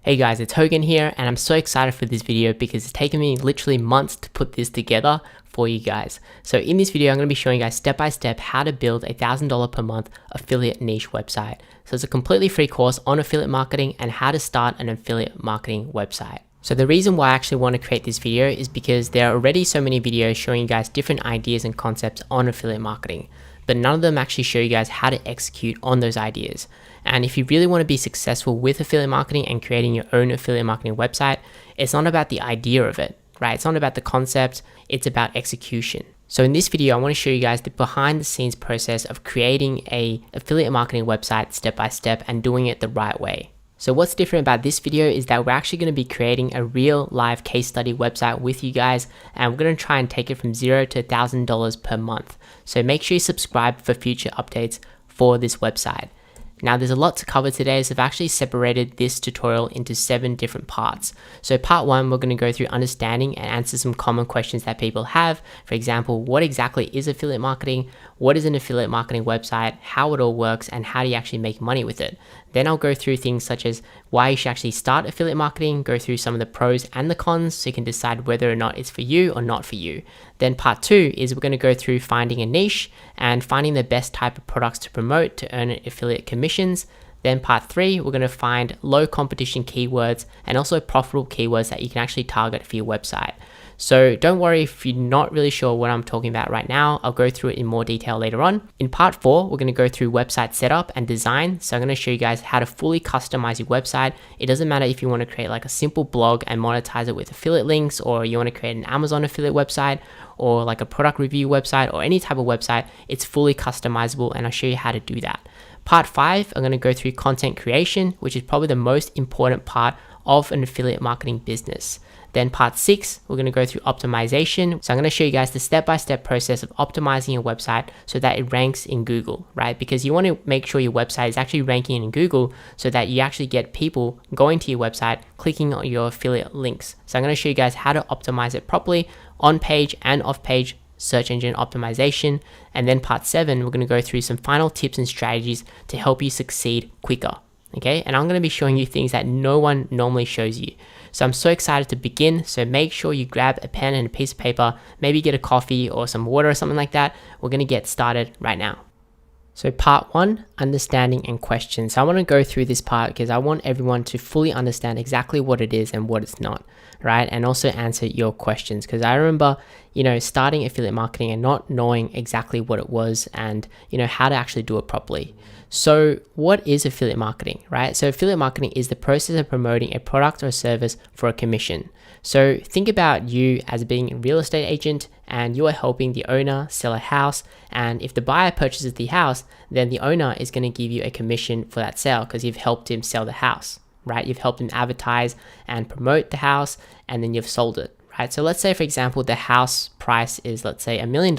Hey guys, it's Hogan here, and I'm so excited for this video because it's taken me literally months to put this together for you guys. So in this video, I'm going to be showing you guys step by step how to build a $1,000 per month affiliate niche website. So it's a completely free course on affiliate marketing and how to start an affiliate marketing website. So the reason why I actually want to create this video is because there are already so many videos showing you guys different ideas and concepts on affiliate marketing, but none of them actually show you guys how to execute on those ideas. And if you really want to be successful with affiliate marketing and creating your own affiliate marketing website, it's not about the idea of it, right? It's not about the concept, it's about execution. So in this video, I want to show you guys the behind the scenes process of creating a affiliate marketing website step by step and doing it the right way. So what's different about this video is that we're actually going to be creating a real live case study website with you guys, and we're going to try and take it from $0 to $1,000 per month. So make sure you subscribe for future updates for this website. Now there's a lot to cover today, so I've actually separated this tutorial into 7 different parts. So part 1, we're going to go through understanding and answer some common questions that people have. For example, what exactly is affiliate marketing? What is an affiliate marketing website? How it all works, and how do you actually make money with it? Then I'll go through things such as why you should actually start affiliate marketing, go through some of the pros and the cons so you can decide whether or not it's for you or not for you. Then part 2 is we're going to go through finding a niche and finding the best type of products to promote to earn affiliate commissions. Then part 3, we're going to find low competition keywords and also profitable keywords that you can actually target for your website. So don't worry if you're not really sure what I'm talking about right now. I'll go through it in more detail later on. In part 4, we're going to go through website setup and design. So I'm going to show you guys how to fully customize your website. It doesn't matter if you want to create like a simple blog and monetize it with affiliate links, or you want to create an Amazon affiliate website, or like a product review website, or any type of website. It's fully customizable, and I'll show you how to do that. Part 5, I'm going to go through content creation, which is probably the most important part of an affiliate marketing business. Then part 6, we're going to go through optimization. So I'm going to show you guys the step-by-step process of optimizing your website so that it ranks in Google, right? Because you want to make sure your website is actually ranking in Google so that you actually get people going to your website, clicking on your affiliate links. So I'm going to show you guys how to optimize it properly on page and off page search engine optimization. And then part 7, we're going to go through some final tips and strategies to help you succeed quicker. Okay, and I'm going to be showing you things that no one normally shows you. So I'm so excited to begin. So make sure you grab a pen and a piece of paper, maybe get a coffee or some water or something like that. We're going to get started right now. So part 1, understanding and questions. So I want to go through this part because I want everyone to fully understand exactly what it is and what it's not, right? And also answer your questions, because I remember, starting affiliate marketing and not knowing exactly what it was and, how to actually do it properly. So what is affiliate marketing, right? So affiliate marketing is the process of promoting a product or service for a commission. So think about you as being a real estate agent, and you are helping the owner sell a house. And if the buyer purchases the house, then the owner is going to give you a commission for that sale because you've helped him sell the house, right? You've helped him advertise and promote the house, and then you've sold it, right? So let's say, for example, the house price is, let's say, $1 million,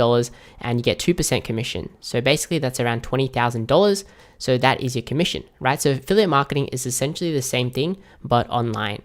and you get 2% commission. So basically that's around $20,000. So that is your commission, right? So affiliate marketing is essentially the same thing, but online.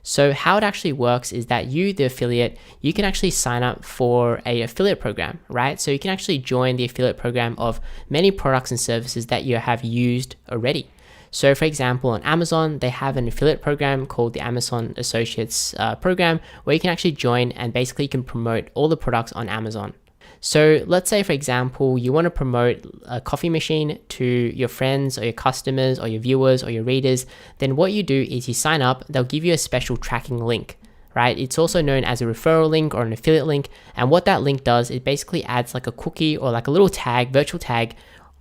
So how it actually works is that you, the affiliate, you can actually sign up for an affiliate program, right? So you can actually join the affiliate program of many products and services that you have used already. So for example, on Amazon, they have an affiliate program called the Amazon Associates program, where you can actually join and basically you can promote all the products on Amazon. So let's say, for example, you want to promote a coffee machine to your friends or your customers or your viewers or your readers. Then what you do is you sign up, they'll give you a special tracking link, right? It's also known as a referral link or an affiliate link. And what that link does, it basically adds like a cookie or like a little tag, virtual tag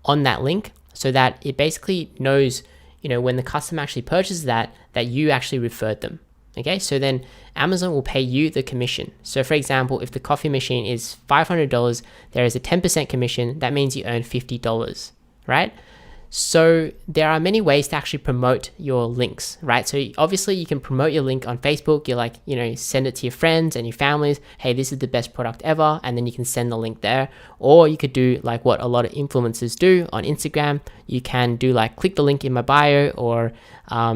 on that link, so that it basically knows, when the customer actually purchases that you actually referred them. Okay, so then Amazon will pay you the commission. So for example, if the coffee machine is $500, there is a 10% commission. That means you earn $50, right? So there are many ways to actually promote your links, right? So obviously you can promote your link on Facebook. You're like, send it to your friends and your families. Hey, this is the best product ever. And then you can send the link there. Or you could do like what a lot of influencers do on Instagram. You can do like, click the link in my bio, or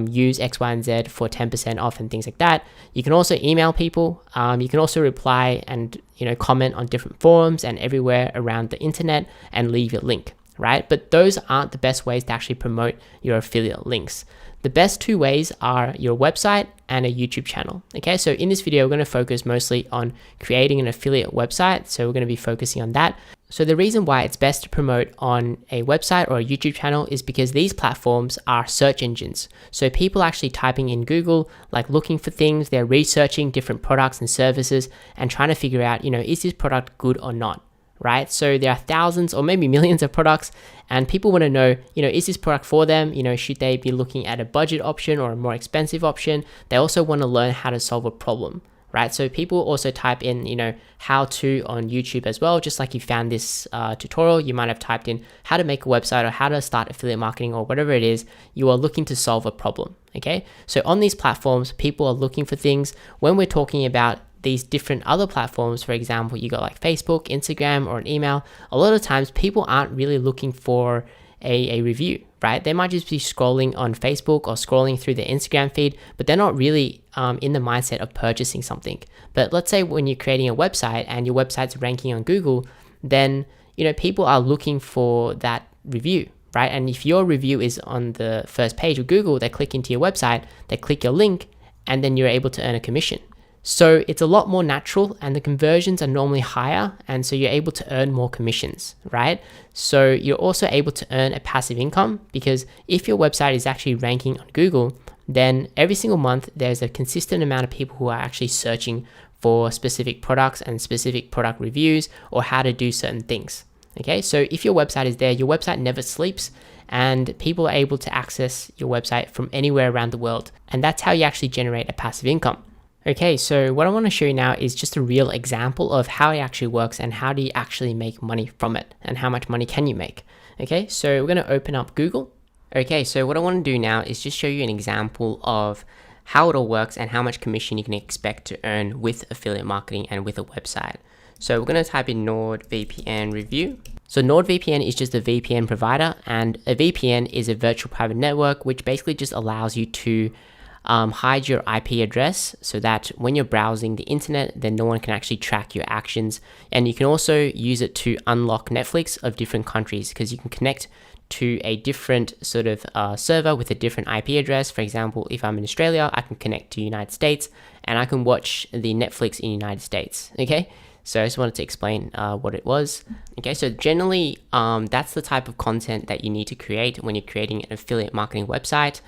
use X, Y, and Z for 10% off and things like that. You can also email people. You can also reply and, comment on different forums and everywhere around the internet and leave your link. right? But those aren't the best ways to actually promote your affiliate links. The best two ways are your website and a YouTube channel. Okay, so in this video, we're going to focus mostly on creating an affiliate website. So we're going to be focusing on that. So the reason why it's best to promote on a website or a YouTube channel is because these platforms are search engines. So people actually typing in Google, like looking for things, they're researching different products and services and trying to figure out, is this product good or not? Right? So there are thousands or maybe millions of products and people want to know, is this product for them? Should they be looking at a budget option or a more expensive option? They also want to learn how to solve a problem, right? So people also type in, how to on YouTube as well. Just like you found this tutorial, you might have typed in how to make a website or how to start affiliate marketing or whatever it is, you are looking to solve a problem, okay? So on these platforms, people are looking for things. When we're talking about these different other platforms, for example, you got like Facebook, Instagram, or an email, a lot of times people aren't really looking for a review, right? They might just be scrolling on Facebook or scrolling through their Instagram feed, but they're not really in the mindset of purchasing something. But let's say when you're creating a website and your website's ranking on Google, then people are looking for that review, right? And if your review is on the first page of Google, they click into your website, they click your link, and then you're able to earn a commission. So it's a lot more natural and the conversions are normally higher, and so you're able to earn more commissions, right? So you're also able to earn a passive income because if your website is actually ranking on Google, then every single month there's a consistent amount of people who are actually searching for specific products and specific product reviews or how to do certain things. Okay, so if your website is there, your website never sleeps and people are able to access your website from anywhere around the world. And that's how you actually generate a passive income. Okay, so what I want to show you now is just a real example of how it actually works and how do you actually make money from it and how much money can you make. Okay, so we're going to open up Google. Okay, so what I want to do now is just show you an example of how it all works and how much commission you can expect to earn with affiliate marketing and with a website. So we're going to type in NordVPN review. So NordVPN is just a VPN provider, and a VPN is a virtual private network, which basically just allows you to hide your IP address so that when you're browsing the internet, then no one can actually track your actions. And you can also use it to unlock Netflix of different countries because you can connect to a different sort of server with a different IP address. For example, if I'm in Australia, I can connect to United States and I can watch the Netflix in United States. Okay, so I just wanted to explain what it was. Okay, so generally that's the type of content that you need to create when you're creating an affiliate marketing website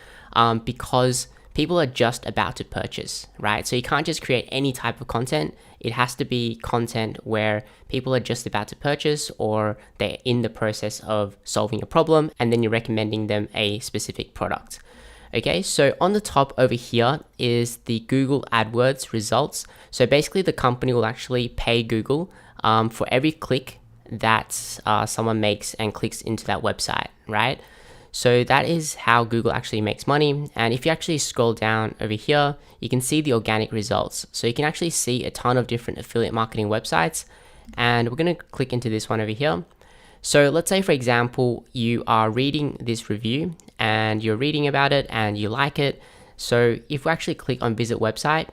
because people are just about to purchase, right? So you can't just create any type of content. It has to be content where people are just about to purchase or they're in the process of solving a problem and then you're recommending them a specific product. Okay, so on the top over here is the Google AdWords results. So basically the company will actually pay Google for every click that someone makes and clicks into that website, right? So that is how Google actually makes money. And if you actually scroll down over here, you can see the organic results. So you can actually see a ton of different affiliate marketing websites. And we're going to click into this one over here. So let's say, for example, you are reading this review and you're reading about it and you like it. So if we actually click on visit website,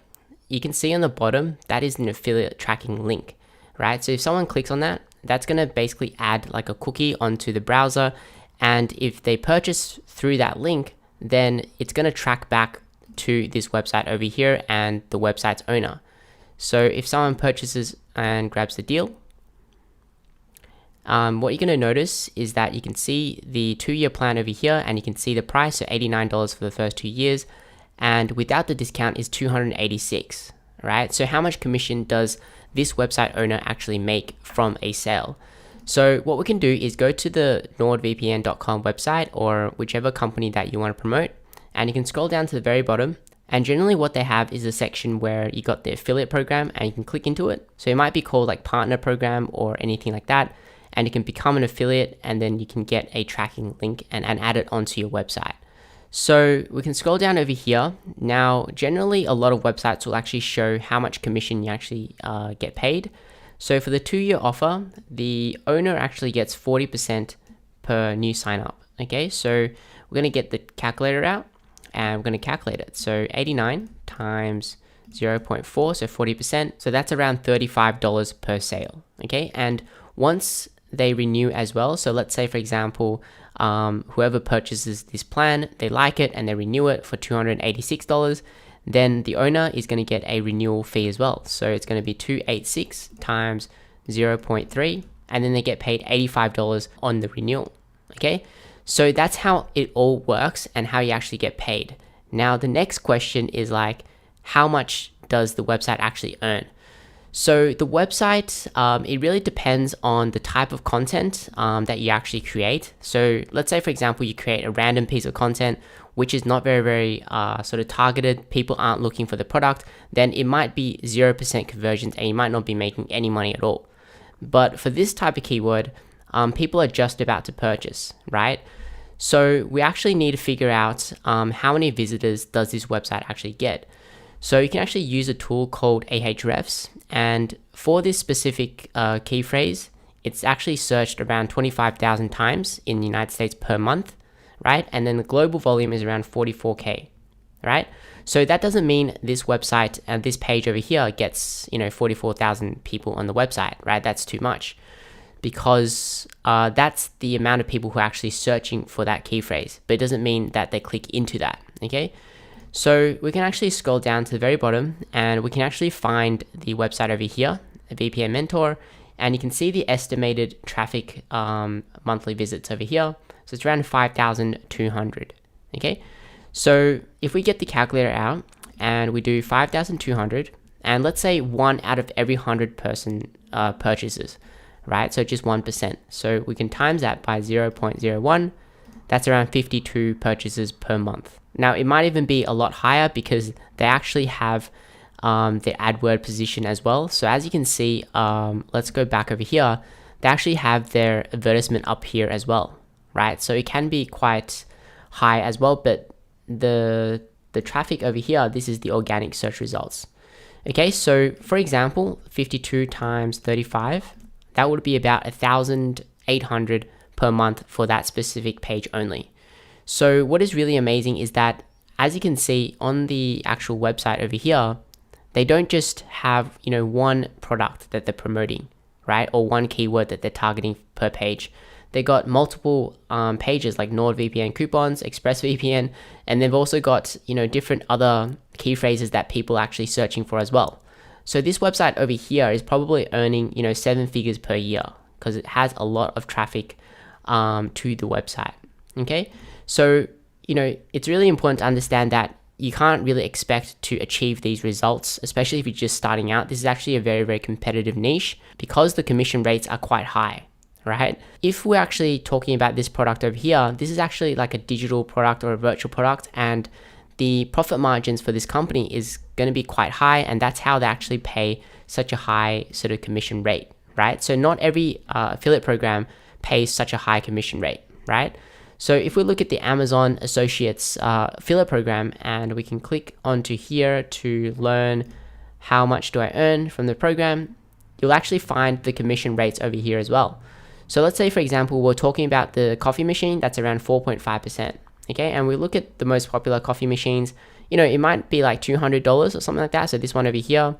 you can see on the bottom, that is an affiliate tracking link, right? So if someone clicks on that, that's going to basically add like a cookie onto the browser. And if they purchase through that link, then it's going to track back to this website over here and the website's owner. So if someone purchases and grabs the deal, what you're going to notice is that you can see the 2-year plan over here and you can see the price, so $89 for the first 2 years. And without the discount is $286, right? So how much commission does this website owner actually make from a sale? So what we can do is go to the nordvpn.com website or whichever company that you want to promote, and you can scroll down to the very bottom. And generally what they have is a section where you got the affiliate program and you can click into it. So it might be called like partner program or anything like that. And you can become an affiliate and then you can get a tracking link and add it onto your website. So we can scroll down over here. Now, generally a lot of websites will actually show how much commission you actually get paid. So for the 2-year offer, the owner actually gets 40% per new sign up. Okay, so we're going to get the calculator out and we're going to calculate it. So 89 times 0.4, so 40%. So that's around $35 per sale. Okay, and once they renew as well. So let's say, for example, whoever purchases this plan, they like it and they renew it for $286, then the owner is going to get a renewal fee as well. So it's going to be 286 times 0.3, and then they get paid $85 on the renewal. Okay, so that's how it all works and how you actually get paid. Now the next question is like, how much does the website actually earn? So the website, it really depends on the type of content that you actually create. So let's say, for example, you create a random piece of content which is not very sort of targeted, people aren't looking for the product, then it might be 0% conversions and you might not be making any money at all. But for this type of keyword, people are just about to purchase, right? So we actually need to figure out how many visitors does this website actually get. So you can actually use a tool called Ahrefs, and for this specific key phrase, it's actually searched around 25,000 times in the United States per month, right? And then the global volume is around 44K, right? So that doesn't mean this website and this page over here gets, 44,000 people on the website, right? That's too much, because that's the amount of people who are actually searching for that key phrase, but it doesn't mean that they click into that, okay? So we can actually scroll down to the very bottom and we can actually find the website over here, VPN Mentor, and you can see the estimated traffic monthly visits over here. So it's around 5,200, okay? So if we get the calculator out and we do 5,200, and let's say 1 out of every 100 person purchases, right? So just 1%. So we can times that by 0.01. That's around 52 purchases per month. Now, it might even be a lot higher because they actually have their AdWord position as well. So as you can see, let's go back over here. They actually have their advertisement up here as well, right? So it can be quite high as well, but the traffic over here, this is the organic search results. Okay, so for example, 52 times 35, that would be about 1,800 per month for that specific page only. So what is really amazing is that, as you can see on the actual website over here, they don't just have, one product that they're promoting, right? Or one keyword that they're targeting per page. They got multiple pages like NordVPN coupons, ExpressVPN, and they've also got, different other key phrases that people are actually searching for as well. So this website over here is probably earning, 7 figures per year because it has a lot of traffic to the website. Okay, so it's really important to understand that you can't really expect to achieve these results, especially if you're just starting out. This is actually a very, very competitive niche because the commission rates are quite high, right? If we're actually talking about this product over here, this is actually like a digital product or a virtual product, and the profit margins for this company is going to be quite high, and that's how they actually pay such a high sort of commission rate, right? So not every affiliate program pays such a high commission rate, right? So if we look at the Amazon Associates affiliate program, and we can click onto here to learn how much do I earn from the program, you'll actually find the commission rates over here as well. So let's say, for example, we're talking about the coffee machine, that's around 4.5%, okay? And we look at the most popular coffee machines, it might be like $200 or something like that. So this one over here,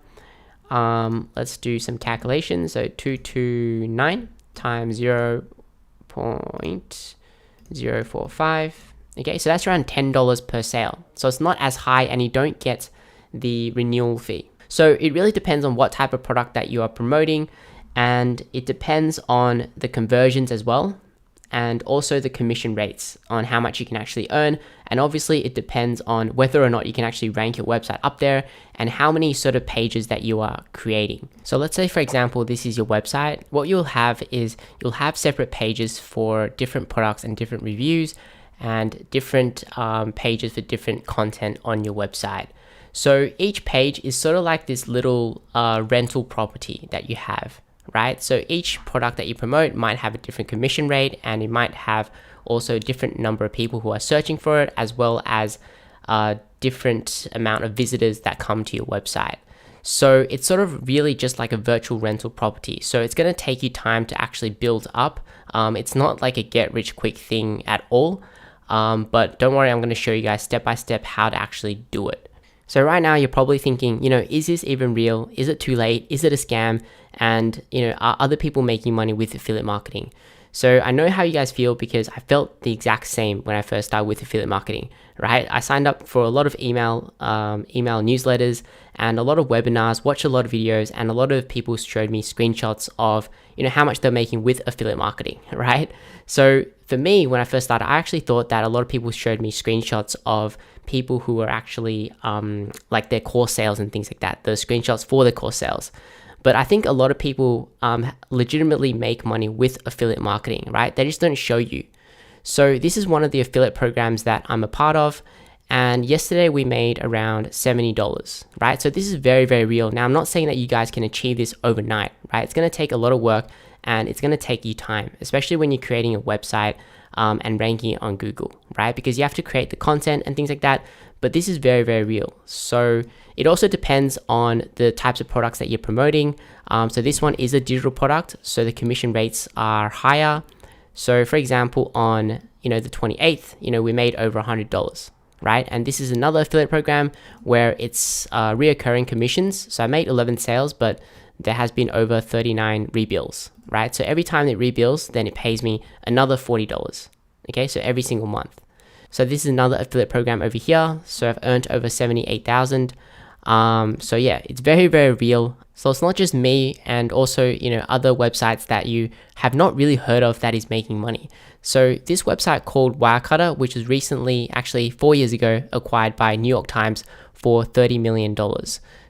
let's do some calculations. So 229 times 0.045. Okay, so that's around $10 per sale. So it's not as high, and you don't get the renewal fee. So it really depends on what type of product that you are promoting, and it depends on the conversions as well, and also the commission rates on how much you can actually earn. And obviously it depends on whether or not you can actually rank your website up there and how many sort of pages that you are creating. So let's say, for example, this is your website. What you'll have is you'll have separate pages for different products and different reviews, and different pages for different content on your website. So each page is sort of like this little rental property that you have, right? So each product that you promote might have a different commission rate, and it might have also a different number of people who are searching for it, as well as a different amount of visitors that come to your website. So it's sort of really just like a virtual rental property. So it's going to take you time to actually build up. It's not like a get rich quick thing at all. But don't worry, I'm going to show you guys step by step how to actually do it. So right now you're probably thinking, is this even real? Is it too late? Is it a scam? And, are other people making money with affiliate marketing? So I know how you guys feel because I felt the exact same when I first started with affiliate marketing, right? I signed up for a lot of email newsletters and a lot of webinars, watched a lot of videos, and a lot of people showed me screenshots of, how much they're making with affiliate marketing, right? So for me, when I first started, I actually thought that a lot of people showed me screenshots of people who were actually like their course sales and things like that, the screenshots for the course sales. But I think a lot of people legitimately make money with affiliate marketing, right? They just don't show you. So this is one of the affiliate programs that I'm a part of. And yesterday we made around $70, right? So this is very, very real. Now, I'm not saying that you guys can achieve this overnight, right? It's going to take a lot of work and it's going to take you time, especially when you're creating a website and ranking it on Google, right? Because you have to create the content and things like that. But this is very, very real. So it also depends on the types of products that you're promoting. So this one is a digital product, so the commission rates are higher. So for example, on the 28th, we made over $100, right? And this is another affiliate program where it's reoccurring commissions. So I made 11 sales, but there has been over 39 rebills, right? So every time it rebills, then it pays me another $40. Okay, so every single month. So this is another affiliate program over here. So I've earned over 78,000. So yeah, it's very, very real. So it's not just me and also, other websites that you have not really heard of that is making money. So this website called Wirecutter, which was recently, actually 4 years ago, acquired by New York Times for $30 million.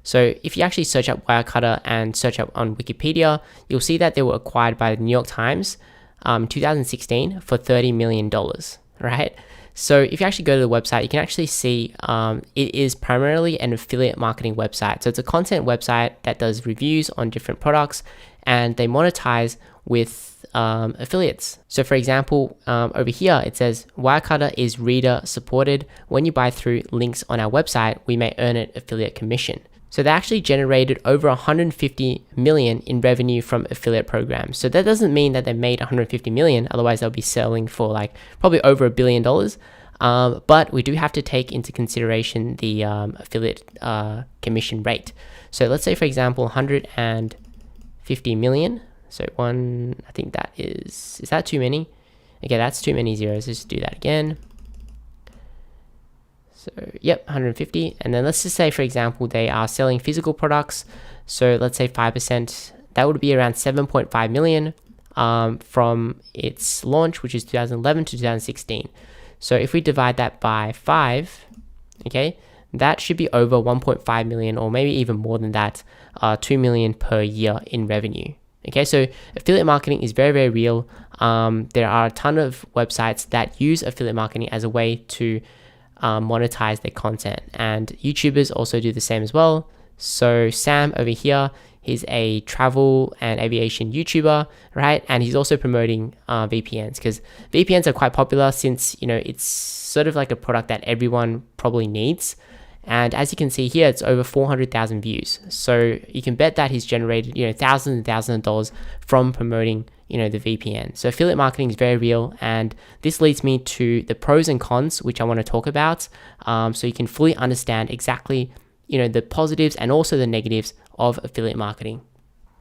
So if you actually search up Wirecutter and search up on Wikipedia, you'll see that they were acquired by the New York Times 2016 for $30 million, right? So if you actually go to the website, you can actually see it is primarily an affiliate marketing website. So it's a content website that does reviews on different products and they monetize with affiliates. So for example, over here, it says Wirecutter is reader supported. When you buy through links on our website, we may earn an affiliate commission. So they actually generated over 150 million in revenue from affiliate programs. So that doesn't mean that they made 150 million, otherwise they'll be selling for like probably over $1 billion. But we do have to take into consideration the affiliate commission rate. So let's say, for example, 150 million. So I think that is that too many? Okay, that's too many zeros. Let's do that again. So yep, 150. And then let's just say, for example, they are selling physical products. So let's say 5%, that would be around 7.5 million from its launch, which is 2011 to 2016. So if we divide that by 5, okay, that should be over 1.5 million or maybe even more than that, 2 million per year in revenue. Okay, so affiliate marketing is very, very real. There are a ton of websites that use affiliate marketing as a way to monetize their content, and YouTubers also do the same as well. So Sam over here, he's a travel and aviation YouTuber, right? And he's also promoting VPNs, because VPNs are quite popular since, it's sort of like a product that everyone probably needs. And as you can see here, it's over 400,000 views. So you can bet that he's generated, thousands and thousands of dollars from promoting, the VPN. So affiliate marketing is very real. And this leads me to the pros and cons, which I want to talk about. So you can fully understand exactly, the positives and also the negatives of affiliate marketing.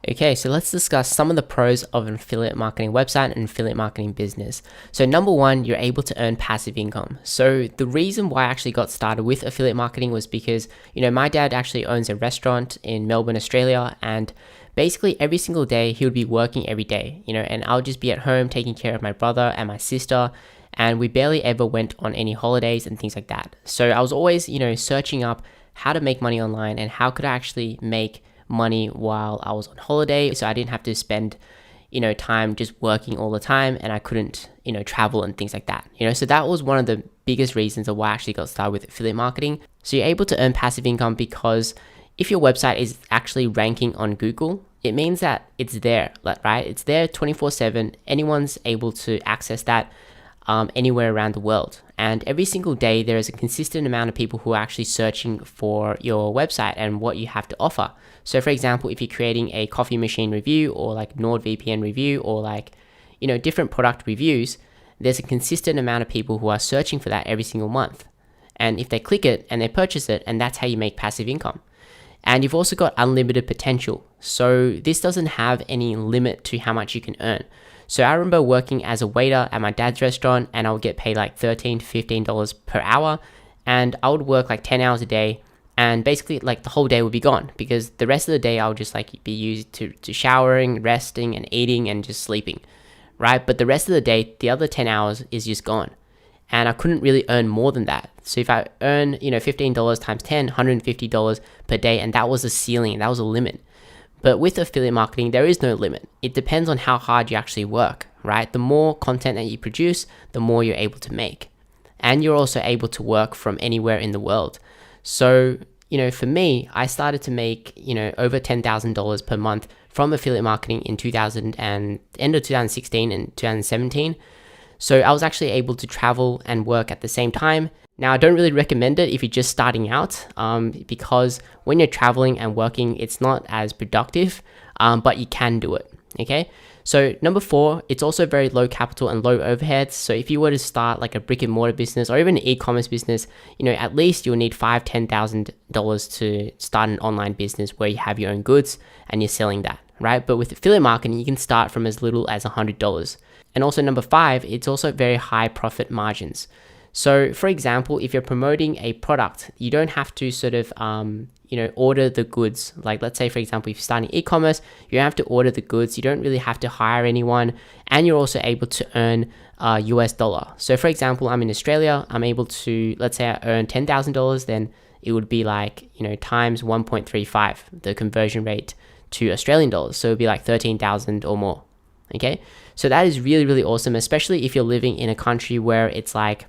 Okay, so let's discuss some of the pros of an affiliate marketing website and affiliate marketing business. So number one, you're able to earn passive income. So the reason why I actually got started with affiliate marketing was because, my dad actually owns a restaurant in Melbourne, Australia, and basically every single day he would be working every day, and I'll just be at home taking care of my brother and my sister, and we barely ever went on any holidays and things like that. So I was always, searching up how to make money online and how could I actually make money while I was on holiday, so I didn't have to spend time just working all the time, and I couldn't travel and things like that. So that was one of the biggest reasons of why I actually got started with affiliate marketing. So you're able to earn passive income because if your website is actually ranking on Google, it means that it's there, right? It's there 24/7. Anyone's able to access that anywhere around the world. And every single day, there is a consistent amount of people who are actually searching for your website and what you have to offer. So for example, if you're creating a coffee machine review or like NordVPN review or like, different product reviews, there's a consistent amount of people who are searching for that every single month. and if they click it and they purchase it, and that's how you make passive income. And you've also got unlimited potential. So this doesn't have any limit to how much you can earn. So I remember working as a waiter at my dad's restaurant, and I would get paid like $13 to $15 per hour, and I would work like 10 hours a day, and basically like the whole day would be gone, because the rest of the day I would just like be used to showering, resting, and eating, and just sleeping, right? But the rest of the day, the other 10 hours is just gone. And I couldn't really earn more than that. So if I earn, $15 times 10, $150 per day, and that was a ceiling, that was a limit. But with affiliate marketing, there is no limit. It depends on how hard you actually work, right? The more content that you produce, the more you're able to make. And you're also able to work from anywhere in the world. So, for me, I started to make, over $10,000 per month from affiliate marketing in end of 2016 and 2017. So I was actually able to travel and work at the same time. Now, I don't really recommend it if you're just starting out, because when you're traveling and working, it's not as productive, but you can do it, okay? So number 4, it's also very low capital and low overheads. So if you were to start like a brick and mortar business or even an e-commerce business, at least you'll need $5,000 to $10,000 to start an online business where you have your own goods and you're selling that, right? But with affiliate marketing, you can start from as little as $100. And also number 5, it's also very high profit margins. So for example, if you're promoting a product, you don't have to sort of, order the goods. Like let's say, for example, if you're starting e-commerce, you don't have to order the goods. You don't really have to hire anyone. And you're also able to earn US dollar. So for example, I'm in Australia. I'm able to, let's say I earn $10,000, then it would be like, times 1.35, the conversion rate to Australian dollars. So it would be like 13,000 or more. Okay. So that is really, really awesome, especially if you're living in a country where it's like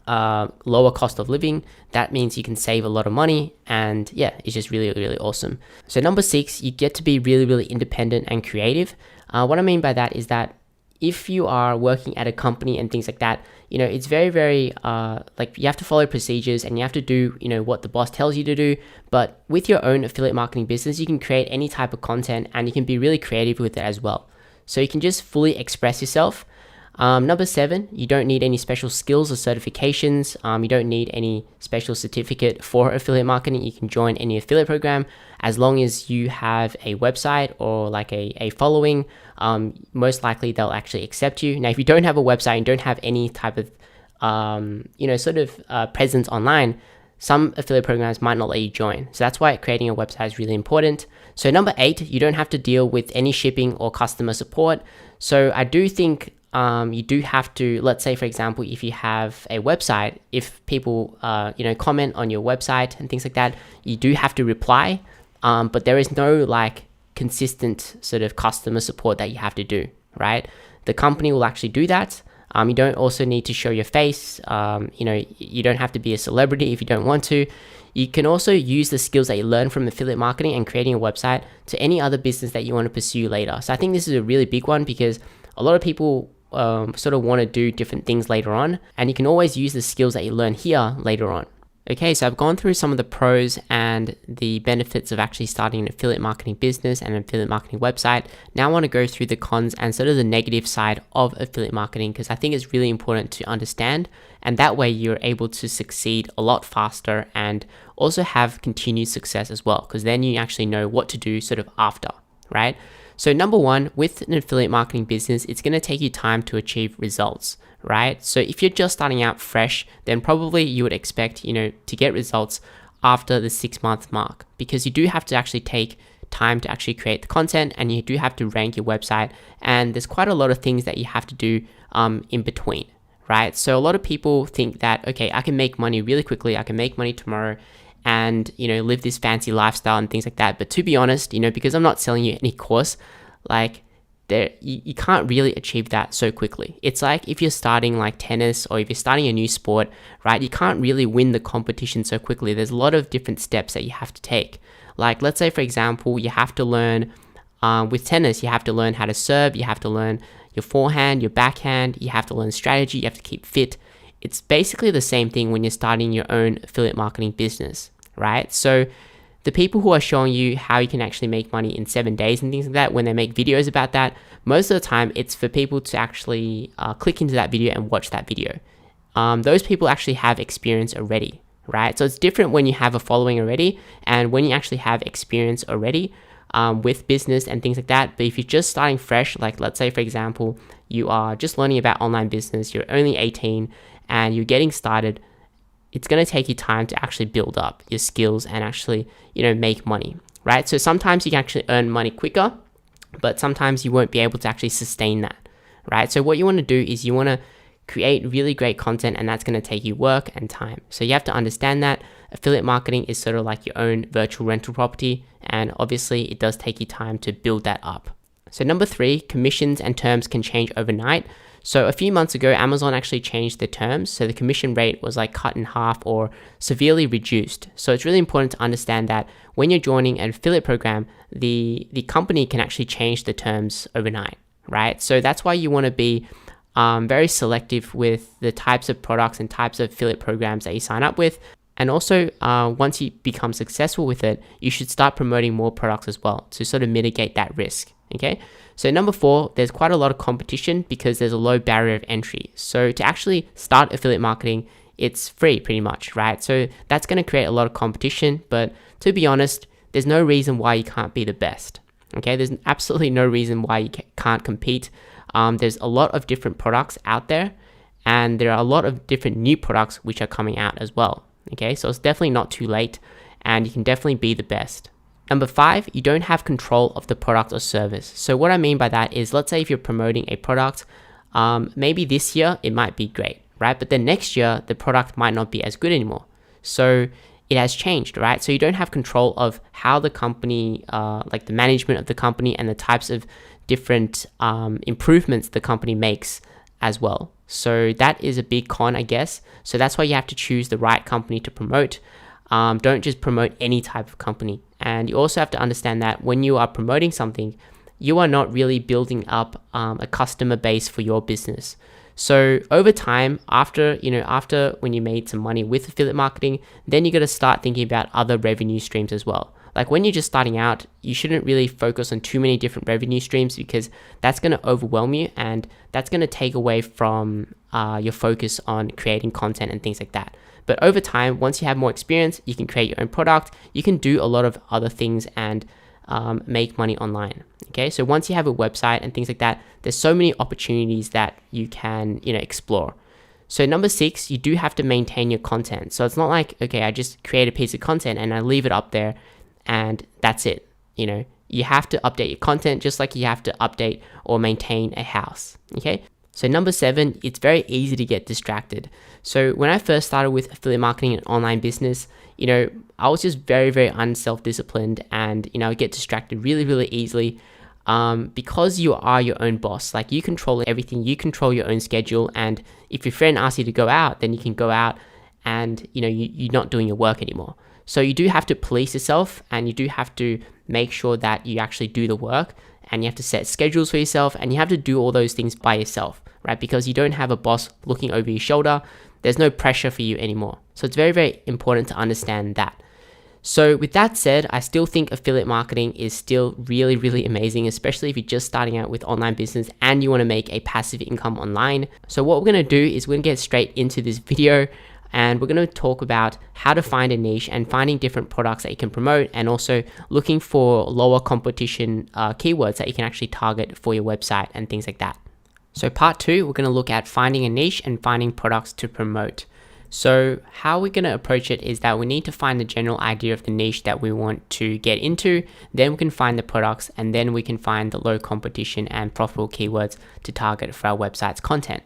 lower cost of living. That means you can save a lot of money, and yeah, it's just really, really awesome. So number 6, you get to be really, really independent and creative. What I mean by that is that if you are working at a company and things like that, it's very, very like you have to follow procedures and you have to do, what the boss tells you to do. But with your own affiliate marketing business, you can create any type of content and you can be really creative with it as well. So you can just fully express yourself. Number 7, you don't need any special skills or certifications. You don't need any special certificate for affiliate marketing. You can join any affiliate program as long as you have a website or like a following. Most likely they'll actually accept you. Now, if you don't have a website and don't have any type of, presence online, some affiliate programs might not let you join. So that's why creating a website is really important. So number 8, you don't have to deal with any shipping or customer support. So I do think you do have to, let's say, for example, if you have a website, if people, comment on your website and things like that, you do have to reply. But there is no like consistent sort of customer support that you have to do, right? The company will actually do that. You don't also need to show your face. You don't have to be a celebrity if you don't want to. You can also use the skills that you learn from affiliate marketing and creating a website to any other business that you want to pursue later. So I think this is a really big one because a lot of people sort of want to do different things later on, and you can always use the skills that you learn here later on. Okay, so I've gone through some of the pros and the benefits of actually starting an affiliate marketing business and an affiliate marketing website. Now I want to go through the cons and sort of the negative side of affiliate marketing, because I think it's really important to understand, and that way you're able to succeed a lot faster and also have continued success as well, because then you actually know what to do sort of after, right? So number 1, with an affiliate marketing business, it's going to take you time to achieve results, right? So if you're just starting out fresh, then probably you would expect, to get results after the 6-month mark, because you do have to actually take time to actually create the content, and you do have to rank your website, and there's quite a lot of things that you have to do in between, right? So a lot of people think that, okay, I can make money really quickly, I can make money tomorrow, and live this fancy lifestyle and things like that. But to be honest, because I'm not selling you any course, like you can't really achieve that so quickly. It's like if you're starting like tennis, or if you're starting a new sport, right? You can't really win the competition so quickly. There's a lot of different steps that you have to take. Like let's say, for example, you have to learn with tennis, you have to learn how to serve, you have to learn your forehand, your backhand, you have to learn strategy, you have to keep fit. It's basically the same thing when you're starting your own affiliate marketing business, right? So the people who are showing you how you can actually make money in 7 days and things like that, when they make videos about that, most of the time it's for people to actually click into that video and watch that video. those people actually have experience already, right? So it's different when you have a following already and when you actually have experience already with business and things like that. But if you're just starting fresh, like let's say for example, you are just learning about online business, you're only 18 and you're getting started, it's going to take you time to actually build up your skills and actually, make money, right? So sometimes you can actually earn money quicker, but sometimes you won't be able to actually sustain that, right? So what you want to do is you want to create really great content, and that's going to take you work and time. So you have to understand that affiliate marketing is sort of like your own virtual rental property, and obviously it does take you time to build that up. So number 3, commissions and terms can change overnight. So a few months ago, Amazon actually changed the terms. So the commission rate was like cut in half or severely reduced. So it's really important to understand that when you're joining an affiliate program, the company can actually change the terms overnight, right? So that's why you want to be very selective with the types of products and types of affiliate programs that you sign up with. And also, once you become successful with it, you should start promoting more products as well to sort of mitigate that risk, okay? So number 4, there's quite a lot of competition because there's a low barrier of entry. So to actually start affiliate marketing, it's free pretty much, right? So that's going to create a lot of competition, but to be honest, there's no reason why you can't be the best, okay? There's absolutely no reason why you can't compete. There's a lot of different products out there, and there are a lot of different new products which are coming out as well, okay? So it's definitely not too late, and you can definitely be the best. Number 5, you don't have control of the product or service. So what I mean by that is, let's say if you're promoting a product, maybe this year it might be great, right? But then next year, the product might not be as good anymore. So it has changed, right? So you don't have control of how the company, like the management of the company and the types of different improvements the company makes as well. So that is a big con, I guess. So that's why you have to choose the right company to promote. Don't just promote any type of company. And you also have to understand that when you are promoting something, you are not really building up a customer base for your business. So over time, after when you made some money with affiliate marketing, then you got to start thinking about other revenue streams as well. Like when you're just starting out, you shouldn't really focus on too many different revenue streams because that's going to overwhelm you and that's going to take away from your focus on creating content and things like that. But over time, once you have more experience, you can create your own product. You can do a lot of other things and make money online. Okay, so once you have a website and things like that, there's so many opportunities that you can explore. So number 6, you do have to maintain your content. So it's not like, okay, I just create a piece of content and I leave it up there and that's it. You have to update your content just like you have to update or maintain a house. Okay. So number 7, it's very easy to get distracted. So when I first started with affiliate marketing and online business, I was just very, very unself-disciplined and, I get distracted really, really easily because you are your own boss. Like you control everything, you control your own schedule. And if your friend asks you to go out, then you can go out and, you're not doing your work anymore. So you do have to police yourself and you do have to make sure that you actually do the work. And you have to set schedules for yourself and you have to do all those things by yourself, right? Because you don't have a boss looking over your shoulder. There's no pressure for you anymore. So it's very, very important to understand that. So with that said, I still think affiliate marketing is still really, really amazing, especially if you're just starting out with online business and you want to make a passive income online. So what we're going to do is we're going to get straight into this video. And we're going to talk about how to find a niche and finding different products that you can promote and also looking for lower competition keywords that you can actually target for your website and things like that. So part 2, we're going to look at finding a niche and finding products to promote. So how we're going to approach it is that we need to find the general idea of the niche that we want to get into, then we can find the products, and then we can find the low competition and profitable keywords to target for our website's content.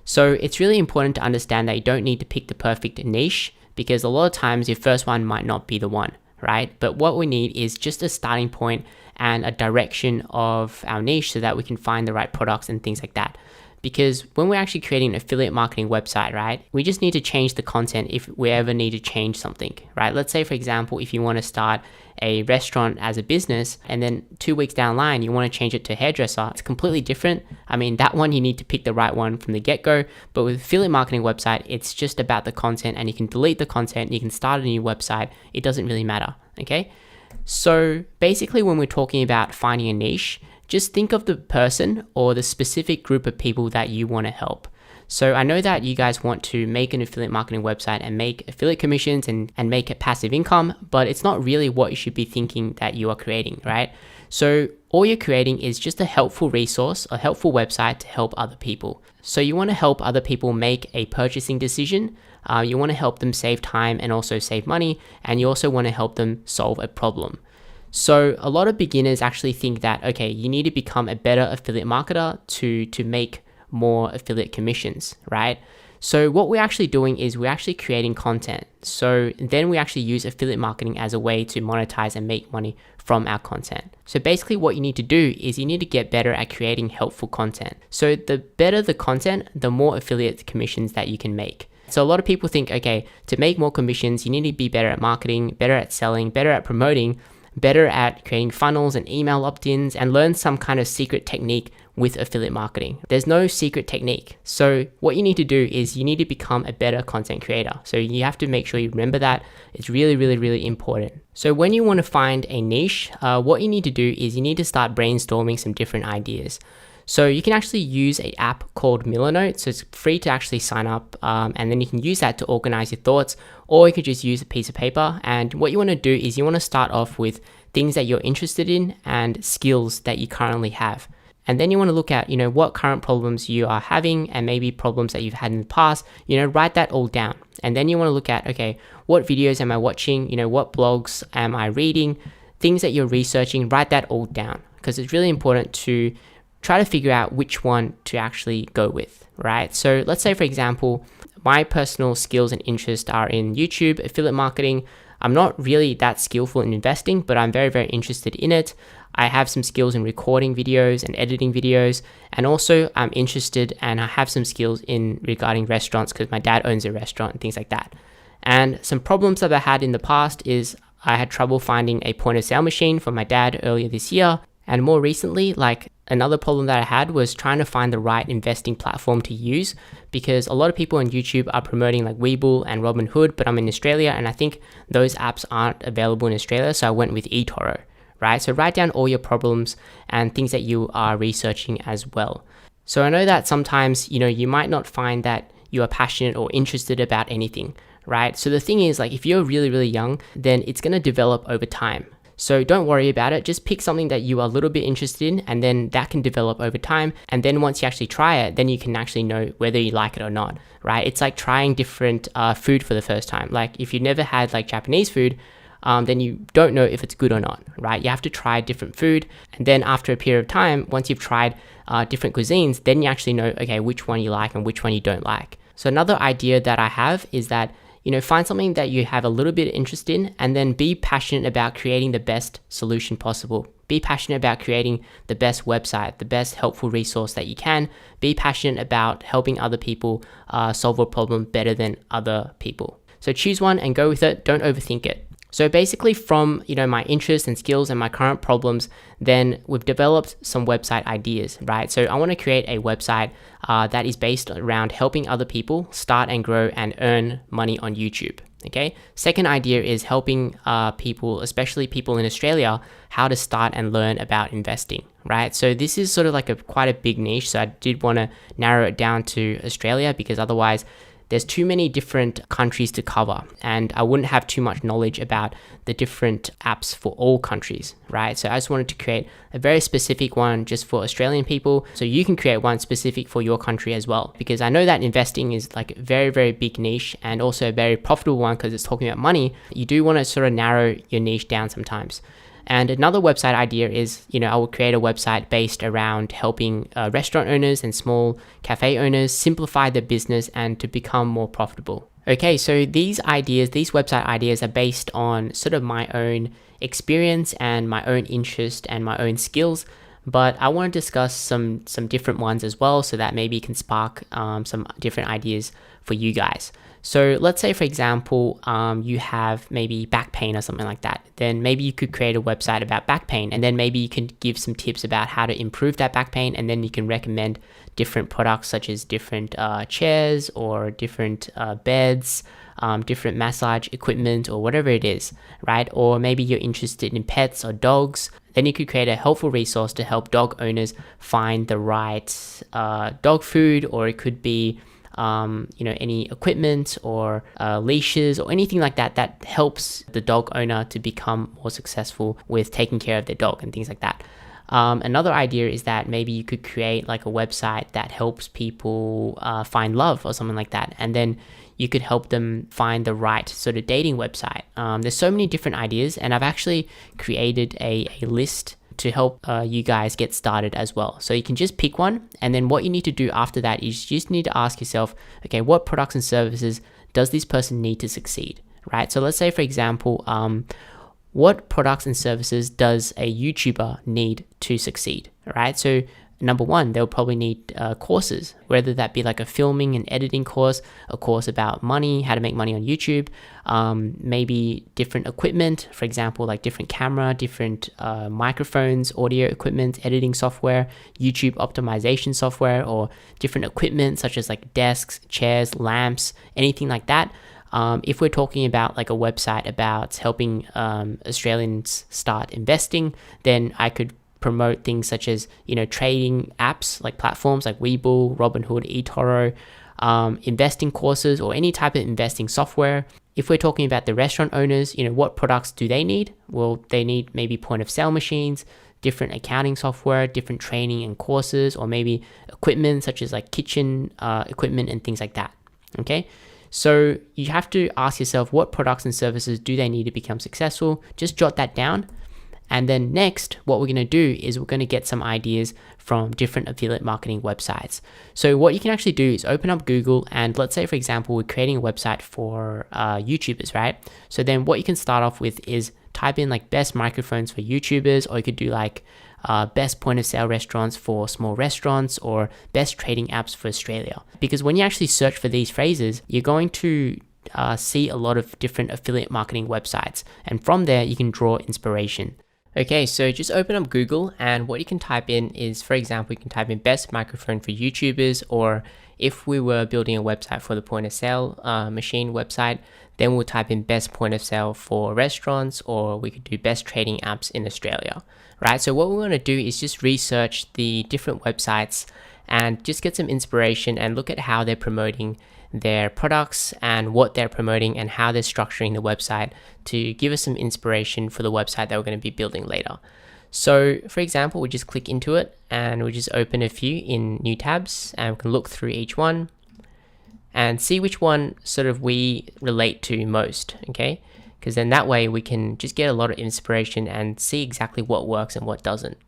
So it's really important to understand that you don't need to pick the perfect niche because a lot of times your first one might not be the one, right? But what we need is just a starting point and a direction of our niche so that we can find the right products and things like that. Because when we're actually creating an affiliate marketing website, right, we just need to change the content if we ever need to change something, right? Let's say, for example, if you want to start a restaurant as a business and then 2 weeks down the line, you want to change it to hairdresser, it's completely different. I mean, that one, you need to pick the right one from the get-go. But with affiliate marketing website, it's just about the content and you can delete the content, you can start a new website. It doesn't really matter, okay? So basically, when we're talking about finding a niche, just think of the person or the specific group of people that you want to help. So I know that you guys want to make an affiliate marketing website and make affiliate commissions and make it passive income, but it's not really what you should be thinking that you are creating, right? So all you're creating is just a helpful resource, a helpful website to help other people. So you want to help other people make a purchasing decision. You want to help them save time and also save money, and you also want to help them solve a problem. So a lot of beginners actually think that, okay, you need to become a better affiliate marketer to make more affiliate commissions, right? So what we're actually doing is we're actually creating content. So then we actually use affiliate marketing as a way to monetize and make money from our content. So basically what you need to do is you need to get better at creating helpful content. So the better the content, the more affiliate commissions that you can make. So a lot of people think, okay, to make more commissions, you need to be better at marketing, better at selling, better at promoting, better at creating funnels and email opt-ins, and learn some kind of secret technique with affiliate marketing. There's no secret technique. So what you need to do is you need to become a better content creator. So you have to make sure you remember that. It's really, really, really important. So when you want to find a niche, what you need to do is you need to start brainstorming some different ideas. So you can actually use an app called Millernote. So it's free to actually sign up, and then you can use that to organize your thoughts, or you could just use a piece of paper. And what you want to do is you want to start off with things that you're interested in and skills that you currently have. And then you want to look at, what current problems you are having and maybe problems that you've had in the past, write that all down. And then you want to look at, okay, what videos am I watching? What blogs am I reading? Things that you're researching, write that all down, because it's really important to try to figure out which one to actually go with, right? So let's say, for example, my personal skills and interests are in YouTube, affiliate marketing. I'm not really that skillful in investing, but I'm very, very interested in it. I have some skills in recording videos and editing videos, and also I'm interested and I have some skills in regarding restaurants because my dad owns a restaurant and things like that. And some problems that I had in the past is I had trouble finding a point of sale machine for my dad earlier this year. And more recently, like another problem that I had was trying to find the right investing platform to use, because a lot of people on YouTube are promoting like Webull and Robinhood, but I'm in Australia and I think those apps aren't available in Australia. So I went with eToro, right? So write down all your problems and things that you are researching as well. So I know that sometimes, you might not find that you are passionate or interested about anything, right? So the thing is, like, if you're really, really young, then it's going to develop over time. So don't worry about it. Just pick something that you are a little bit interested in, and then that can develop over time. And then once you actually try it, then you can actually know whether you like it or not, right? It's like trying different food for the first time. Like if you never had like Japanese food, then you don't know if it's good or not, right? You have to try different food. And then after a period of time, once you've tried different cuisines, then you actually know, okay, which one you like and which one you don't like. So another idea that I have is that find something that you have a little bit of interest in, and then be passionate about creating the best solution possible. Be passionate about creating the best website, the best helpful resource that you can. Be passionate about helping other people solve a problem better than other people. So choose one and go with it. Don't overthink it. So basically from, my interests and skills and my current problems, then we've developed some website ideas, right? So I want to create a website that is based around helping other people start and grow and earn money on YouTube, okay? Second idea is helping people, especially people in Australia, how to start and learn about investing, right? So this is sort of like quite a big niche. So I did want to narrow it down to Australia, because otherwise there's too many different countries to cover, and I wouldn't have too much knowledge about the different apps for all countries, right? So I just wanted to create a very specific one just for Australian people, so you can create one specific for your country as well, because I know that investing is like a very, very big niche and also a very profitable one because it's talking about money. You do want to sort of narrow your niche down sometimes. And another website idea is, I will create a website based around helping restaurant owners and small cafe owners simplify their business and to become more profitable. Okay, so these website ideas are based on sort of my own experience and my own interest and my own skills, but I want to discuss some different ones as well, so that maybe can spark some different ideas for you guys. So let's say, for example, you have maybe back pain or something like that. Then maybe you could create a website about back pain, and then maybe you can give some tips about how to improve that back pain, and then you can recommend different products such as different chairs or different beds, different massage equipment or whatever it is, right? Or maybe you're interested in pets or dogs. Then you could create a helpful resource to help dog owners find the right dog food, or it could be any equipment or leashes or anything like that that helps the dog owner to become more successful with taking care of their dog and things like that. Another idea is that maybe you could create like a website that helps people find love or something like that, and then you could help them find the right sort of dating website. There's so many different ideas, and I've actually created a list to help you guys get started as well. So you can just pick one, and then what you need to do after that is you just need to ask yourself, okay, what products and services does this person need to succeed, right? So let's say, for example, what products and services does a YouTuber need to succeed, right? So number one, they'll probably need courses, whether that be like a filming and editing course, a course about money, how to make money on YouTube, maybe different equipment, for example, like different camera, different microphones, audio equipment, editing software, YouTube optimization software, or different equipment such as like desks, chairs, lamps, anything like that. If we're talking about like a website about helping Australians start investing, then I could promote things such as, trading apps like platforms like Webull, Robinhood, eToro, investing courses, or any type of investing software. If we're talking about the restaurant owners, what products do they need? Well, they need maybe point of sale machines, different accounting software, different training and courses, or maybe equipment such as like kitchen equipment and things like that. Okay. So you have to ask yourself, what products and services do they need to become successful? Just jot that down. And then next, what we're going to do is we're going to get some ideas from different affiliate marketing websites. So what you can actually do is open up Google, and let's say, for example, we're creating a website for YouTubers, right? So then what you can start off with is type in like best microphones for YouTubers, or you could do like best point of sale restaurants for small restaurants, or best trading apps for Australia. Because when you actually search for these phrases, you're going to see a lot of different affiliate marketing websites, and from there you can draw inspiration. Okay, so just open up Google, and what you can type in is, for example, you can type in best microphone for YouTubers, or if we were building a website for the point of sale machine website, then we'll type in best point of sale for restaurants, or we could do best trading apps in Australia, right? So what we want to do is just research the different websites and just get some inspiration and look at how they're promoting their products and what they're promoting and how they're structuring the website to give us some inspiration for the website that we're going to be building later. So for example, we just click into it and we just open a few in new tabs, and we can look through each one and see which one sort of we relate to most, okay? Because then that way we can just get a lot of inspiration and see exactly what works and what doesn't.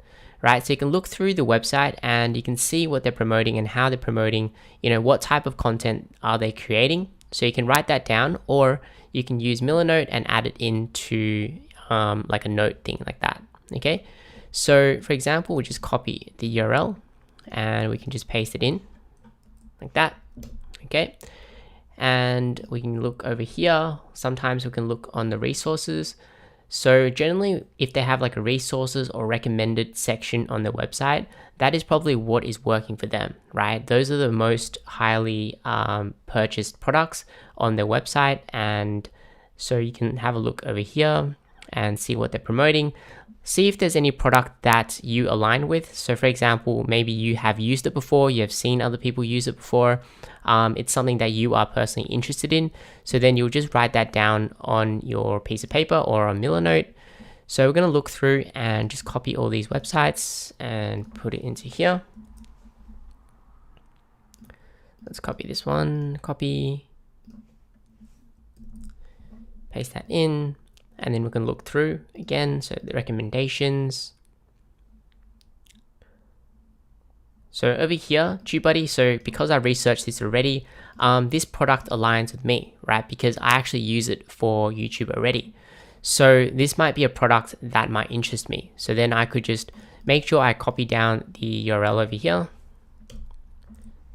Right, so you can look through the website and you can see what they're promoting and how they're promoting, what type of content are they creating. So you can write that down, or you can use Millernote and add it into like a note thing like that. Okay, so for example, we just copy the URL and we can just paste it in like that. Okay, and we can look over here. Sometimes we can look on the resources. So generally, if they have like a resources or recommended section on their website, that is probably what is working for them, right? Those are the most highly purchased products on their website. And so you can have a look over here and see what they're promoting. See if there's any product that you align with. So for example, maybe you have used it before, you have seen other people use it before. It's something that you are personally interested in. So then you'll just write that down on your piece of paper or on Millernote. So we're going to look through and just copy all these websites and put it into here. Let's copy this one, copy, paste that in. And then we can look through again, so the recommendations. So over here, TubeBuddy, so because I researched this already, this product aligns with me, right? Because I actually use it for YouTube already. So this might be a product that might interest me. So then I could just make sure I copy down the URL over here,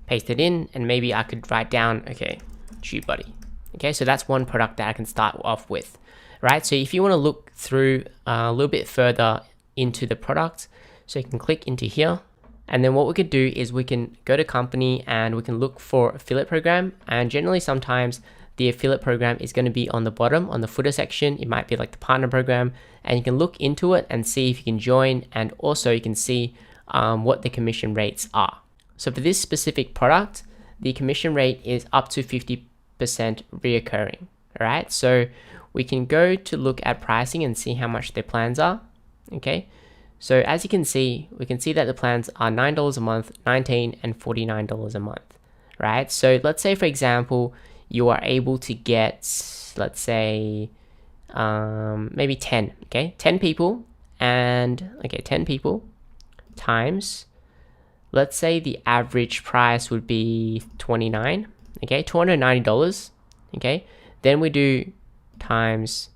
paste it in, and maybe I could write down, okay, TubeBuddy. Okay, so that's one product that I can start off with. Right, so if you want to look through a little bit further into the product, so you can click into here, and then what we could do is we can go to company and we can look for affiliate program, and generally sometimes the affiliate program is going to be on the bottom, on the footer section. It might be like the partner program, and you can look into it and see if you can join, and also you can see what the commission rates are. So for this specific product, the commission rate is up to 50% reoccurring. All right, so we can go to look at pricing and see how much their plans are. Okay, so as you can see, we can see that the plans are $9 a month, $19 and $49 a month, right? So let's say, for example, you are able to get, let's say, maybe 10, okay? 10 people, and, okay, 10 people times, let's say the average price would be $29, okay? $290, okay? Then we do times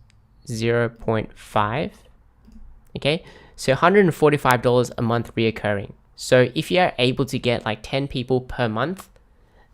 0.5, okay? So $145 a month reoccurring. So if you're able to get like 10 people per month,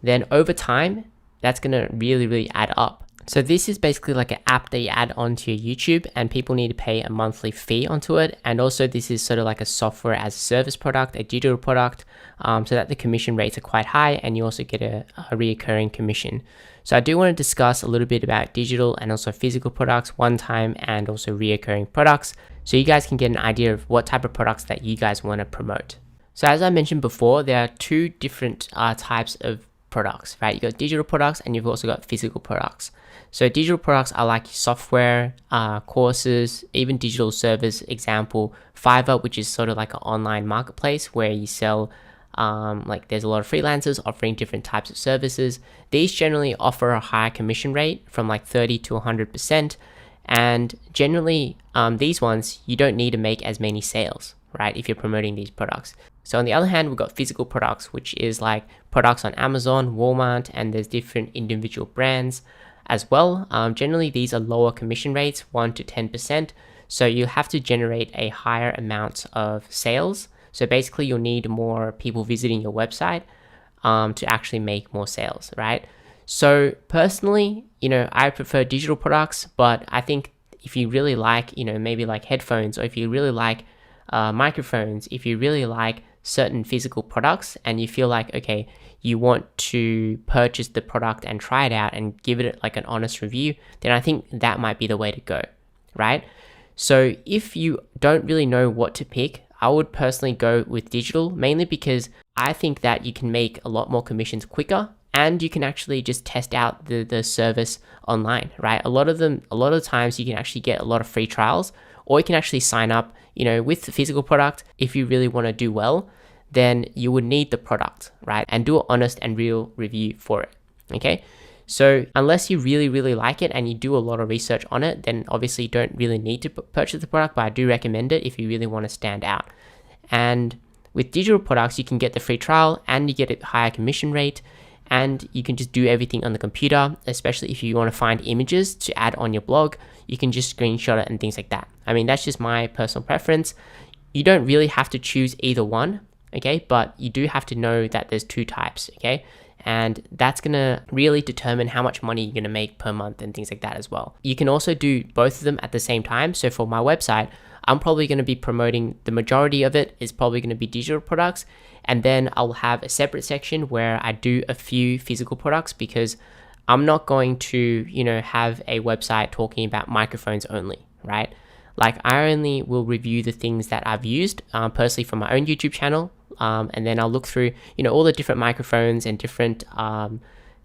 then over time, that's gonna really add up. So this is basically like an app that you add onto your YouTube, and people need to pay a monthly fee onto it. And also this is sort of like a software as a service product, a digital product, so that the commission rates are quite high, and you also get a reoccurring commission. So I do want to discuss a little bit about digital and also physical products, one-time and also reoccurring products, so you guys can get an idea of what type of products that you guys want to promote. So as I mentioned before, there are two different types of products, right? You've got digital products and you've also got physical products. So digital products are like software, courses, even digital service. Example, Fiverr, which is sort of like an online marketplace where you sell, like there's a lot of freelancers offering different types of services. These generally offer a higher commission rate from like 30 to 100%. And generally, these ones, you don't need to make as many sales, right? If you're promoting these products. So on the other hand, we've got physical products, which is like products on Amazon, Walmart, and there's different individual brands as well. Generally, these are lower commission rates, 1 to 10%. So you have to generate a higher amount of sales. So basically, you'll need more people visiting your website to actually make more sales, right? So personally, I prefer digital products, but I think if you really like, maybe like headphones, or if you really like microphones, if you really like certain physical products and you feel like, okay, you want to purchase the product and try it out and give it like an honest review, then I think that might be the way to go, right? So if you don't really know what to pick, I would personally go with digital, mainly because I think that you can make a lot more commissions quicker, and you can actually just test out the service online, right? A lot of times you can actually get a lot of free trials, or you can actually sign up, with the physical product. If you really want to do well, then you would need the product, right? And do an honest and real review for it, okay? So unless you really like it and you do a lot of research on it, then obviously you don't really need to purchase the product, but I do recommend it if you really want to stand out. And with digital products, you can get the free trial and you get a higher commission rate, and you can just do everything on the computer, especially if you want to find images to add on your blog. You can just screenshot it and things like that. I mean, that's just my personal preference. You don't really have to choose either one, okay? But you do have to know that there's two types, okay? And that's gonna really determine how much money you're gonna make per month and things like that as well. You can also do both of them at the same time. So for my website, I'm probably gonna be promoting, the majority of it is probably gonna be digital products. And then I'll have a separate section where I do a few physical products, because I'm not going to, have a website talking about microphones only, right? Like I only will review the things that I've used personally from my own YouTube channel. And then I'll look through, all the different microphones and different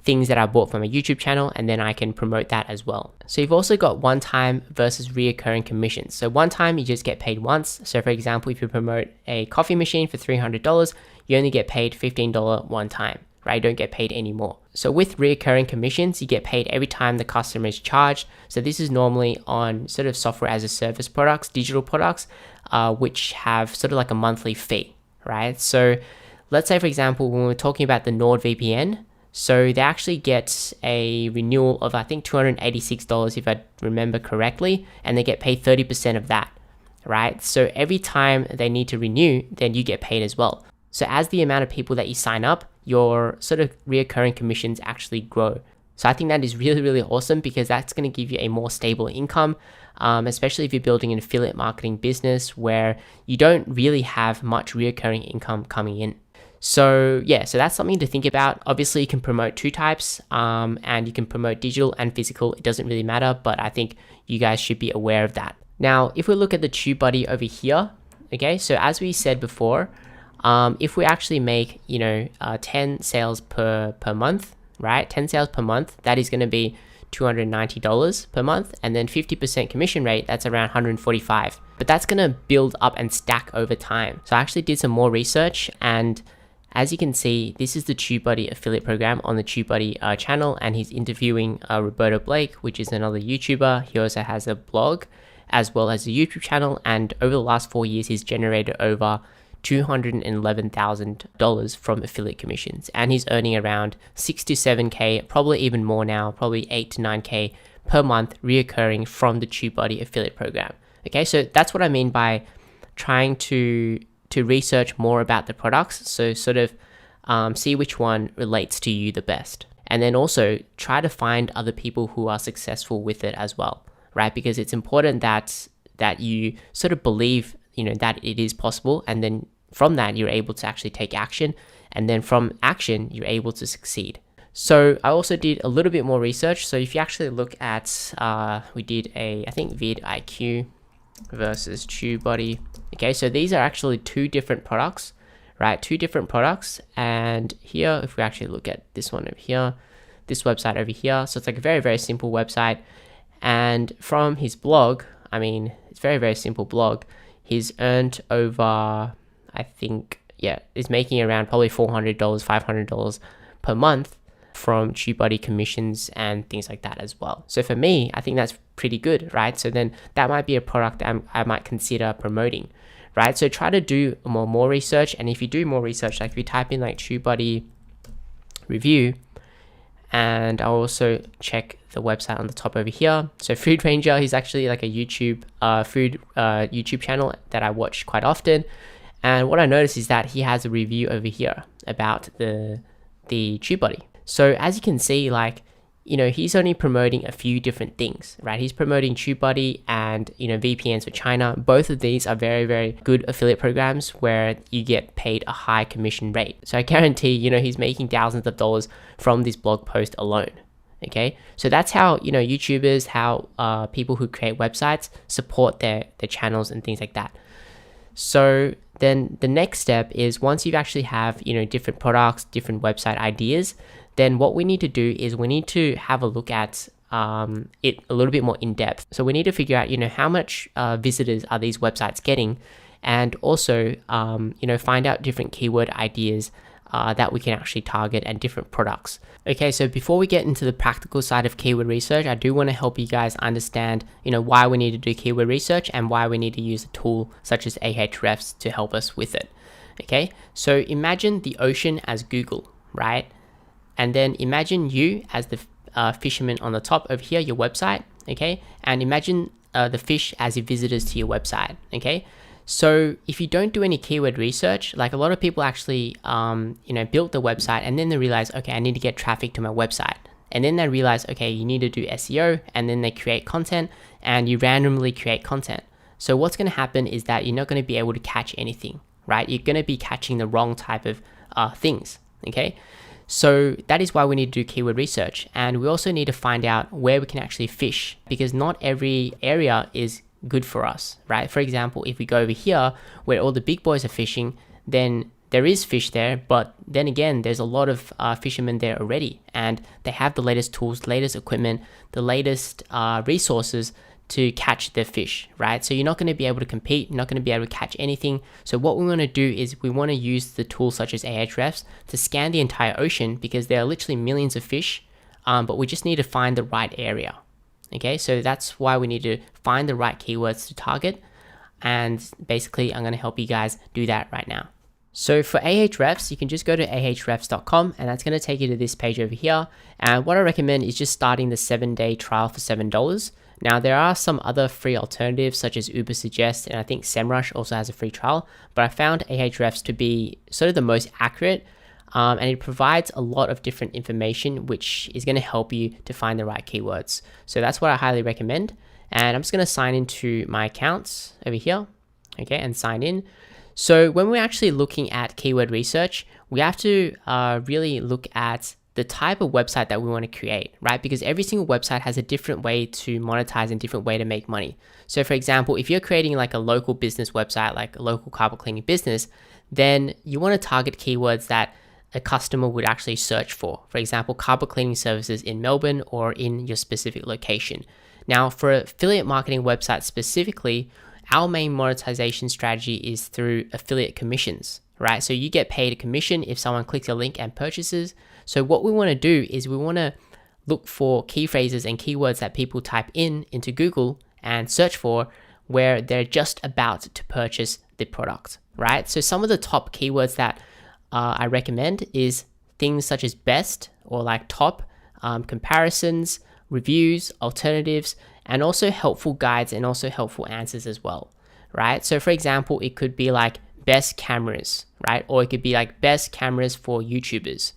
things that I bought from my YouTube channel, and then I can promote that as well. So you've also got one-time versus reoccurring commissions. So one time you just get paid once. So for example, if you promote a coffee machine for $300, you only get paid $15 one time, right? You don't get paid anymore. So with reoccurring commissions, you get paid every time the customer is charged. So this is normally on sort of software as a service products, digital products, which have sort of like a monthly fee, right? So let's say, for example, when we're talking about the NordVPN, so they actually get a renewal of, I think, $286 if I remember correctly, and they get paid 30% of that, right? So every time they need to renew, then you get paid as well. So as the amount of people that you sign up, your sort of reoccurring commissions actually grow. So I think that is really awesome, because that's going to give you a more stable income, especially if you're building an affiliate marketing business where you don't really have much reoccurring income coming in. So yeah, so that's something to think about. Obviously you can promote two types, and you can promote digital and physical. It doesn't really matter, but I think you guys should be aware of that. Now, if we look at the TubeBuddy over here, okay, so as we said before, If we actually make, 10 sales per month, right? 10 sales per month, that is going to be $290 per month, and then 50% commission rate, that's around $145. But that's going to build up and stack over time. So I actually did some more research, and as you can see, this is the TubeBuddy affiliate program on the TubeBuddy channel, and he's interviewing Roberto Blake, which is another YouTuber. He also has a blog as well as a YouTube channel, and over the last 4 years, he's generated over $211,000 from affiliate commissions, and he's earning around 6 to 7K, probably even more now, probably 8 to 9K per month reoccurring from the TubeBuddy affiliate program. Okay, so that's what I mean by trying to research more about the products. So sort of see which one relates to you the best, and then also try to find other people who are successful with it as well, right? Because it's important that you sort of believe, that it is possible, and then from that you're able to actually take action, and then from action you're able to succeed. So I also did a little bit more research. So if you actually look at we did I think vidIQ versus TubeBuddy. Okay, so these are actually two different products, right? Two different products. And here, if we actually look at this one over here, this website over here, so it's like a very, very simple website. And from his blog, I mean, it's very, very simple blog. He's earned over, I think, is making around probably $400, $500 per month from TubeBuddy commissions and things like that as well. So for me, I think that's pretty good, right? So then that might be a product that I might consider promoting, right? So try to do more research. And if you do more research, like if you type in like TubeBuddy review, and I'll also check the website on the top over here. So Food Ranger, he's actually like a YouTube food YouTube channel that I watch quite often. And what I noticed is that he has a review over here about the TubeBuddy. So as you can see, like, he's only promoting a few different things, right? He's promoting TubeBuddy and, VPNs for China. Both of these are very, very good affiliate programs where you get paid a high commission rate. So I guarantee, he's making thousands of dollars from this blog post alone. Okay, so that's how, YouTubers, how people who create websites support their channels and things like that. So then the next step is, once you actually have, different products, different website ideas, then what we need to do is we need to have a look at it a little bit more in depth. So we need to figure out, how much visitors are these websites getting, and also, find out different keyword ideas that we can actually target, and different products. Okay, so before we get into the practical side of keyword research, I do want to help you guys understand, why we need to do keyword research and why we need to use a tool such as Ahrefs to help us with it. Okay, so imagine the ocean as Google, right? And then imagine you as the fisherman on the top over here, your website, okay? And imagine the fish as your visitors to your website, okay? So if you don't do any keyword research, like a lot of people actually, built the website, and then they realize, okay, I need to get traffic to my website. And then they realize, okay, you need to do SEO, and then they create content, and you randomly create content. So what's going to happen is that you're not going to be able to catch anything, right? You're going to be catching the wrong type of things, okay? So that is why we need to do keyword research. And we also need to find out where we can actually fish, because not every area is good for us, right? For example, if we go over here where all the big boys are fishing, then there is fish there, but then again, there's a lot of fishermen there already, and they have the latest tools, latest equipment, the latest resources to catch the fish, right? So you're not going to be able to compete, you're not going to be able to catch anything. So what we want to do is we want to use the tools such as Ahrefs to scan the entire ocean, because there are literally millions of fish, but we just need to find the right area. Okay, so that's why we need to find the right keywords to target, and basically I'm going to help you guys do that right now. So for Ahrefs, you can just go to ahrefs.com, and that's going to take you to this page over here. And what I recommend is just starting the 7-day trial for $7. Now, there are some other free alternatives such as Ubersuggest, and I think SEMrush also has a free trial, but I found Ahrefs to be sort of the most accurate, and it provides a lot of different information which is going to help you to find the right keywords. So that's what I highly recommend. And I'm just going to sign into my accounts over here, okay, and sign in. So when we're actually looking at keyword research, we have to really look at the type of website that we want to create, right? Because every single website has a different way to monetize and different way to make money. So for example, if you're creating like a local business website, like a local carpet cleaning business, then you want to target keywords that a customer would actually search for. For example, carpet cleaning services in Melbourne or in your specific location. Now, for affiliate marketing websites specifically, our main monetization strategy is through affiliate commissions, right? So you get paid a commission if someone clicks your link and purchases. So what we want to do is we want to look for key phrases and keywords that people type into Google and search for where they're just about to purchase the product, right? So some of the top keywords that I recommend is things such as best or like top, comparisons, reviews, alternatives, and also helpful guides and also helpful answers as well, right? So for example, it could be like best cameras, right? Or it could be like best cameras for YouTubers.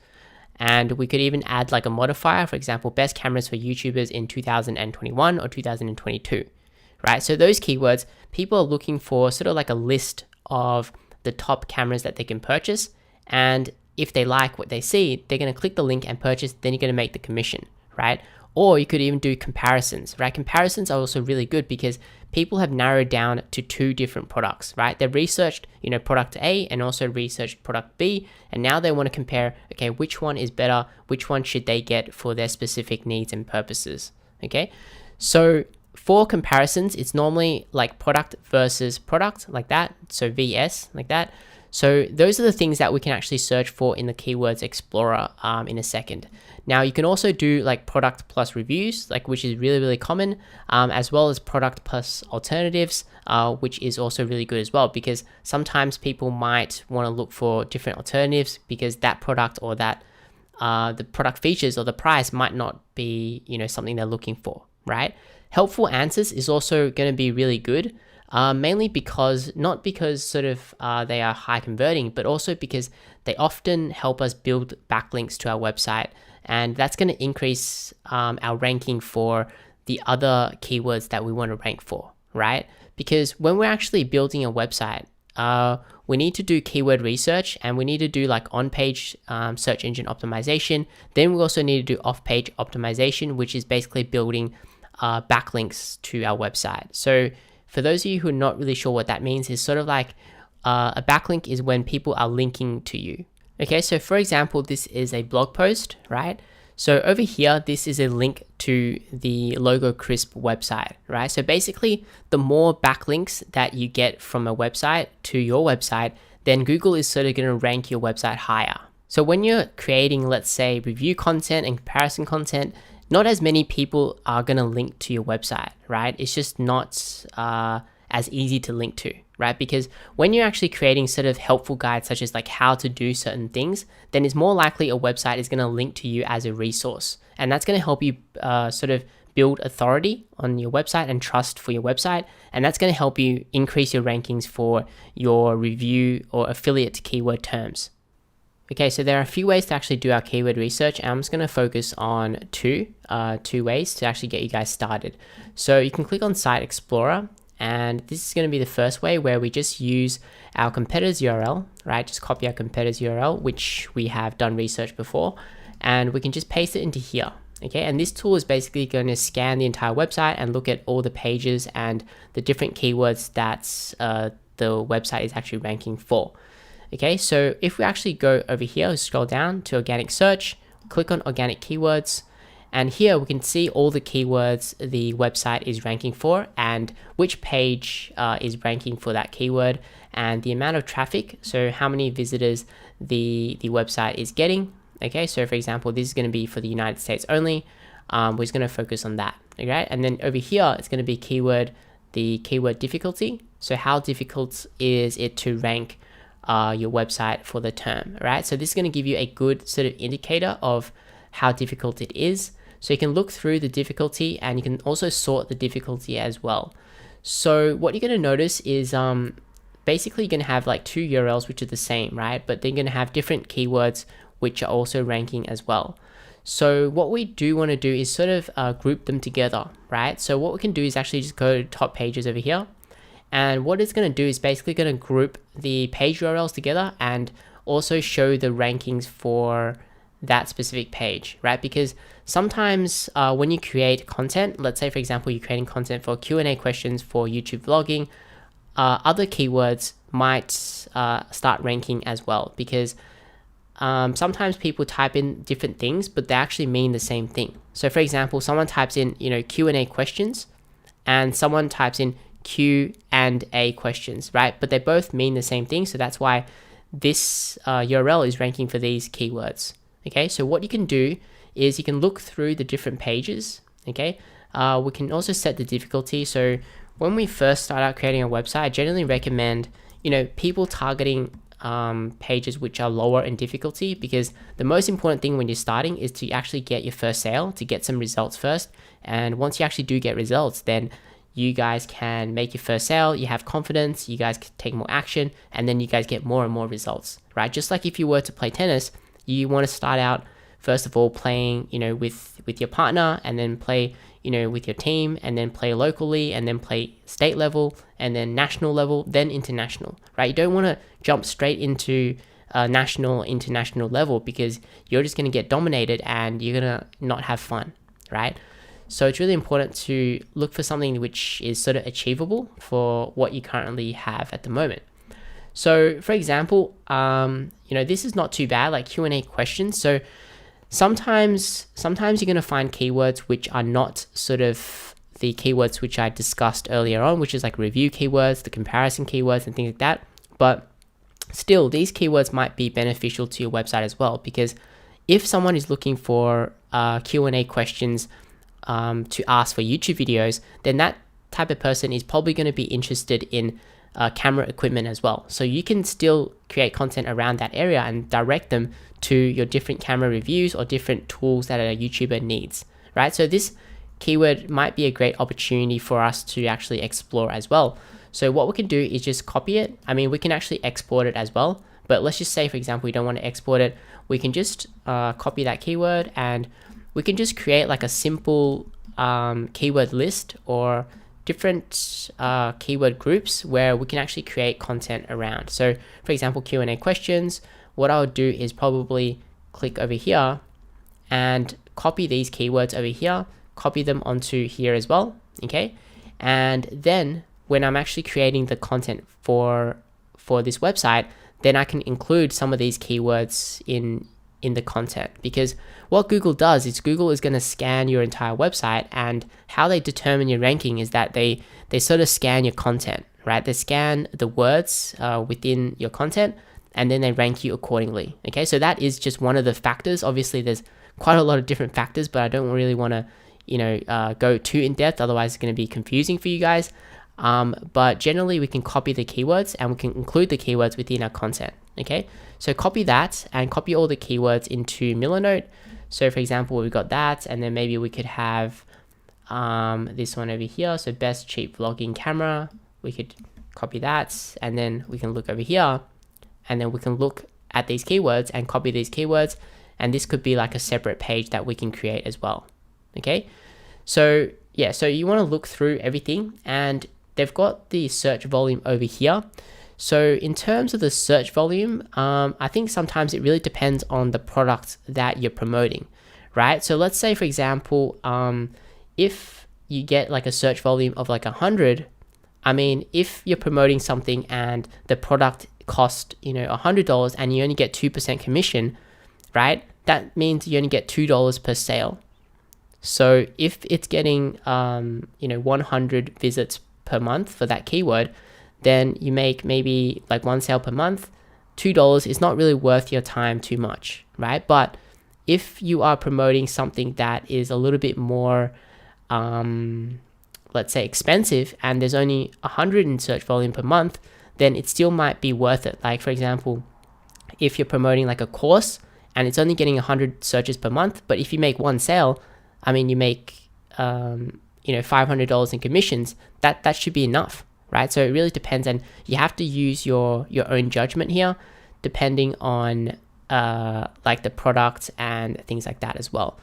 And we could even add like a modifier, for example, best cameras for YouTubers in 2021 or 2022, right? So those keywords, people are looking for sort of like a list of the top cameras that they can purchase. And if they like what they see, they're going to click the link and purchase, then you're going to make the commission, right? Or you could even do comparisons, right? Comparisons are also really good because people have narrowed down to 2 different products, right? They've researched, product A and also researched product B, and now they want to compare, okay, which one is better, which one should they get for their specific needs and purposes, okay? So for comparisons, it's normally like product versus product, like that, so VS, like that. So those are the things that we can actually search for in the Keywords Explorer in a second. Now you can also do like product plus reviews, like which is really, really common, as well as product plus alternatives, which is also really good as well, because sometimes people might want to look for different alternatives because that product or that the product features or the price might not be, something they're looking for, right? Helpful answers is also going to be really good. Mainly because, not because sort of they are high converting, but also because they often help us build backlinks to our website. And that's going to increase our ranking for the other keywords that we want to rank for, right? Because when we're actually building a website, we need to do keyword research and we need to do like on-page search engine optimization. Then we also need to do off-page optimization, which is basically building backlinks to our website. So for those of you who are not really sure what that means, is sort of like a backlink is when people are linking to you. Okay, so for example, this is a blog post, right? So over here, this is a link to the Logo Crisp website, right? So basically, the more backlinks that you get from a website to your website, then Google is sort of going to rank your website higher. So when you're creating, let's say, review content and comparison content, not as many people are going to link to your website, right? It's just not as easy to link to, right? Because when you're actually creating sort of helpful guides, such as like how to do certain things, then it's more likely a website is going to link to you as a resource. And that's going to help you sort of build authority on your website and trust for your website. And that's going to help you increase your rankings for your review or affiliate keyword terms. Okay, so there are a few ways to actually do our keyword research, and I'm just going to focus on two ways to actually get you guys started. So you can click on Site Explorer, and this is going to be the first way where we just use our competitor's URL, right? Just copy our competitor's URL, which we have done research before, and we can just paste it into here. Okay, and this tool is basically going to scan the entire website and look at all the pages and the different keywords that the website is actually ranking for. Okay, so if we actually go over here, scroll down to organic search, click on organic keywords, and here we can see all the keywords the website is ranking for and which page is ranking for that keyword and the amount of traffic, so how many visitors the website is getting. Okay, so for example, this is going to be for the United States only. We're just going to focus on that, okay? And then over here, it's going to be the keyword difficulty. So how difficult is it to rank your website for the term, right? So this is going to give you a good sort of indicator of how difficult it is. So you can look through the difficulty and you can also sort the difficulty as well. So what you're going to notice is basically you're going to have like two URLs which are the same, right? But they're going to have different keywords which are also ranking as well. So what we do want to do is sort of group them together, right? So what we can do is actually just go to top pages over here. And what it's going to do is basically going to group the page URLs together and also show the rankings for that specific page, right? Because sometimes when you create content, let's say for example you're creating content for Q&A questions for YouTube vlogging, other keywords might start ranking as well, because sometimes people type in different things but they actually mean the same thing. So for example, someone types in Q&A questions and someone types in Q&A questions, right? But they both mean the same thing, so that's why this URL is ranking for these keywords. Okay, so what you can do is you can look through the different pages. Okay, we can also set the difficulty. So when we first start out creating a website, I generally recommend people targeting pages which are lower in difficulty, because the most important thing when you're starting is to actually get your first sale, to get some results first. And once you actually do get results, then you guys can make your first sale, you have confidence, you guys can take more action, and then you guys get more and more results, right? Just like if you were to play tennis, you want to start out first of all playing with your partner, and then play with your team, and then play locally, and then play state level, and then national level, then international, right? You don't want to jump straight into national, international level, because you're just going to get dominated and you're going to not have fun, right? So it's really important to look for something which is sort of achievable for what you currently have at the moment. So for example, this is not too bad, like Q&A questions. So sometimes you're going to find keywords which are not sort of the keywords which I discussed earlier on, which is like review keywords, the comparison keywords and things like that. But still, these keywords might be beneficial to your website as well, because if someone is looking for Q&A questions to ask for YouTube videos, then that type of person is probably going to be interested in camera equipment as well. So you can still create content around that area and direct them to your different camera reviews or different tools that a YouTuber needs, right? So this keyword might be a great opportunity for us to actually explore as well. So what we can do is just copy it. I mean, we can actually export it as well, but let's just say, for example, we don't want to export it. We can just copy that keyword, and we can just create like a simple keyword list or different keyword groups where we can actually create content around. So for example, Q&A questions, what I would do is probably click over here and copy these keywords over here, copy them onto here as well. Okay, and then when I'm actually creating the content for this website, then I can include some of these keywords in the content, because what Google does is Google is going to scan your entire website, and how they determine your ranking is that they sort of scan your content, right? They scan the words within your content, and then they rank you accordingly. Okay, so that is just one of the factors. Obviously there's quite a lot of different factors, but I don't really want to go too in depth, otherwise it's going to be confusing for you guys. But generally we can copy the keywords and we can include the keywords within our content. Okay, so copy that and copy all the keywords into Milanote. So for example, we've got that, and then maybe we could have this one over here. So best cheap vlogging camera, we could copy that, and then we can look over here, and then we can look at these keywords and copy these keywords, and this could be like a separate page that we can create as well. Okay, so yeah, so you want to look through everything, and they've got the search volume over here. So in terms of the search volume, I think sometimes it really depends on the product that you're promoting, right? So let's say, for example, if you get like a search volume of like 100, I mean, if you're promoting something and the product cost, $100 and you only get 2% commission, right? That means you only get $2 per sale. So if it's getting, 100 visits per month for that keyword, then you make maybe like one sale per month. $2 is not really worth your time too much, right? But if you are promoting something that is a little bit more, let's say expensive, and there's only 100 in search volume per month, then it still might be worth it. Like for example, if you're promoting like a course and it's only getting 100 searches per month, but if you make one sale, I mean, you make, $500 in commissions, that should be enough, right? So it really depends, and you have to use your own judgment here, depending on like the product and things like that as well.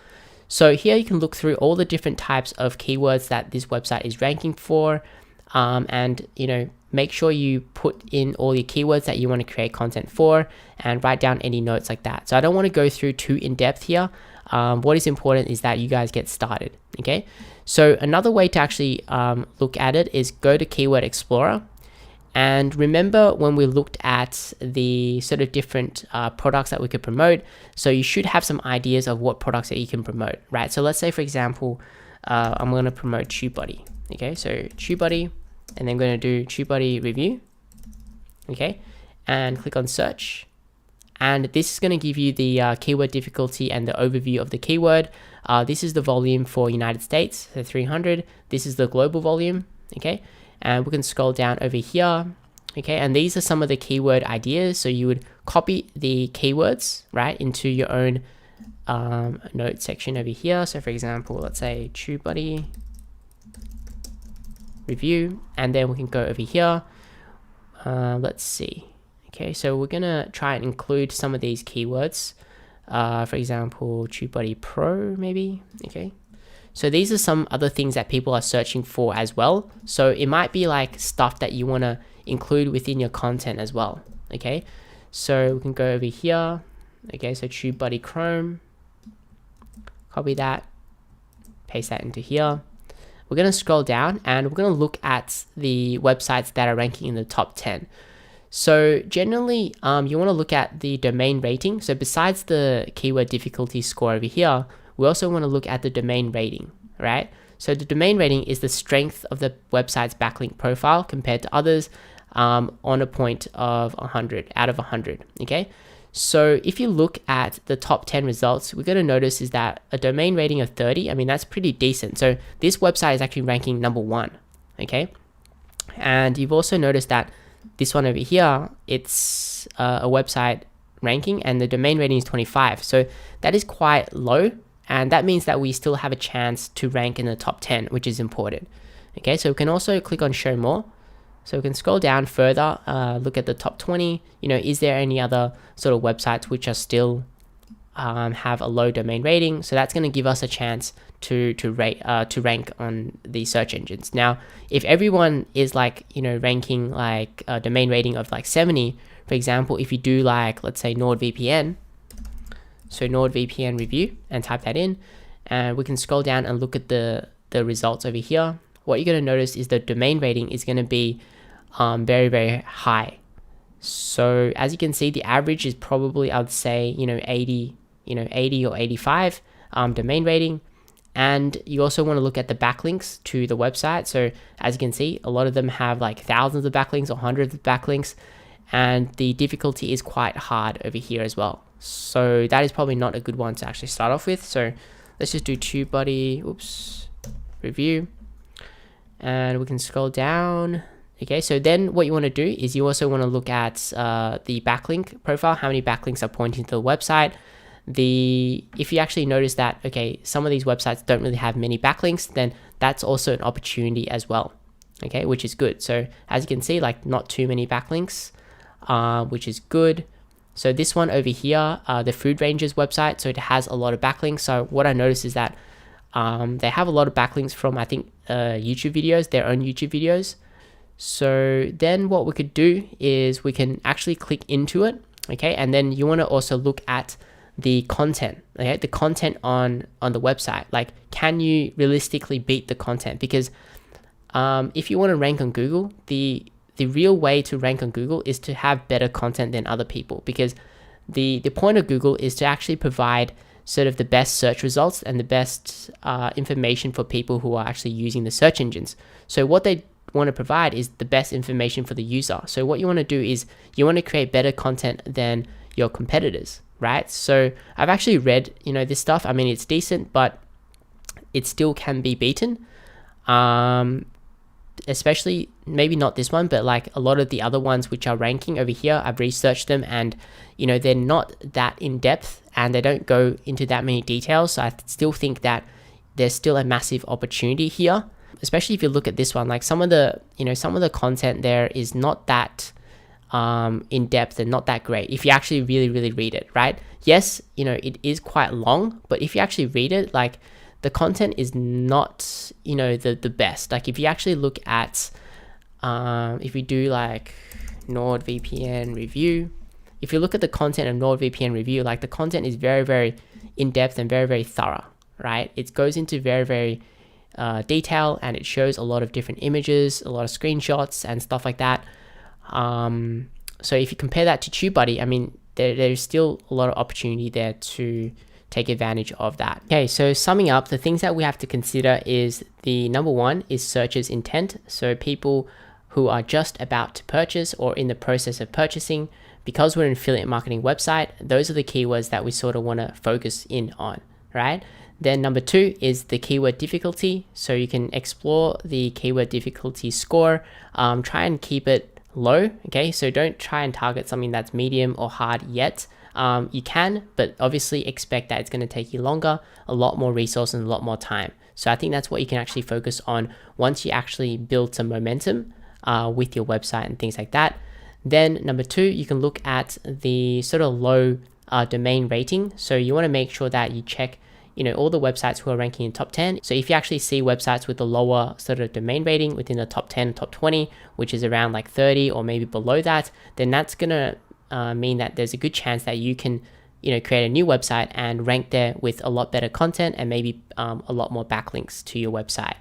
So here you can look through all the different types of keywords that this website is ranking for, and make sure you put in all your keywords that you want to create content for and write down any notes like that. So I don't want to go through too in depth here. What is important is that you guys get started. Okay, so another way to actually look at it is go to Keyword Explorer. And remember when we looked at the sort of different products that we could promote, so you should have some ideas of what products that you can promote, right? So let's say, for example, I'm going to promote TubeBuddy. Okay, so TubeBuddy, and then I'm going to do TubeBuddy review. Okay, and click on search. And this is going to give you the keyword difficulty and the overview of the keyword. This is the volume for United States, so 300. This is the global volume. Okay, and we can scroll down over here. Okay, and these are some of the keyword ideas. So you would copy the keywords, right, into your own note section over here. So for example, let's say TubeBuddy review, and then we can go over here. Let's see. Okay, so we're gonna try and include some of these keywords. For example, TubeBuddy Pro, maybe. Okay, so these are some other things that people are searching for as well. So it might be like stuff that you want to include within your content as well. Okay, so we can go over here. Okay, so TubeBuddy Chrome, copy that, paste that into here. We're going to scroll down and we're going to look at the websites that are ranking in the top 10. So generally, you want to look at the domain rating. So besides the keyword difficulty score over here, we also want to look at the domain rating, right? So the domain rating is the strength of the website's backlink profile compared to others on a point of 100 out of 100, okay? So if you look at the top 10 results, we're going to notice is that a domain rating of 30, I mean, that's pretty decent. So this website is actually ranking number 1, okay? And you've also noticed that this one over here, it's a website ranking and the domain rating is 25. So that is quite low. And that means that we still have a chance to rank in the top 10, which is important. Okay, so we can also click on show more. So we can scroll down further, look at the top 20. You know, is there any other sort of websites which are still have a low domain rating? So that's going to give us a chance to rank on the search engines. Now, if everyone is like, you know, ranking like a domain rating of like 70, for example, if you do like, let's say NordVPN, so NordVPN review, and type that in, and we can scroll down and look at the results over here. What you're going to notice is the domain rating is going to be very, very high. So as you can see, the average is probably, I would say, 80 or 85 domain rating. And you also want to look at the backlinks to the website. So as you can see, a lot of them have like thousands of backlinks or hundreds of backlinks, and the difficulty is quite hard over here as well. So that is probably not a good one to actually start off with. So let's just do TubeBuddy, review, and we can scroll down. Okay, so then what you want to do is you also want to look at the backlink profile, how many backlinks are pointing to the website. If you actually notice that, okay, some of these websites don't really have many backlinks, then that's also an opportunity as well, okay, which is good. So as you can see, like not too many backlinks, which is good. So this one over here, the Food Rangers website, so it has a lot of backlinks. So what I noticed is that they have a lot of backlinks from, I think, YouTube videos, their own YouTube videos. So then what we could do is we can actually click into it, okay? And then you want to also look at the content, okay? The content on the website. Like, can you realistically beat the content? Because if you want to rank on Google, the real way to rank on Google is to have better content than other people, because the point of Google is to actually provide sort of the best search results and the best information for people who are actually using the search engines. So what they want to provide is the best information for the user. So what you want to do is you want to create better content than your competitors, right? So I've actually read, this stuff. I mean, it's decent, but it still can be beaten. Especially maybe not this one, but like a lot of the other ones which are ranking over here, I've researched them, and they're not that in depth and they don't go into that many details. So I still think that there's still a massive opportunity here, especially if you look at this one. Like some of the content there is not that in depth and not that great if you actually really read it, right? Yes, it is quite long, but if you actually read it, like the content is not the best. Like if you actually look at if we do like NordVPN review, if you look at the content of NordVPN review, like the content is very, very in-depth and very, very thorough, right? It goes into very, very detail, and it shows a lot of different images, a lot of screenshots and stuff like that. So if you compare that to TubeBuddy, I mean, there's still a lot of opportunity there to take advantage of that. Okay, so summing up, the things that we have to consider is the number one is searchers intent. So people who are just about to purchase or in the process of purchasing, because we're an affiliate marketing website, those are the keywords that we sort of want to focus in on, right? Then number two is the keyword difficulty. So you can explore the keyword difficulty score, try and keep it low. Okay, so don't try and target something that's medium or hard yet. You can, but obviously expect that it's going to take you longer, a lot more resource and a lot more time. So I think that's what you can actually focus on once you actually build some momentum with your website and things like that. Then number two, you can look at the sort of low domain rating. So you want to make sure that you check all the websites who are ranking in top 10. So if you actually see websites with a lower sort of domain rating within the top 10, top 20, which is around like 30 or maybe below that, then that's going to mean that there's a good chance that you can, create a new website and rank there with a lot better content and maybe a lot more backlinks to your website,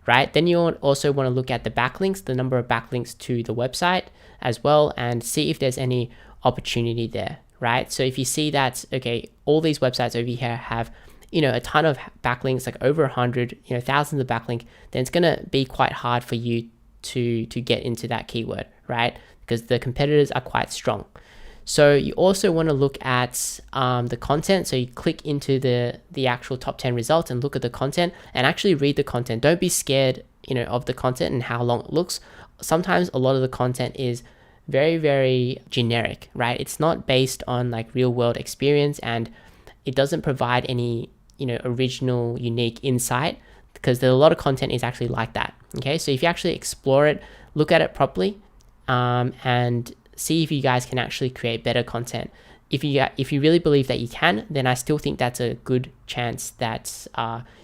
right? Then you also want to look at the backlinks, the number of backlinks to the website as well, and see if there's any opportunity there, right? So if you see that, okay, all these websites over here have a ton of backlinks, like over 100, thousands of backlinks, then it's going to be quite hard for you to get into that keyword, right? Because the competitors are quite strong. So you also want to look at the content. So you click into the actual top 10 results and look at the content and actually read the content. Don't be scared, of the content and how long it looks. Sometimes a lot of the content is very, very generic, right? It's not based on like real world experience, and it doesn't provide any original, unique insight, because there's a lot of content is actually like that. Okay, so if you actually explore it, look at it properly, and see if you guys can actually create better content. If you really believe that you can, then I still think that's a good chance that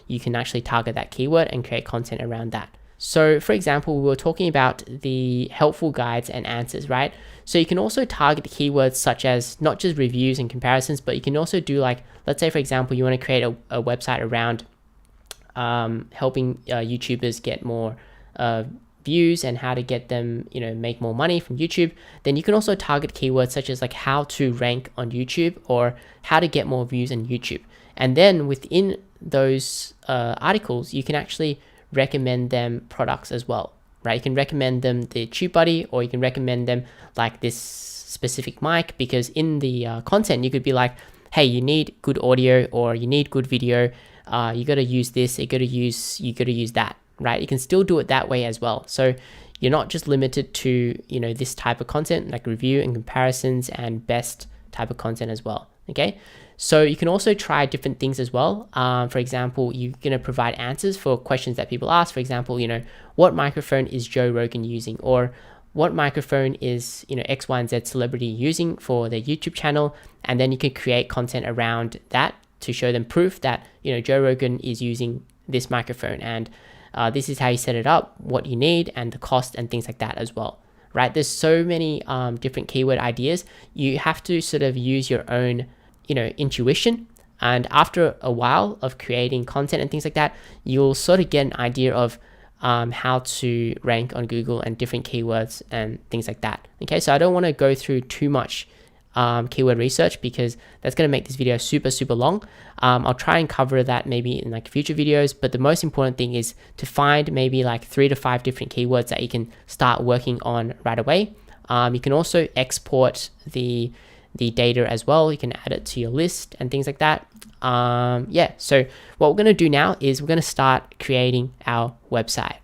you can actually target that keyword and create content around that. So for example, we were talking about the helpful guides and answers, right? So you can also target keywords such as not just reviews and comparisons, but you can also do like, let's say for example, you want to create a website around helping YouTubers get more views and how to get them, make more money from YouTube. Then you can also target keywords such as like how to rank on YouTube or how to get more views on YouTube. And then within those articles, you can actually recommend them products as well, right? You can recommend them the TubeBuddy, or you can recommend them like this specific mic, because in the content you could be like, hey, you need good audio or you need good video, you got to use this, you got to use that, right? You can still do it that way as well. So you're not just limited to this type of content like review and comparisons and best type of content as well. Okay, so you can also try different things as well. For example, you're going to provide answers for questions that people ask. For example, what microphone is Joe Rogan using, or what microphone is X, Y, and Z celebrity using for their YouTube channel, and then you can create content around that to show them proof that Joe Rogan is using this microphone, and this is how you set it up, what you need, and the cost and things like that as well, right? There's so many different keyword ideas. You have to sort of use your own intuition, and after a while of creating content and things like that, you'll sort of get an idea of how to rank on Google and different keywords and things like that. Okay, so I don't want to go through too much keyword research, because that's going to make this video super long. I'll try and cover that maybe in like future videos, but the most important thing is to find maybe like 3 to 5 different keywords that you can start working on right away. You can also export the data as well. You can add it to your list and things like that. So what we're going to do now is we're going to start creating our website.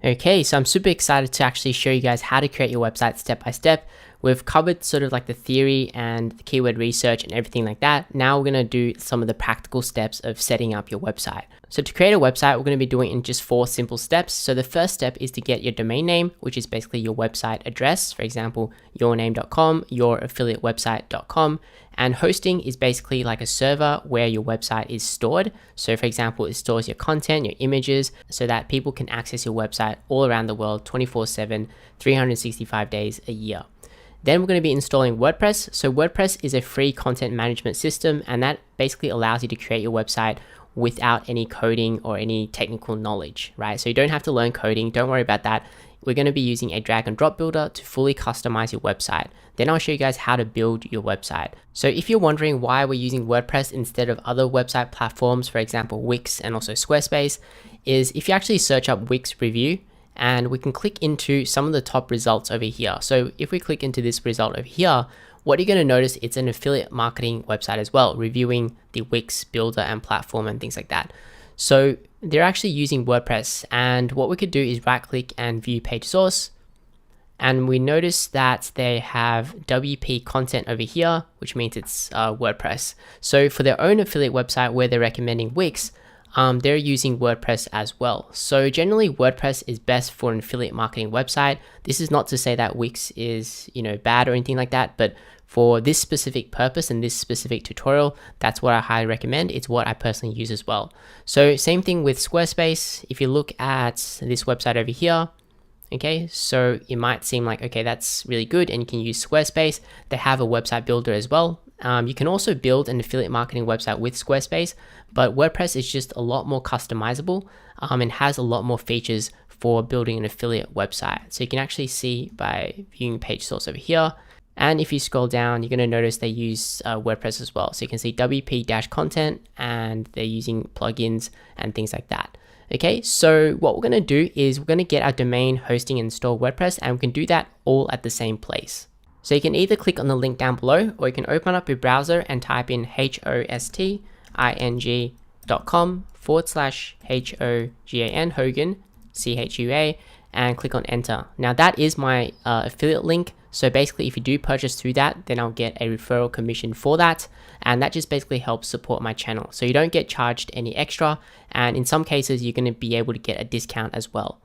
Okay, so I'm super excited to actually show you guys how to create your website step by step. we've covered sort of like the theory and the keyword research and everything like that. Now we're going to do some of the practical steps of setting up your website. So to create a website, we're going to be doing it in just 4 simple steps. So the first step is to get your domain name, which is basically your website address. For example, yourname.com, youraffiliatewebsite.com. And hosting is basically like a server where your website is stored. So for example, it stores your content, your images, so that people can access your website all around the world 24/7, 365 days a year. Then we're going to be installing WordPress. So WordPress is a free content management system, and that basically allows you to create your website without any coding or any technical knowledge, right? So you don't have to learn coding. Don't worry about that. We're going to be using a drag and drop builder to fully customize your website. Then I'll show you guys how to build your website. So if you're wondering why we're using WordPress instead of other website platforms, for example, Wix and also Squarespace, is if you actually search up Wix review, and we can click into some of the top results over here. So if we click into this result over here, what you're going to notice, it's an affiliate marketing website as well, reviewing the Wix builder and platform and things like that. So they're actually using WordPress, and what we could do is right click and view page source. And we notice that they have WP content over here, which means it's WordPress. So for their own affiliate website where they're recommending Wix, they're using WordPress as well. So generally WordPress is best for an affiliate marketing website. This is not to say that Wix is, bad or anything like that, but for this specific purpose and this specific tutorial, that's what I highly recommend. It's what I personally use as well. So same thing with Squarespace. If you look at this website over here, okay, so it might seem like, okay, that's really good and you can use Squarespace. They have a website builder as well. You can also build an affiliate marketing website with Squarespace, but WordPress is just a lot more customizable and has a lot more features for building an affiliate website. So you can actually see by viewing page source over here. And if you scroll down, you're going to notice they use WordPress as well. So you can see WP-content, and they're using plugins and things like that. Okay, so what we're going to do is we're going to get our domain, hosting, and install WordPress, and we can do that all at the same place. So you can either click on the link down below, or you can open up your browser and type in hosting.com/HOGAN, Hogan, CHUA, and click on enter. Now that is my affiliate link. So basically if you do purchase through that, then I'll get a referral commission for that. And that just basically helps support my channel. So you don't get charged any extra. And in some cases, you're going to be able to get a discount as well.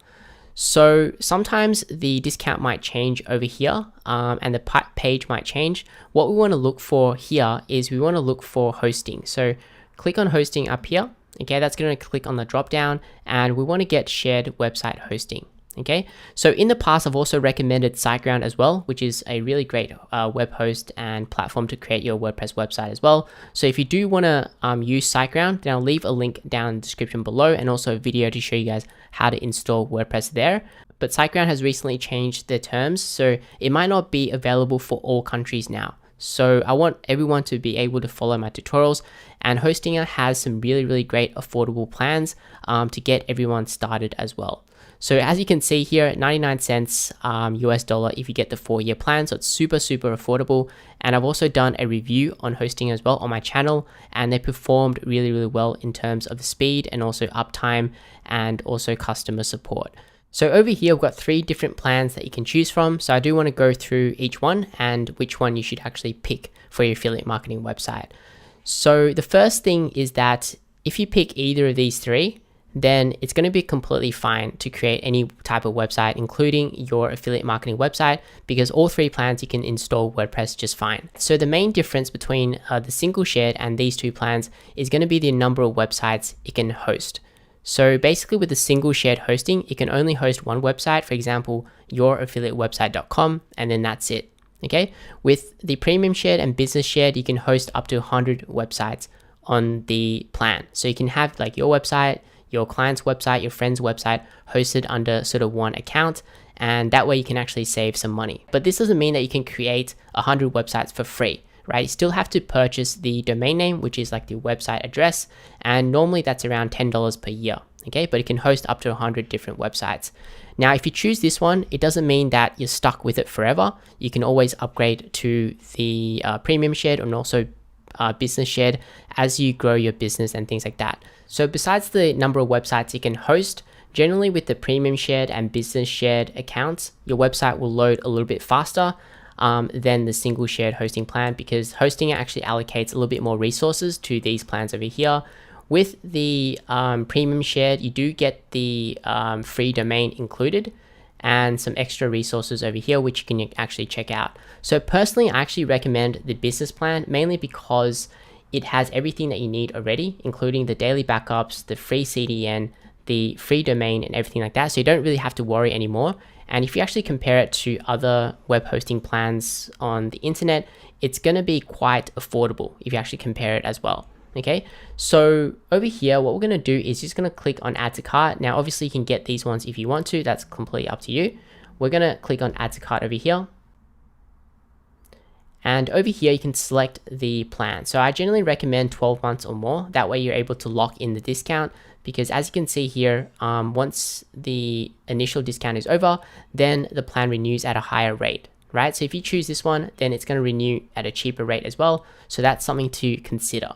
So sometimes the discount might change over here and the page might change. What we want to look for here is we want to look for hosting. So click on hosting up here. Okay, that's going to click on the drop down, and we want to get shared website hosting. Okay, so in the past, I've also recommended SiteGround as well, which is a really great web host and platform to create your WordPress website as well. So if you do want to use SiteGround, then I'll leave a link down in the description below, and also a video to show you guys how to install WordPress there. But SiteGround has recently changed their terms, so it might not be available for all countries now. So I want everyone to be able to follow my tutorials, and Hostinger has some really great affordable plans to get everyone started as well. So as you can see here, 99 cents US dollar if you get the 4-year plan. So it's super affordable. And I've also done a review on hosting as well on my channel, and they performed really well in terms of the speed and also uptime and also customer support. So over here, we've got 3 different plans that you can choose from. So I do want to go through each one and which one you should actually pick for your affiliate marketing website. So the first thing is that if you pick either of these 3, then it's going to be completely fine to create any type of website, including your affiliate marketing website, because all 3 plans you can install WordPress just fine. So the main difference between the single shared and these 2 plans is going to be the number of websites it can host. So basically with the single shared hosting, it can only host one website, for example, youraffiliatewebsite.com, and then that's it. Okay. With the premium shared and business shared, you can host up to 100 websites on the plan. So you can have like your website, your client's website, your friend's website hosted under sort of one account, and that way you can actually save some money. But this doesn't mean that you can create 100 websites for free, right? You still have to purchase the domain name, which is like the website address, and normally that's around $10 per year, okay? But it can host up to 100 different websites. Now, if you choose this one, it doesn't mean that you're stuck with it forever. You can always upgrade to the premium shared and also business shared as you grow your business and things like that. So besides the number of websites you can host, generally with the premium shared and business shared accounts, your website will load a little bit faster. than the single shared hosting plan, because hosting actually allocates a little bit more resources to these plans over here. With the premium shared, you do get the free domain included and some extra resources over here, which you can actually check out. So personally, I actually recommend the business plan, mainly because it has everything that you need already, including the daily backups, the free CDN, the free domain, and everything like that. So you don't really have to worry anymore. And if you actually compare it to other web hosting plans on the internet, it's going to be quite affordable if you actually compare it as well. Okay, so over here, what we're going to do is just going to click on add to cart. Now, obviously you can get these ones if you want to, that's completely up to you. We're going to click on add to cart over here. And over here, you can select the plan. So I generally recommend 12 months or more. That way you're able to lock in the discount, because as you can see here, once the initial discount is over, then the plan renews at a higher rate, right? So if you choose this one, then it's going to renew at a cheaper rate as well. So that's something to consider.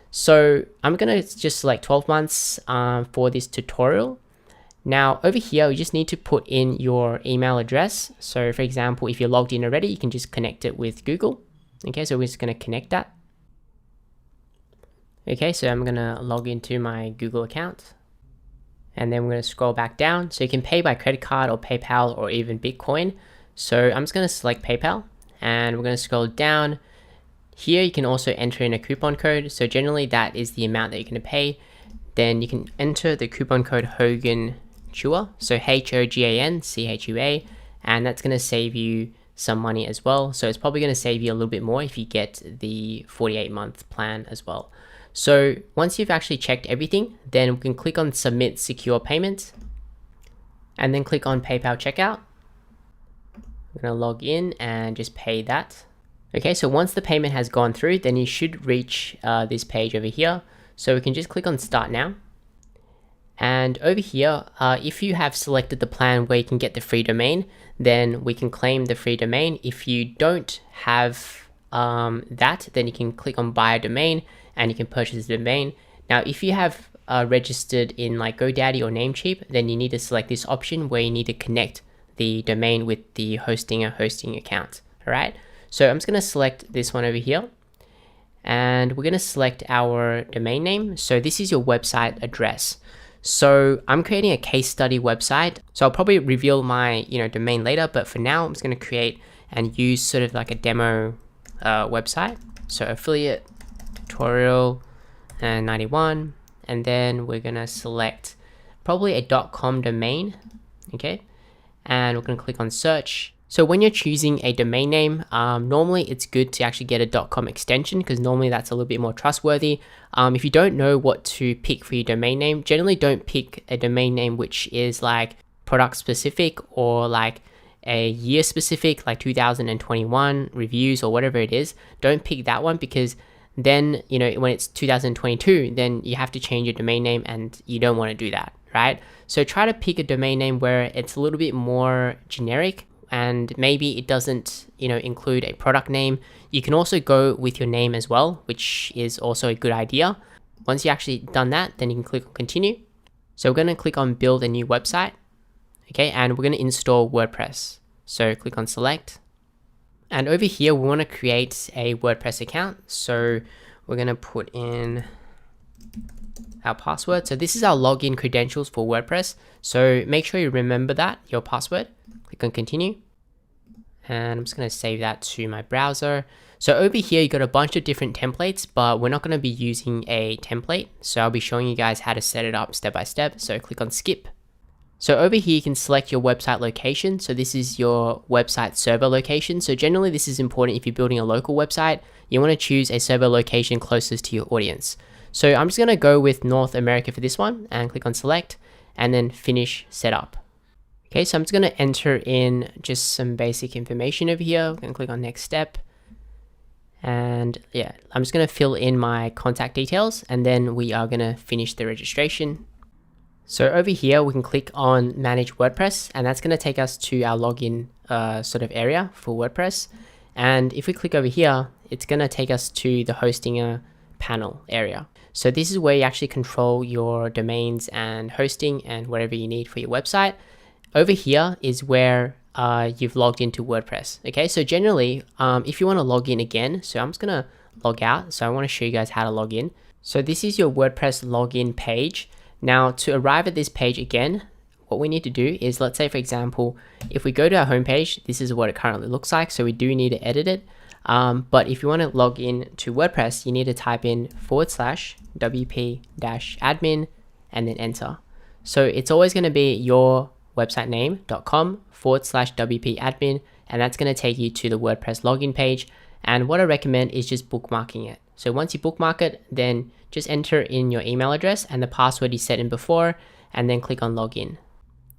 So I'm going to just select 12 months for this tutorial. Now over here, you just need to put in your email address. So for example, if you're logged in already, you can just connect it with Google. Okay, so we're just going to connect that. Okay, so I'm going to log into my Google account. And then we're going to scroll back down. So you can pay by credit card or PayPal or even Bitcoin. So I'm just going to select PayPal, and we're going to scroll down. Here you can also enter in a coupon code. So generally that is the amount that you're going to pay. Then you can enter the coupon code Hogan Chua, so HOGANCHUA, and that's going to save you some money as well. So it's probably going to save you a little bit more if you get the 48-month plan as well. So once you've actually checked everything, then we can click on submit secure payment and then click on PayPal checkout. We're going to log in and just pay that. Okay, so once the payment has gone through, then you should reach this page over here. So we can just click on start now. And over here, if you have selected the plan where you can get the free domain, then we can claim the free domain. If you don't have that, then you can click on buy a domain and you can purchase the domain. Now, if you have registered in like GoDaddy or Namecheap, then you need to select this option where you need to connect the domain with the hosting account. All right. So I'm just going to select this one over here, and we're going to select our domain name. So this is your website address. So I'm creating a case study website. So I'll probably reveal my domain later, but for now I'm just going to create and use sort of like a demo website. So affiliate tutorial and 91, and then we're going to select probably a .com domain. Okay, and we're going to click on search. So when you're choosing a domain name, normally it's good to actually get a .com extension, because normally that's a little bit more trustworthy. If you don't know what to pick for your domain name, generally don't pick a domain name which is like product specific or like a year specific, like 2021 reviews or whatever it is. Don't pick that one, because then, when it's 2022, then you have to change your domain name and you don't want to do that, right? So try to pick a domain name where it's a little bit more generic, and maybe it doesn't include a product name. You can also go with your name as well, which is also a good idea. Once you actually done that, then you can click on continue. So we're going to click on build a new website. Okay, and we're going to install WordPress. So click on select, and over here we want to create a WordPress account. So we're going to put in our password. So this is our login credentials for WordPress. So make sure you remember that, your password. Click on continue, and I'm just going to save that to my browser. So over here, you got a bunch of different templates, but we're not going to be using a template. So I'll be showing you guys how to set it up step by step. So click on skip. So over here, you can select your website location. So this is your website server location. So generally this is important if you're building a local website. You want to choose a server location closest to your audience. So I'm just going to go with North America for this one and click on select and then finish setup. Okay, so I'm just going to enter in just some basic information over here. I'm going to click on next step. And yeah, I'm just going to fill in my contact details, and then we are going to finish the registration. So over here, we can click on manage WordPress, and that's going to take us to our login sort of area for WordPress. And if we click over here, it's going to take us to the hosting panel area. So this is where you actually control your domains and hosting and whatever you need for your website. Over here is where you've logged into WordPress. Okay, so generally, if you want to log in again, so I'm just going to log out. So I want to show you guys how to log in. So this is your WordPress login page. Now to arrive at this page again, what we need to do is, let's say for example, if we go to our homepage, this is what it currently looks like. So we do need to edit it. But if you want to log in to WordPress, you need to type in /wp-admin and then enter. So it's always going to be your website name.com/wp-admin, and that's going to take you to the WordPress login page. And what I recommend is just bookmarking it. So once you bookmark it, then just enter in your email address and the password you set in before, and then click on login.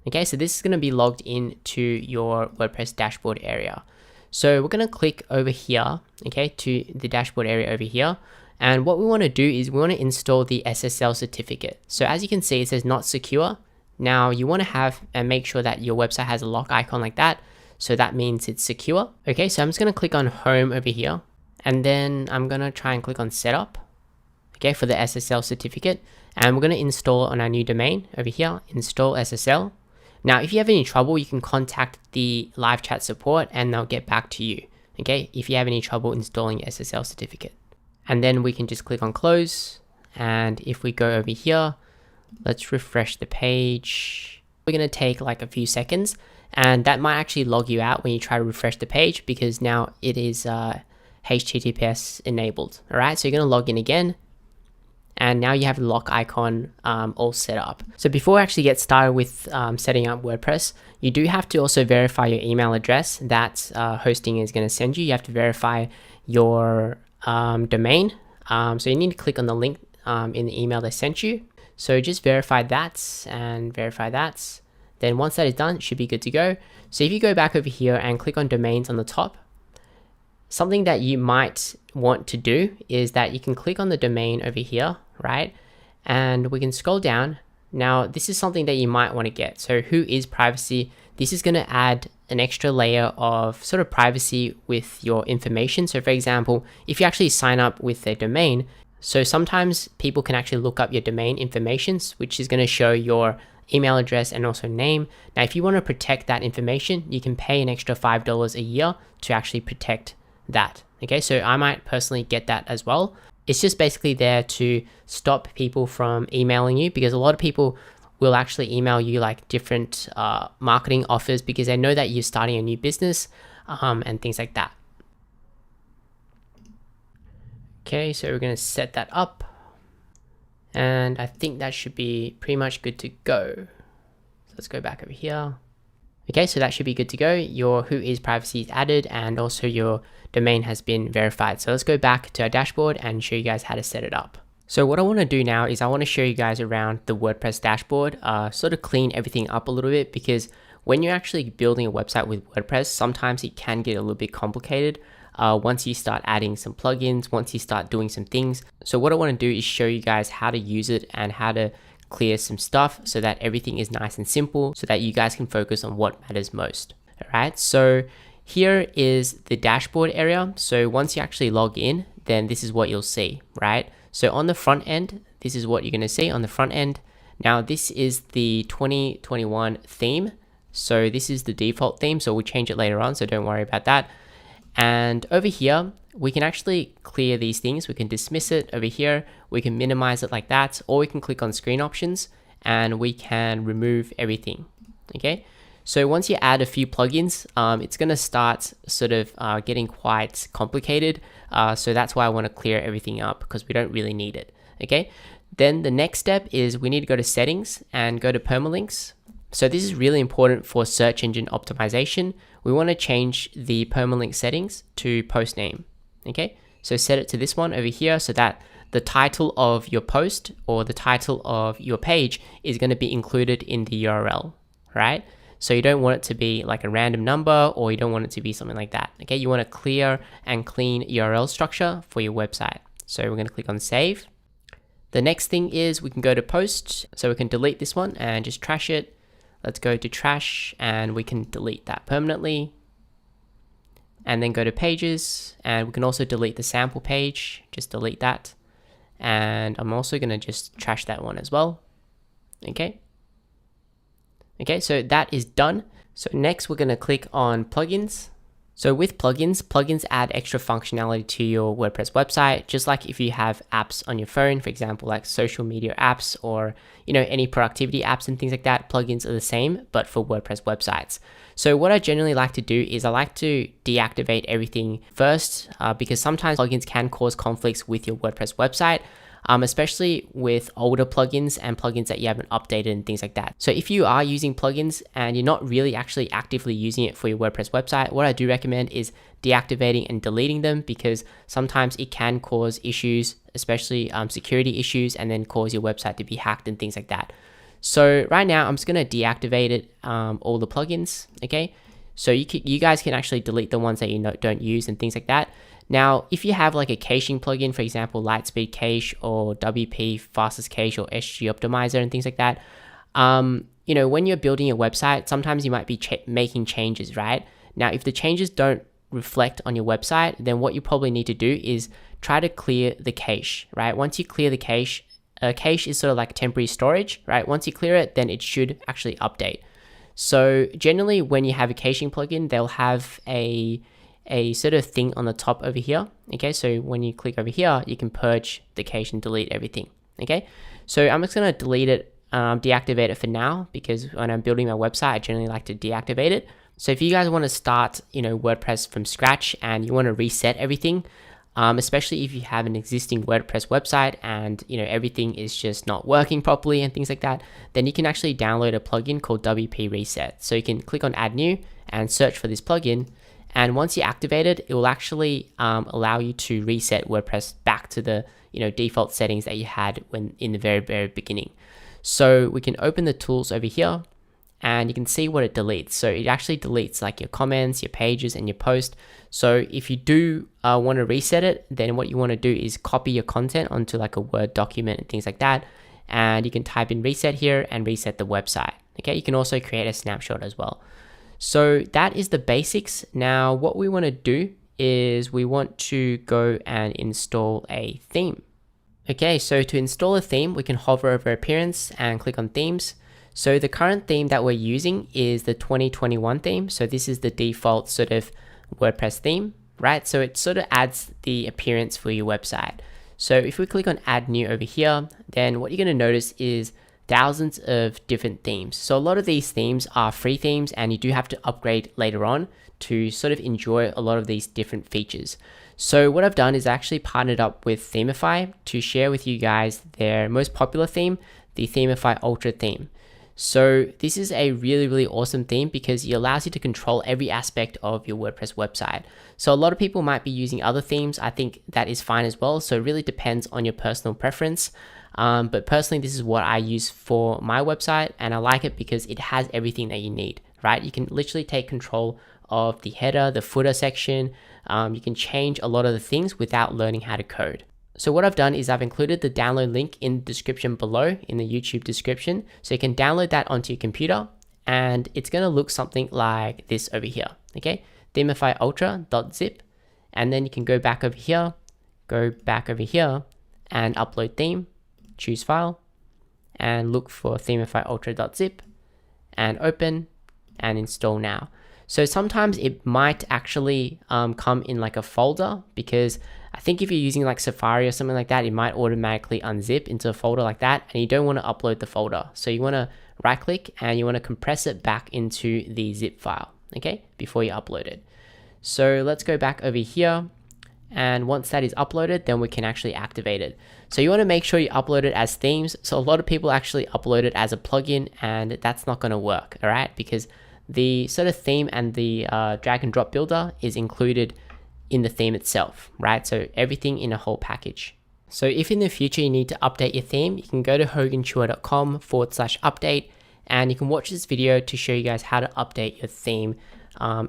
Okay, so this is going to be logged in to your WordPress dashboard area. So we're going to click over here, okay, to the dashboard area over here. And what we want to do is we want to install the SSL certificate. So as you can see, it says not secure. Now you want to have and make sure that your website has a lock icon like that. So that means it's secure. Okay, so I'm just going to click on home over here. And then I'm going to try and click on setup, okay, for the SSL certificate. And we're going to install it on our new domain over here, install SSL. Now, if you have any trouble, you can contact the live chat support and they'll get back to you, okay, if you have any trouble installing SSL certificate. And then we can just click on close. And if we go over here, let's refresh the page. We're going to take like a few seconds, and that might actually log you out when you try to refresh the page because now it is HTTPS enabled. All right, so you're going to log in again. And now you have the lock icon all set up. So before we actually get started with setting up WordPress, you do have to also verify your email address that hosting is going to send you. You have to verify your domain. So you need to click on the link in the email they sent you. So just verify that and verify that. Then once that is done, it should be good to go. So if you go back over here and click on domains on the top, something that you might want to do is that you can click on the domain over here, right? And we can scroll down. Now, this is something that you might want to get. So who is privacy? This is going to add an extra layer of sort of privacy with your information. So for example, if you actually sign up with a domain, so sometimes people can actually look up your domain information, which is going to show your email address and also name. Now, if you want to protect that information, you can pay an extra $5 a year to actually protect that. Okay, so I might personally get that as well. It's just basically there to stop people from emailing you, because a lot of people will actually email you like different marketing offers because they know that you're starting a new business and things like that. Okay, so we're going to set that up, and I think that should be pretty much good to go. So let's go back over here. Okay, so that should be good to go. Your who is privacy is added, and also your domain has been verified. So let's go back to our dashboard and show you guys how to set it up. So what I want to do now is I want to show you guys around the WordPress dashboard, sort of clean everything up a little bit, because when you're actually building a website with WordPress, sometimes it can get a little bit complicated once you start adding some plugins, once you start doing some things. So what I want to do is show you guys how to use it and how to clear some stuff so that everything is nice and simple, so that you guys can focus on what matters most. All right, so here is the dashboard area. So once you actually log in, then this is what you'll see, right? So on the front end, this is what you're going to see on the front end. Now this is the 2021 theme. So this is the default theme. So we'll change it later on, so don't worry about that. And over here, we can actually clear these things. We can dismiss it over here. We can minimize it like that, or we can click on screen options and we can remove everything. Okay. So once you add a few plugins, it's going to start sort of getting quite complicated. So that's why I want to clear everything up, because we don't really need it. Okay. Then the next step is we need to go to settings and go to permalinks. So this is really important for search engine optimization. We want to change the permalink settings to post name. Okay. So set it to this one over here so that the title of your post or the title of your page is going to be included in the URL, right? So you don't want it to be like a random number, or you don't want it to be something like that. Okay, you want a clear and clean URL structure for your website. So we're going to click on save. The next thing is we can go to post. So we can delete this one and just trash it. Let's go to trash and we can delete that permanently. And then go to pages, and we can also delete the sample page. Just delete that. And I'm also going to just trash that one as well. Okay. Okay, so that is done. So next we're going to click on plugins. So with plugins add extra functionality to your WordPress website, just like if you have apps on your phone, for example, like social media apps or, any productivity apps and things like that. Plugins are the same, but for WordPress websites. So what I generally like to do is I like to deactivate everything first because sometimes plugins can cause conflicts with your WordPress website. Especially with older plugins and plugins that you haven't updated and things like that. So if you are using plugins and you're not really actually actively using it for your WordPress website, what I do recommend is deactivating and deleting them, because sometimes it can cause issues, especially security issues, and then cause your website to be hacked and things like that. So right now I'm just going to deactivate it, all the plugins. Okay, so you guys can actually delete the ones that you don't use and things like that. Now, if you have like a caching plugin, for example, Lightspeed Cache or WP Fastest Cache or SG Optimizer and things like that, when you're building your website, sometimes you might be making changes, right? Now, if the changes don't reflect on your website, then what you probably need to do is try to clear the cache, right? Once you clear the cache, cache is sort of like temporary storage, right? Once you clear it, then it should actually update. So generally, when you have a caching plugin, they'll have a sort of thing on the top over here. Okay, so when you click over here, you can purge the cache and delete everything. Okay, so I'm just going to delete it, deactivate it for now, because when I'm building my website, I generally like to deactivate it. So if you guys want to start, WordPress from scratch and you want to reset everything, especially if you have an existing WordPress website and everything is just not working properly and things like that, then you can actually download a plugin called WP Reset. So you can click on Add New and search for this plugin. And once you activate it, it will actually allow you to reset WordPress back to the default settings that you had when in the very, very beginning. So we can open the tools over here and you can see what it deletes. So it actually deletes like your comments, your pages, and your post. So if you do want to reset it, then what you want to do is copy your content onto like a Word document and things like that. And you can type in reset here and reset the website. Okay, you can also create a snapshot as well. So that is the basics. Now, what we want to do is we want to go and install a theme. Okay, so to install a theme, we can hover over Appearance and click on Themes. So the current theme that we're using is the 2021 theme. So this is the default sort of WordPress theme, right? So it sort of adds the appearance for your website. So if we click on Add New over here, then what you're going to notice is thousands of different themes. So a lot of these themes are free themes and you do have to upgrade later on to sort of enjoy a lot of these different features. So what I've done is actually partnered up with Themify to share with you guys their most popular theme, the Themify Ultra theme. So this is a really, really awesome theme because it allows you to control every aspect of your WordPress website. So a lot of people might be using other themes. I think that is fine as well. So it really depends on your personal preference. But personally, this is what I use for my website and I like it because it has everything that you need, right? You can literally take control of the header, the footer section. You can change a lot of the things without learning how to code. So what I've done is I've included the download link in the description below in the YouTube description. So you can download that onto your computer and it's going to look something like this over here. Okay, Themify Ultra.zip. And then you can go back over here and upload theme. Choose file and look for Themify Ultra.zip and open and install now. So sometimes it might actually come in like a folder because I think if you're using like Safari or something like that, it might automatically unzip into a folder like that and you don't want to upload the folder. So you want to right click and you want to compress it back into the zip file, okay, before you upload it. So let's go back over here. And once that is uploaded, then we can actually activate it. So you want to make sure you upload it as themes. So a lot of people actually upload it as a plugin and that's not going to work, all right? Because the sort of theme and the drag and drop builder is included in the theme itself, right? So everything in a whole package. So if in the future you need to update your theme, you can go to hoganchua.com/update and you can watch this video to show you guys how to update your theme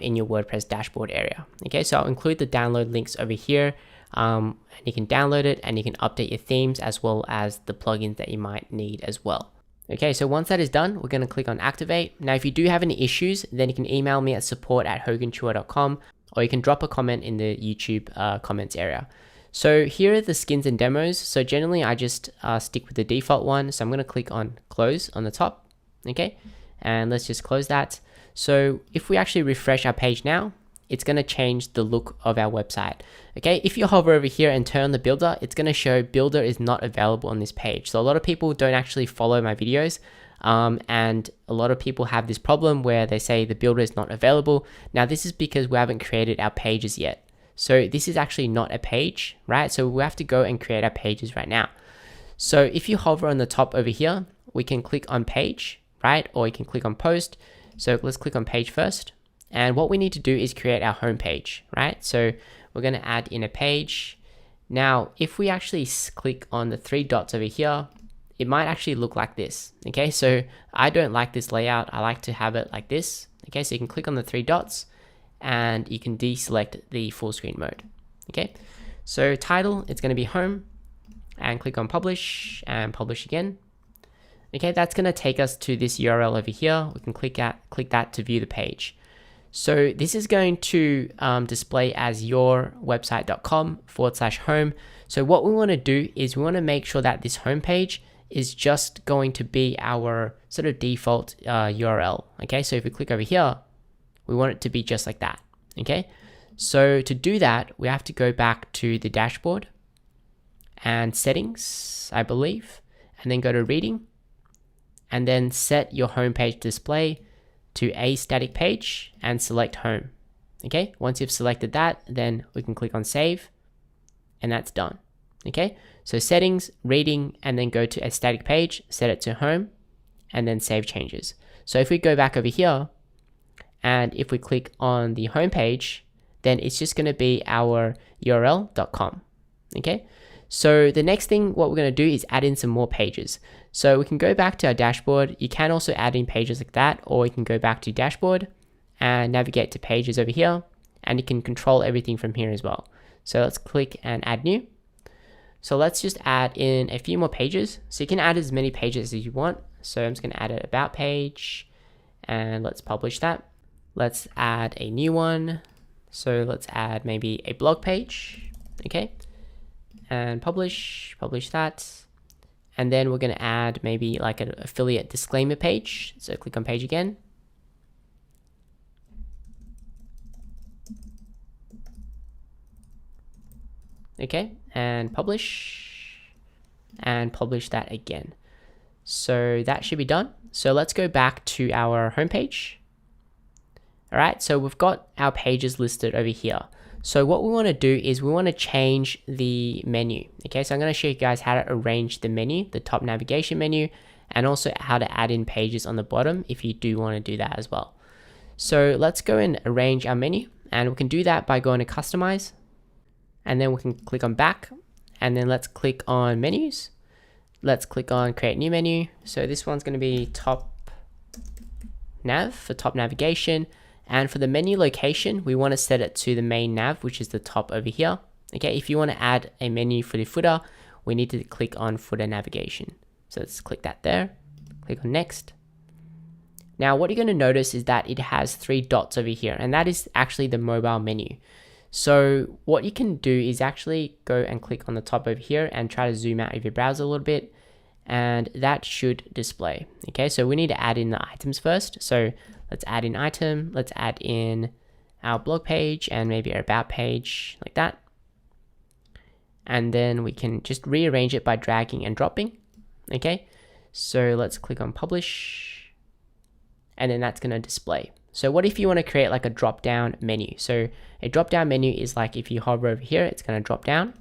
in your WordPress dashboard area. Okay, so I'll include the download links over here and you can download it and you can update your themes as well as the plugins that you might need as well. Okay, so once that is done, we're going to click on activate. Now, if you do have any issues, then you can email me at support@hoganchua.com or you can drop a comment in the YouTube comments area. So here are the skins and demos. So generally I just stick with the default one. So I'm going to click on close on the top. Okay, and let's just close that. So if we actually refresh our page now, it's going to change the look of our website. Okay, if you hover over here and turn on the builder, it's going to show builder is not available on this page. So a lot of people don't actually follow my videos, and a lot of people have this problem where they say the builder is not available. Now this is because we haven't created our pages yet. So this is actually not a page, right? So we have to go and create our pages right now. So if you hover on the top over here, we can click on page, right? Or you can click on post. So let's click on page first. And what we need to do is create our home page, right? So we're going to add in a page. Now, if we actually click on the three dots over here, it might actually look like this. Okay, so I don't like this layout. I like to have it like this. Okay, so you can click on the three dots and you can deselect the full screen mode. Okay, so title, it's going to be home, and click on publish and publish again. Okay, that's going to take us to this URL over here. We can click that to view the page. So this is going to display as yourwebsite.com/home. So what we want to do is we want to make sure that this home page is just going to be our sort of default URL. Okay, so if we click over here, we want it to be just like that. Okay, so to do that, we have to go back to the dashboard and settings, I believe, and then go to reading, and then set your home page display to a static page and select home. Okay, once you've selected that, then we can click on save, and that's done. Okay, so settings, reading, and then go to a static page, set it to home, and then save changes. So if we go back over here, and if we click on the home page, then it's just going to be our url.com. Okay, so the next thing, what we're going to do is add in some more pages. So we can go back to our dashboard. You can also add in pages like that, or you can go back to dashboard and navigate to pages over here, and you can control everything from here as well. So let's click and add new. So let's just add in a few more pages. So you can add as many pages as you want. So I'm just going to add an about page, and let's publish that. Let's add a new one. So let's add maybe a blog page. Okay, and publish that. And then we're going to add maybe like an affiliate disclaimer page. So click on page again. Okay, and publish that again. So that should be done. So let's go back to our homepage. All right, so we've got our pages listed over here. So what we want to do is we want to change the menu. Okay, so I'm going to show you guys how to arrange the menu, the top navigation menu, and also how to add in pages on the bottom if you do want to do that as well. So let's go and arrange our menu, and we can do that by going to customize, and then we can click on back, and then let's click on menus. Let's click on create new menu. So this one's going to be top nav for top navigation. And for the menu location, we want to set it to the main nav, which is the top over here. Okay, if you want to add a menu for the footer, we need to click on footer navigation. So let's click that there, click on next. Now what you're going to notice is that it has three dots over here, and that is actually the mobile menu. So what you can do is actually go and click on the top over here and try to zoom out of your browser a little bit, and that should display. Okay, so we need to add in the items first. So let's add in item, let's add in our blog page and maybe our about page like that. And then we can just rearrange it by dragging and dropping. Okay, so let's click on publish, and then that's going to display. So what if you want to create like a drop down menu? So a drop down menu is like if you hover over here, it's going to drop down.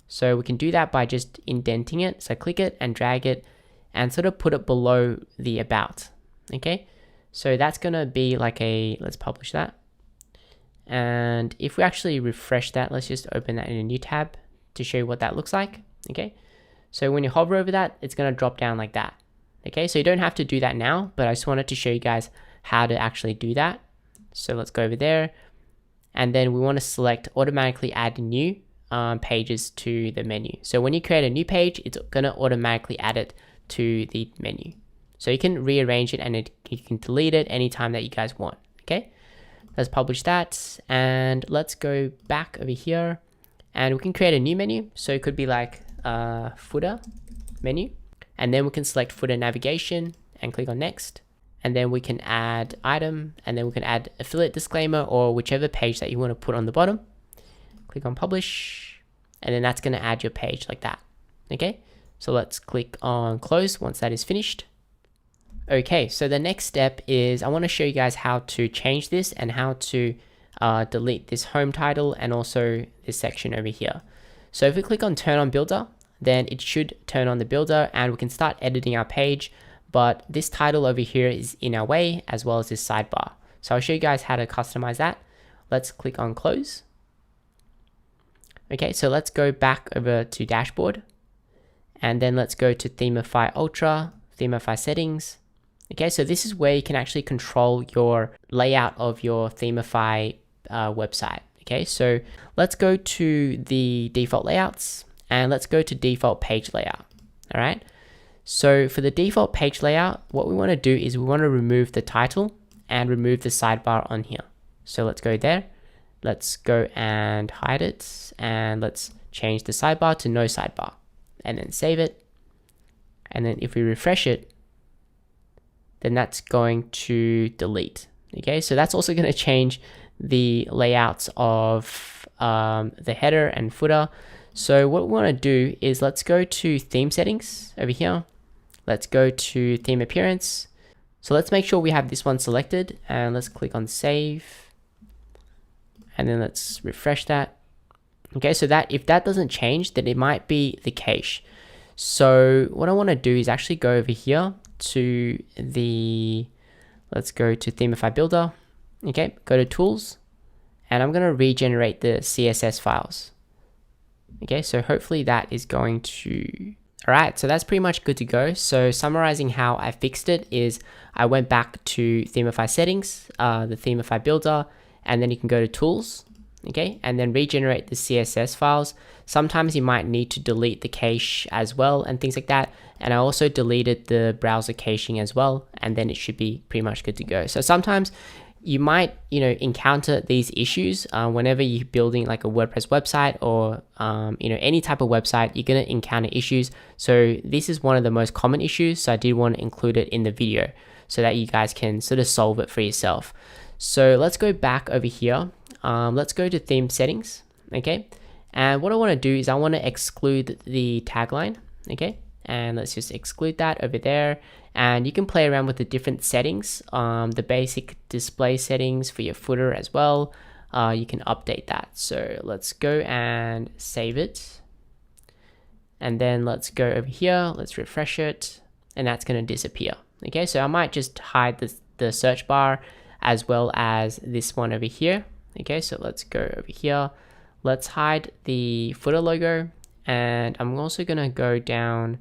So we can do that by just indenting it. So click it and drag it and sort of put it below the about. Okay, so that's going to be like a, let's publish that. And if we actually refresh that, let's just open that in a new tab to show you what that looks like. Okay, so when you hover over that, it's going to drop down like that. Okay, so you don't have to do that now, but I just wanted to show you guys how to actually do that. So let's go over there, and then we want to select automatically add new pages to the menu. So when you create a new page, it's going to automatically add it to the menu. So you can rearrange it, and you can delete it anytime that you guys want. Okay, let's publish that, and let's go back over here, and we can create a new menu. So it could be like footer menu, and then we can select footer navigation and click on next. and then we can add item, and then we can add affiliate disclaimer or whichever page that you want to put on the bottom. Click on publish, and then that's going to add your page like that. Okay, so let's click on close once that is finished. Okay, so the next step is I want to show you guys how to change this and how to delete this home title and also this section over here. So if we click on turn on builder, then it should turn on the builder and we can start editing our page. But this title over here is in our way, as well as this sidebar. So I'll show you guys how to customize that. Let's click on close. Okay, so let's go back over to dashboard, and then let's go to Themify Ultra, Themify settings. Okay, so this is where you can actually control your layout of your Themify website. Okay, so let's go to the default layouts and let's go to default page layout. All right. So for the default page layout, what we want to do is we want to remove the title and remove the sidebar on here. So let's go there. Let's go and hide it. And let's change the sidebar to no sidebar. And then save it. And then if we refresh it, then that's going to delete. Okay, so that's also going to change the layouts of the header and footer. So what we want to do is let's go to theme settings over here. Let's go to theme appearance. So let's make sure we have this one selected and let's click on save. And then let's refresh that. Okay, so that if that doesn't change, then it might be the cache. So what I want to do is actually go over here to let's go to Themify Builder. Okay, go to tools and I'm going to regenerate the CSS files. Okay, so hopefully that is going to... All right, so that's pretty much good to go. So summarizing how I fixed it is I went back to Themify settings, the Themify Builder, and then you can go to tools, okay, and then regenerate the CSS files. Sometimes you might need to delete the cache as well and things like that. And I also deleted the browser caching as well, and then it should be pretty much good to go. So sometimes you might, encounter these issues whenever you're building like a WordPress website or, any type of website, you're going to encounter issues. So this is one of the most common issues. So I did want to include it in the video so that you guys can sort of solve it for yourself. So let's go back over here. Let's go to theme settings. Okay. And what I want to do is I want to exclude the tagline. Okay. And let's just exclude that over there. And you can play around with the different settings, the basic display settings for your footer as well. You can update that. So let's go and save it. And then let's go over here. Let's refresh it. And that's going to disappear. Okay, so I might just hide the search bar as well as this one over here. Okay, so let's go over here. Let's hide the footer logo. And I'm also going to go down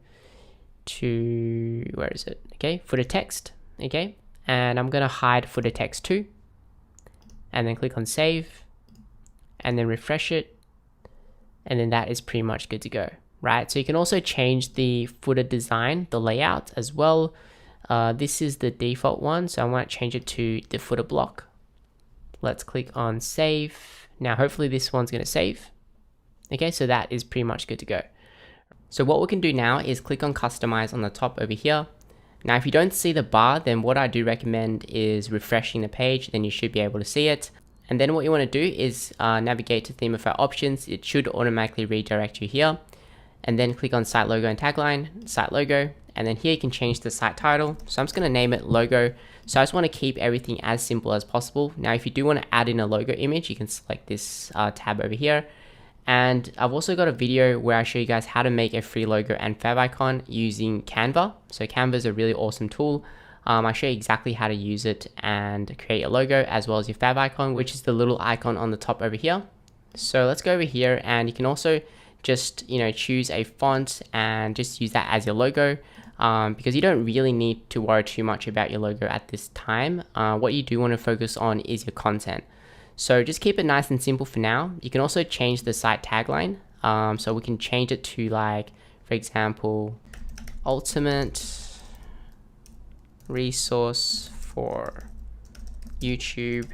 to, where is it? Okay, footer text. Okay, and I'm going to hide footer text too. And then click on save. And then refresh it. And then that is pretty much good to go, right? So you can also change the footer design, the layout as well. This is the default one, so I might change it to the footer block. Let's click on save. Now hopefully this one's going to save. Okay, so that is pretty much good to go. So what we can do now is click on customize on the top over here. Now if you don't see the bar, then what I do recommend is refreshing the page, then you should be able to see it. And then what you want to do is navigate to Themify options. It should automatically redirect you here. And then click on site logo and tagline, site logo. And then here you can change the site title. So I'm just going to name it logo. So I just want to keep everything as simple as possible. Now, if you do want to add in a logo image, you can select this tab over here. And I've also got a video where I show you guys how to make a free logo and favicon using Canva. So Canva is a really awesome tool. I show you exactly how to use it and create a logo as well as your favicon, which is the little icon on the top over here. So let's go over here and you can also just, choose a font and just use that as your logo. Because you don't really need to worry too much about your logo at this time. What you do want to focus on is your content. So just keep it nice and simple for now. You can also change the site tagline. So we can change it to, like, for example, ultimate resource for YouTube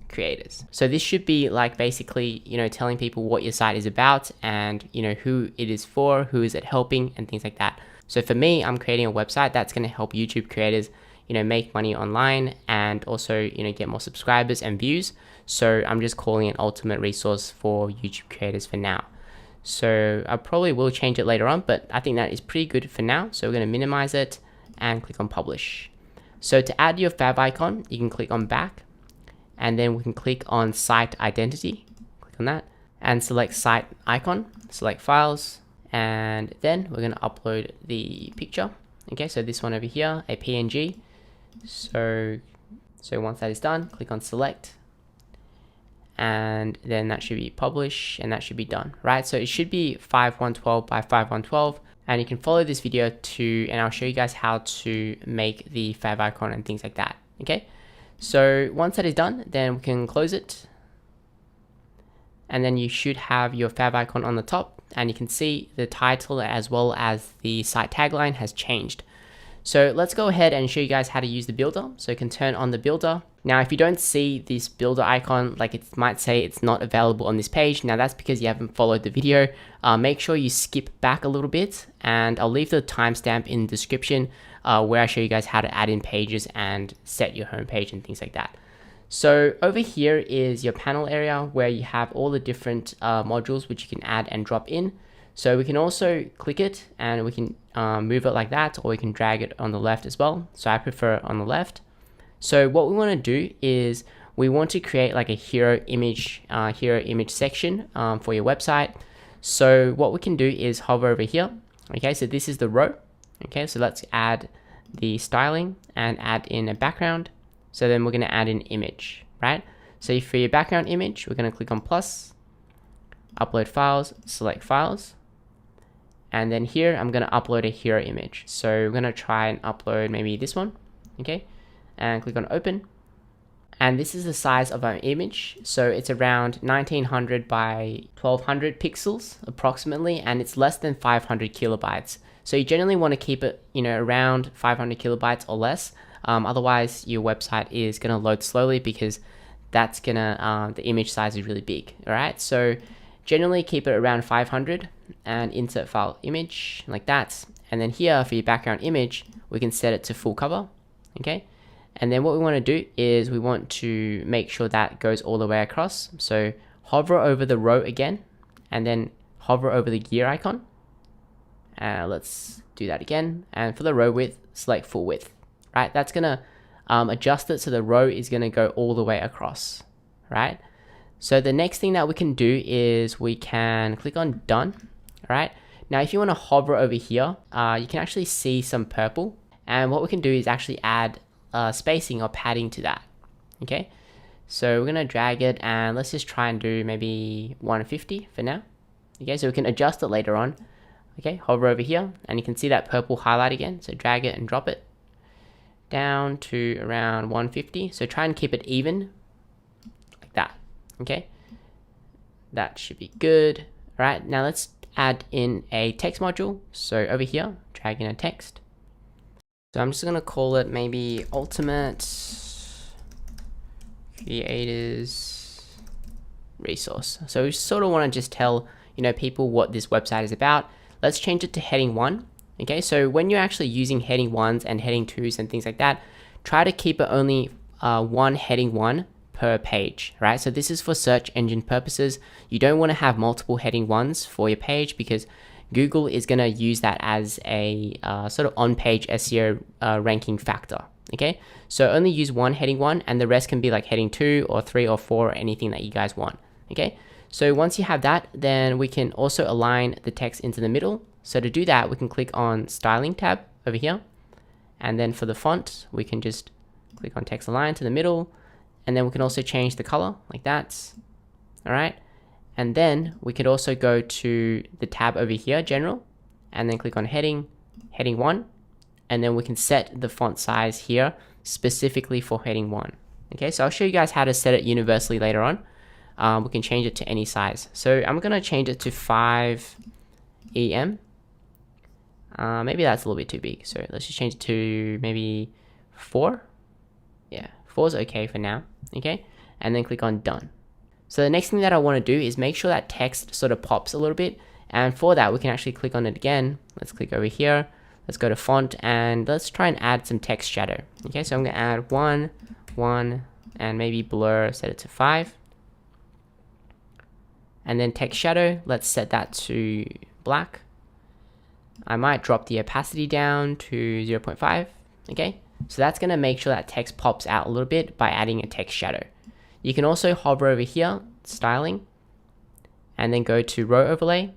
creators. So this should be like basically, telling people what your site is about and, who it is for, who is it helping and things like that. So for me, I'm creating a website that's going to help YouTube creators, make money online and also, get more subscribers and views. So I'm just calling it ultimate resource for YouTube creators for now. So I probably will change it later on, but I think that is pretty good for now. So we're going to minimize it and click on publish. So to add your fav icon, you can click on back, and then we can click on site identity, click on that, and select site icon, select files, and then we're going to upload the picture. Okay, so this one over here, a PNG. So once that is done, click on select, and then that should be publish, and that should be done, right? So it should be 5112 by 5112, and you can follow this video and I'll show you guys how to make the fav icon and things like that. Okay, so once that is done, then we can close it, and then you should have your fav icon on the top, and you can see the title as well as the site tagline has changed. So let's go ahead and show you guys how to use the builder. So you can turn on the builder. Now, if you don't see this builder icon, like it might say it's not available on this page. Now that's because you haven't followed the video. Make sure you skip back a little bit, and I'll leave the timestamp in the description where I show you guys how to add in pages and set your homepage and things like that. So over here is your panel area where you have all the different modules which you can add and drop in. So we can also click it and we can move it like that, or we can drag it on the left as well. So I prefer it on the left. So what we want to do is we want to create like a hero image section for your website. So what we can do is hover over here. Okay, so this is the row. Okay, so let's add the styling and add in a background. So then we're going to add an image, right? So for your background image, we're going to click on plus, upload files, select files. And then here, I'm going to upload a hero image. So we're going to try and upload maybe this one. Okay, and click on open. And this is the size of our image. So it's around 1900 by 1200 pixels approximately, and it's less than 500 kilobytes. So you generally want to keep it, around 500 kilobytes or less. Otherwise, your website is going to load slowly because that's gonna the image size is really big. All right, so generally keep it around 500 and insert file image like that. And then here for your background image, we can set it to full cover. Okay, and then what we want to do is we want to make sure that goes all the way across. So hover over the row again, and then hover over the gear icon. Let's do that again. And for the row width, select full width. Right, that's gonna adjust it so the row is gonna go all the way across. Right, so the next thing that we can do is we can click on done. All right, now if you want to hover over here, you can actually see some purple, and what we can do is actually add spacing or padding to that. Okay, so we're gonna drag it, and let's just try and do maybe 150 for now. Okay, so we can adjust it later on. Okay, hover over here, and you can see that purple highlight again. So drag it and drop it down to around 150. So try and keep it even like that. Okay, that should be good. All right, now let's add in a text module. So over here, drag in a text. So I'm just gonna call it maybe ultimate creators resource. So we sort of want to just tell people what this website is about. Let's change it to heading 1. Okay, so when you're actually using heading 1s and heading 2s and things like that, try to keep it only one heading 1 per page, right? So this is for search engine purposes. You don't want to have multiple heading 1s for your page because Google is going to use that as a sort of on-page SEO ranking factor. Okay, so only use one heading 1, and the rest can be like heading 2 or 3 or 4 or anything that you guys want. Okay, so once you have that, then we can also align the text into the middle. So to do that, we can click on styling tab over here, and then for the font, we can just click on text align to the middle, and then we can also change the color like that. All right, and then we could also go to the tab over here, general, and then click on heading 1, and then we can set the font size here specifically for heading 1. Okay, so I'll show you guys how to set it universally later on. We can change it to any size. So I'm gonna change it to 5 EM. Maybe that's a little bit too big, so let's just change it to maybe 4. Yeah, 4 is okay for now. Okay, and then click on done. So the next thing that I want to do is make sure that text sort of pops a little bit, and for that we can actually click on it again. Let's click over here, Let's go to font and let's try and add some text shadow. Okay, so I'm gonna add 1, 1, and maybe blur, set it to 5. And then text shadow, let's set that to black. I might drop the opacity down to 0.5. Okay, so that's gonna make sure that text pops out a little bit by adding a text shadow. You can also hover over here, styling, and then go to row overlay,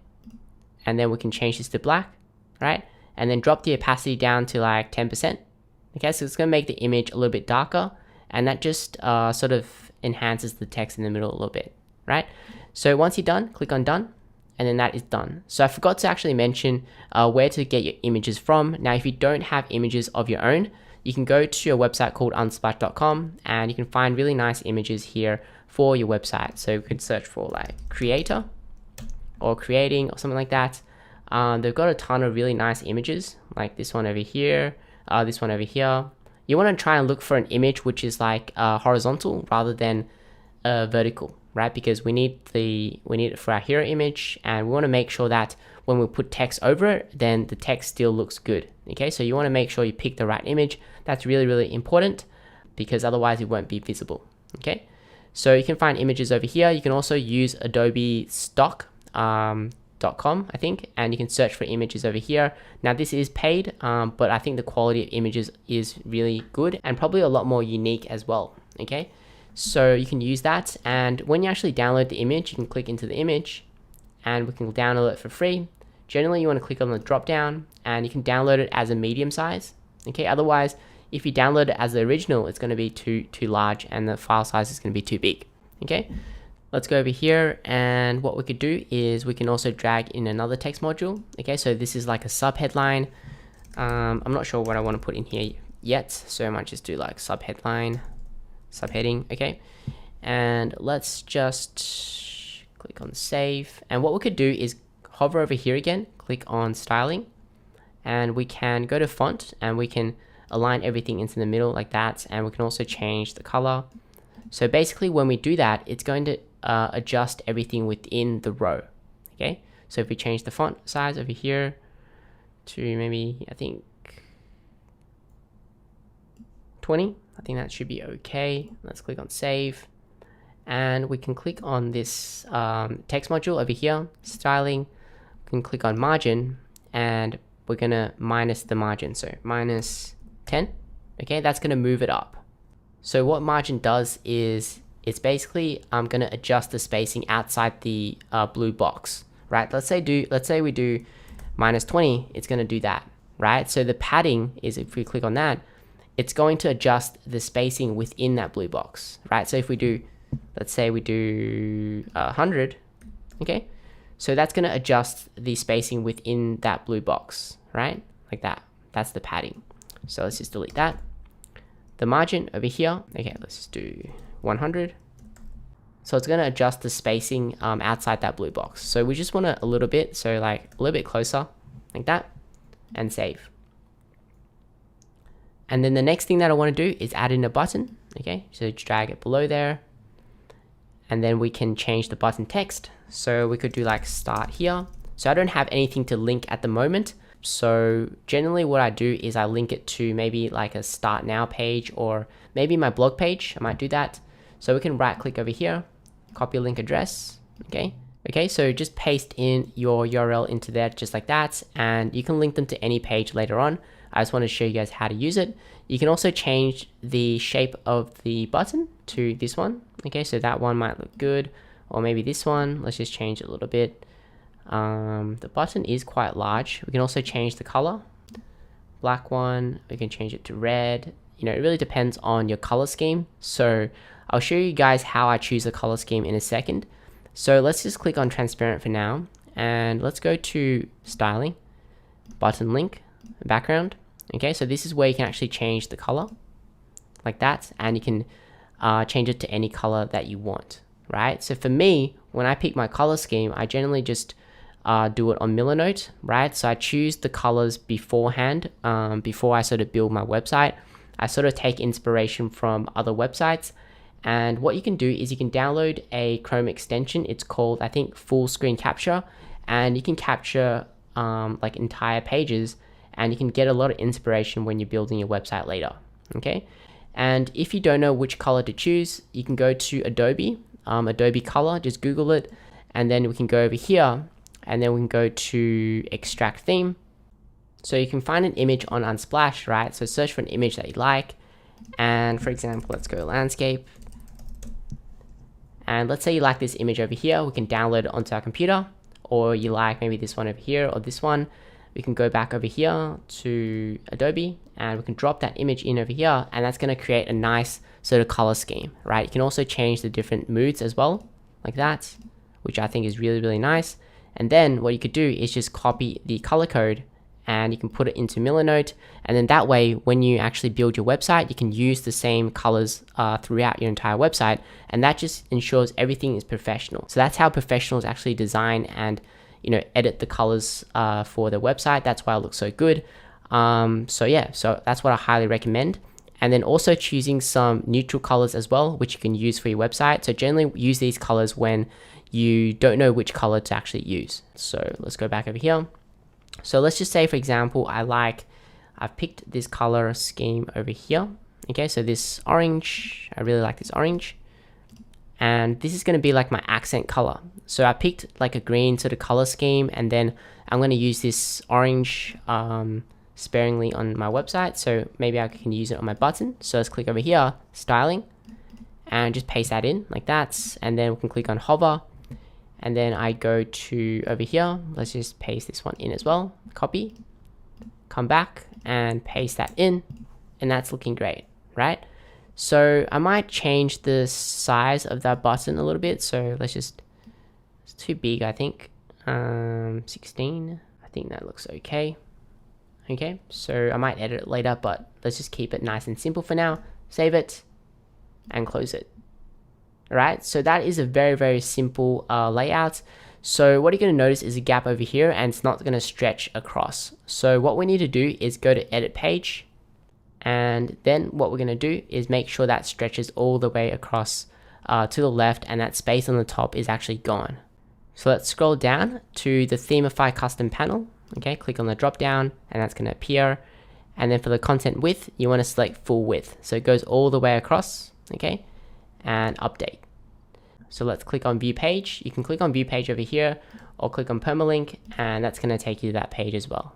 and then we can change this to black, right? And then drop the opacity down to like 10%. Okay, so it's gonna make the image a little bit darker, and that just sort of enhances the text in the middle a little bit, right? So once you're done, click on done, and then that is done. So I forgot to actually mention where to get your images from. Now, if you don't have images of your own, you can go to a website called unsplash.com and you can find really nice images here for your website. So you can search for like creator or creating or something like that. They've got a ton of really nice images, like this one over here, this one over here. You want to try and look for an image which is like horizontal rather than vertical, right? Because we need it for our hero image, and we want to make sure that when we put text over it, then the text still looks good. Okay, so you want to make sure you pick the right image. That's really, really important because otherwise it won't be visible. Okay, so you can find images over here. You can also use Adobe Stock. .com, I think, and you can search for images over here. Now this is paid, but I think the quality of images is really good and probably a lot more unique as well. Okay, so you can use that, and when you actually download the image, you can click into the image and we can download it for free. Generally you want to click on the drop down and you can download it as a medium size. Okay, otherwise if you download it as the original, it's going to be too large and the file size is going to be too big. Okay, let's go over here, and what we could do is we can also drag in another text module. Okay, so this is like a subheadline. I'm not sure what I want to put in here yet, so I might just do like subheadline, subheading. Okay, and let's just click on save, and what we could do is hover over here again, click on styling, and we can go to font and we can align everything into the middle like that, and we can also change the color. So basically when we do that, it's going to adjust everything within the row. Okay, so if we change the font size over here to maybe, I think 20, I think that should be okay. Let's click on save, and we can click on this text module over here, styling. We can click on margin, and we're gonna minus the margin, so minus 10. Okay, that's gonna move it up. So what margin does is it's basically going to adjust the spacing outside the blue box, right? Let's say we do minus 20, it's going to do that, right? So the padding is, if we click on that, it's going to adjust the spacing within that blue box, right? So if we do, let's say we do 100, okay? So that's going to adjust the spacing within that blue box, right? Like that. That's the padding. So let's just delete that. The margin over here, okay, let's just do 100. So it's going to adjust the spacing outside that blue box. So we just want it a little bit, so like a little bit closer, like that, and save. And then the next thing that I want to do is add in a button. Okay, so drag it below there, and then we can change the button text. So we could do like start here. So I don't have anything to link at the moment. So generally what I do is I link it to maybe like a start now page, or maybe my blog page. I might do that. So we can right click over here, copy link address. Okay, so just paste in your URL into there just like that, and you can link them to any page later on. I just want to show you guys how to use it. You can also change the shape of the button to this one. Okay, so that one might look good, or maybe this one. Let's just change it a little bit. The button is quite large. We can also change the color. Black one, we can change it to red. You know, it really depends on your color scheme. So I'll show you guys how I choose the color scheme in a second. So let's just click on transparent for now, and let's go to styling, button link, background. Okay, so this is where you can actually change the color like that, and you can change it to any color that you want, right? So for me, when I pick my color scheme, I generally just do it on Milanote, right? So I choose the colors beforehand, before I sort of build my website. I sort of take inspiration from other websites, and what you can do is you can download a Chrome extension. It's called, I think, full screen capture, and you can capture like entire pages, and you can get a lot of inspiration when you're building your website later. Okay, and if you don't know which color to choose, you can go to Adobe, Adobe Color, just Google it, and then we can go over here, and then we can go to extract theme. So you can find an image on Unsplash, right? So search for an image that you like, and for example, let's go landscape. And let's say you like this image over here, we can download it onto our computer, or you like maybe this one over here or this one. We can go back over here to Adobe and we can drop that image in over here, and that's going to create a nice sort of color scheme, right? You can also change the different moods as well, like that, which I think is really, really nice. And then what you could do is just copy the color code and you can put it into Milanote, and then that way when you actually build your website, you can use the same colors throughout your entire website, and that just ensures everything is professional. So that's how professionals actually design and edit the colors for the website. That's why it looks so good. So yeah, so that's what I highly recommend. And then also choosing some neutral colors as well, which you can use for your website. So generally use these colors when you don't know which color to actually use. So let's go back over here. So let's just say, for example, I've picked this color scheme over here. Okay, so this orange, I really like this orange. And this is going to be like my accent color. So I picked like a green sort of color scheme, and then I'm going to use this orange sparingly on my website. So maybe I can use it on my button. So let's click over here, styling, and just paste that in like that. And then we can click on hover. And then I go to over here, let's just paste this one in as well, copy, come back and paste that in, and that's looking great, right? So I might change the size of that button a little bit. So let's just, it's too big, I think, 16, I think that looks okay. Okay, so I might edit it later, but let's just keep it nice and simple for now, save it and close it. All right, so that is a very, very simple layout. So what you're going to notice is a gap over here, and it's not going to stretch across. So what we need to do is go to edit page, and then what we're going to do is make sure that stretches all the way across to the left, and that space on the top is actually gone. So let's scroll down to the Themify custom panel. Okay, click on the drop down, and that's going to appear. And then for the content width, you want to select full width, so it goes all the way across. Okay, and update. So let's click on view page. You can click on view page over here, or click on permalink, and that's going to take you to that page as well.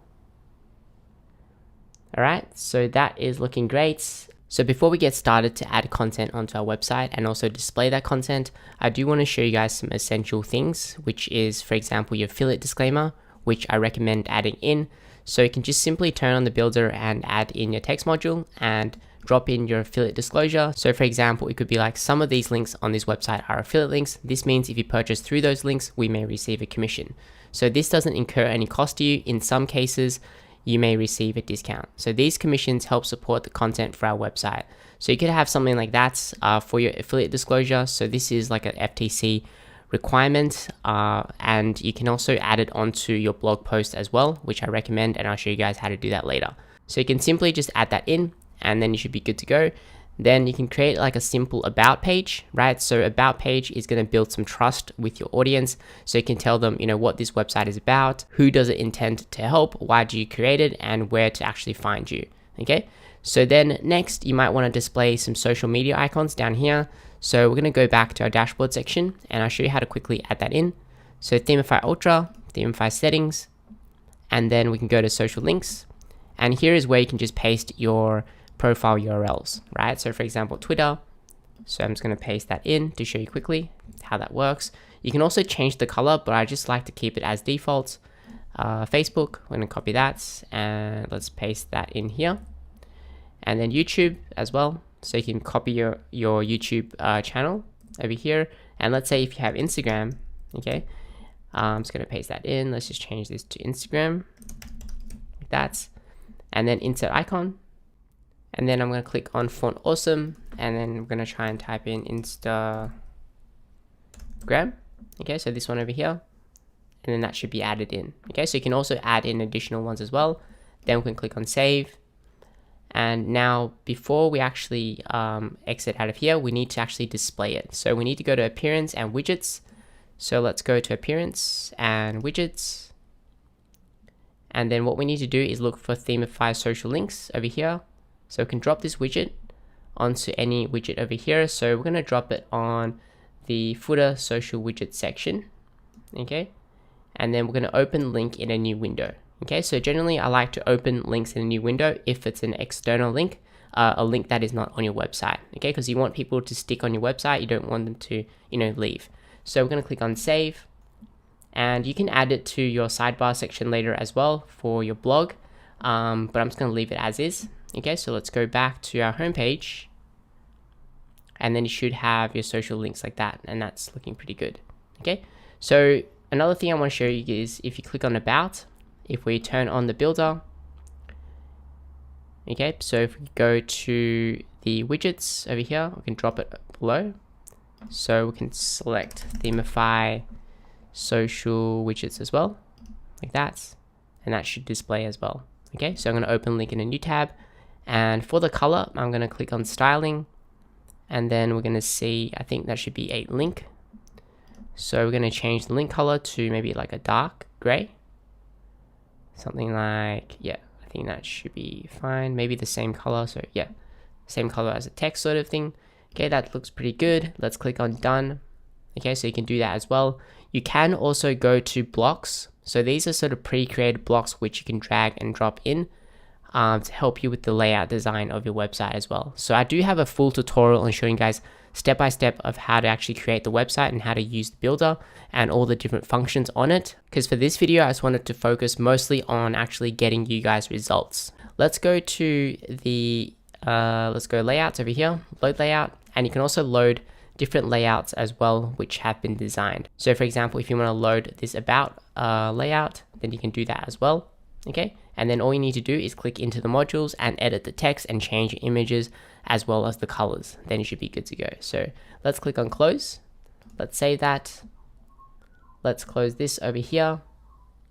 All right, so that is looking great. So before we get started to add content onto our website and also display that content, I do want to show you guys some essential things, which is, for example, your affiliate disclaimer, which I recommend adding in. So you can just simply turn on the builder and add in your text module and drop in your affiliate disclosure. So for example, it could be like, some of these links on this website are affiliate links. This means if you purchase through those links, we may receive a commission. So this doesn't incur any cost to you. In some cases, you may receive a discount. So these commissions help support the content for our website. So you could have something like that for your affiliate disclosure. So this is like an FTC requirement, and you can also add it onto your blog post as well, which I recommend, and I'll show you guys how to do that later. So you can simply just add that in, and then you should be good to go. Then you can create like a simple about page, right? So about page is going to build some trust with your audience. So you can tell them, what this website is about, who does it intend to help, why do you create it, and where to actually find you. Okay. So then next you might want to display some social media icons down here. So we're going to go back to our dashboard section, and I'll show you how to quickly add that in. So Themify Ultra, Themify settings, and then we can go to social links. And here is where you can just paste your profile URLs, right? So for example, Twitter. So I'm just going to paste that in to show you quickly how that works. You can also change the color, but I just like to keep it as default. Facebook, we're going to copy that, and let's paste that in here. And then YouTube as well. So you can copy your YouTube channel over here. And let's say if you have Instagram, okay, I'm just going to paste that in. Let's just change this to Instagram, like that. And then insert icon. And then I'm going to click on font awesome, and then I'm going to try and type in Instagram. Okay, so this one over here, and then that should be added in. Okay, so you can also add in additional ones as well. Then we can click on save. And now before we actually exit out of here, we need to actually display it. So we need to go to appearance and widgets. So let's go to appearance and widgets. And then what we need to do is look for themify social links over here. So we can drop this widget onto any widget over here. So we're going to drop it on the footer social widget section. Okay. And then we're going to open link in a new window. Okay. So generally I like to open links in a new window if it's an external link, a link that is not on your website. Okay. Because you want people to stick on your website. You don't want them to, leave. So we're going to click on save. And you can add it to your sidebar section later as well for your blog, but I'm just going to leave it as is. Okay, so let's go back to our homepage, and then you should have your social links like that, and that's looking pretty good. Okay, so another thing I want to show you is if you click on about, if we turn on the builder, okay, so if we go to the widgets over here, we can drop it below, so we can select themify social widgets as well, like that, and that should display as well. Okay, so I'm going to open link in a new tab, and for the color I'm going to click on styling, and then we're going to see, I think that should be a link, so we're going to change the link color to maybe like a dark gray, something like, yeah, I think that should be fine, maybe the same color, so yeah, same color as the text sort of thing. Okay, that looks pretty good. Let's click on done. Okay, so you can do that as well. You can also go to blocks. So these are sort of pre-created blocks which you can drag and drop in to help you with the layout design of your website as well. So I do have a full tutorial on showing you guys step by step of how to actually create the website and how to use the builder and all the different functions on it. Because for this video, I just wanted to focus mostly on actually getting you guys results. Let's go to the, let's go layouts over here, load layout, and you can also load different layouts as well which have been designed. So for example, if you want to load this about layout, then you can do that as well. Okay, and then all you need to do is click into the modules and edit the text and change your images as well as the colors. Then you should be good to go. So let's click on close. Let's save that. Let's close this over here.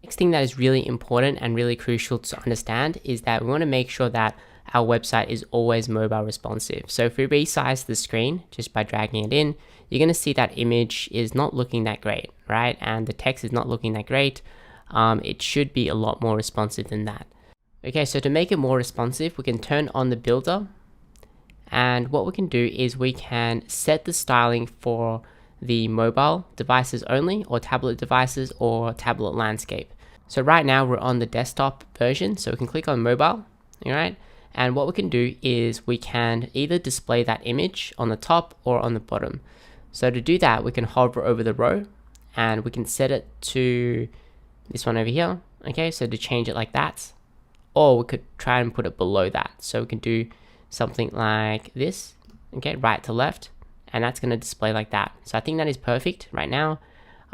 Next thing that is really important and really crucial to understand is that we want to make sure that our website is always mobile responsive. So if we resize the screen just by dragging it in, you're going to see that image is not looking that great, right? And the text is not looking that great. It should be a lot more responsive than that. Okay, so to make it more responsive, we can turn on the builder. And what we can do is we can set the styling for the mobile devices only, or tablet devices, or tablet landscape. So right now we're on the desktop version, so we can click on mobile, all right? And what we can do is we can either display that image on the top or on the bottom. So to do that, we can hover over the row and we can set it to this one over here. Okay, so to change it like that, or we could try and put it below that. So we can do something like this, okay, right to left, and that's going to display like that. So I think that is perfect right now.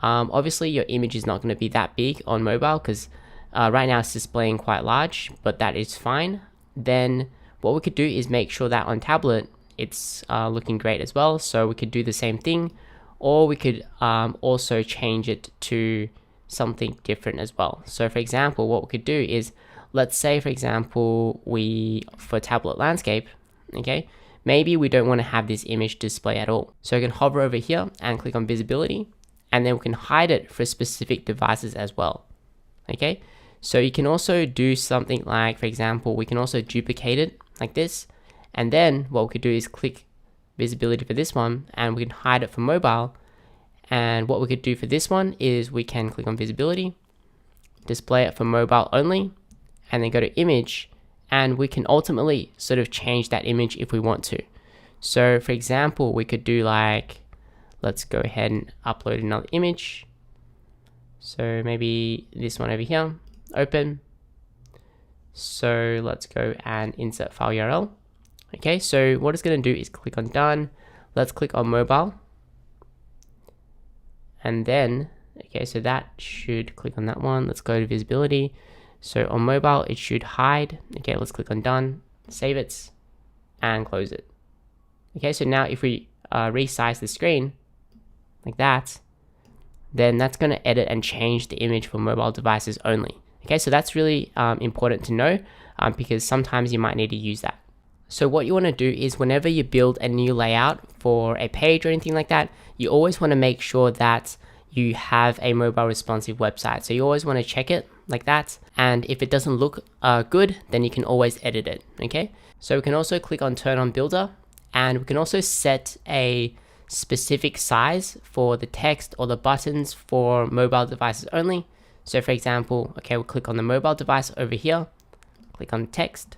Obviously your image is not going to be that big on mobile because right now it's displaying quite large, but that is fine. Then what we could do is make sure that on tablet it's looking great as well. So we could do the same thing, or we could also change it to something different as well. So for example, what we could do is, let's say for example, for tablet landscape, okay, maybe we don't want to have this image display at all. So we can hover over here and click on visibility, and then we can hide it for specific devices as well. Okay, so you can also do something like, for example, we can also duplicate it like this, and then what we could do is click visibility for this one, and we can hide it for mobile. And what we could do for this one is we can click on visibility, display it for mobile only, and then go to image, and we can ultimately sort of change that image if we want to. So for example, we could do like, let's go ahead and upload another image. So maybe this one over here, open. So let's go and insert file URL. Okay, so what it's going to do is click on done. Let's click on mobile. And then, okay, so that should click on that one. Let's go to visibility. So on mobile, it should hide. Okay, let's click on done, save it, and close it. Okay, so now if we resize the screen like that, then that's going to edit and change the image for mobile devices only. Okay, so that's really important to know because sometimes you might need to use that. So what you want to do is whenever you build a new layout for a page or anything like that, you always want to make sure that you have a mobile responsive website. So you always want to check it like that. And if it doesn't look good, then you can always edit it, okay? So we can also click on turn on builder, and we can also set a specific size for the text or the buttons for mobile devices only. So for example, okay, we'll click on the mobile device over here, click on text,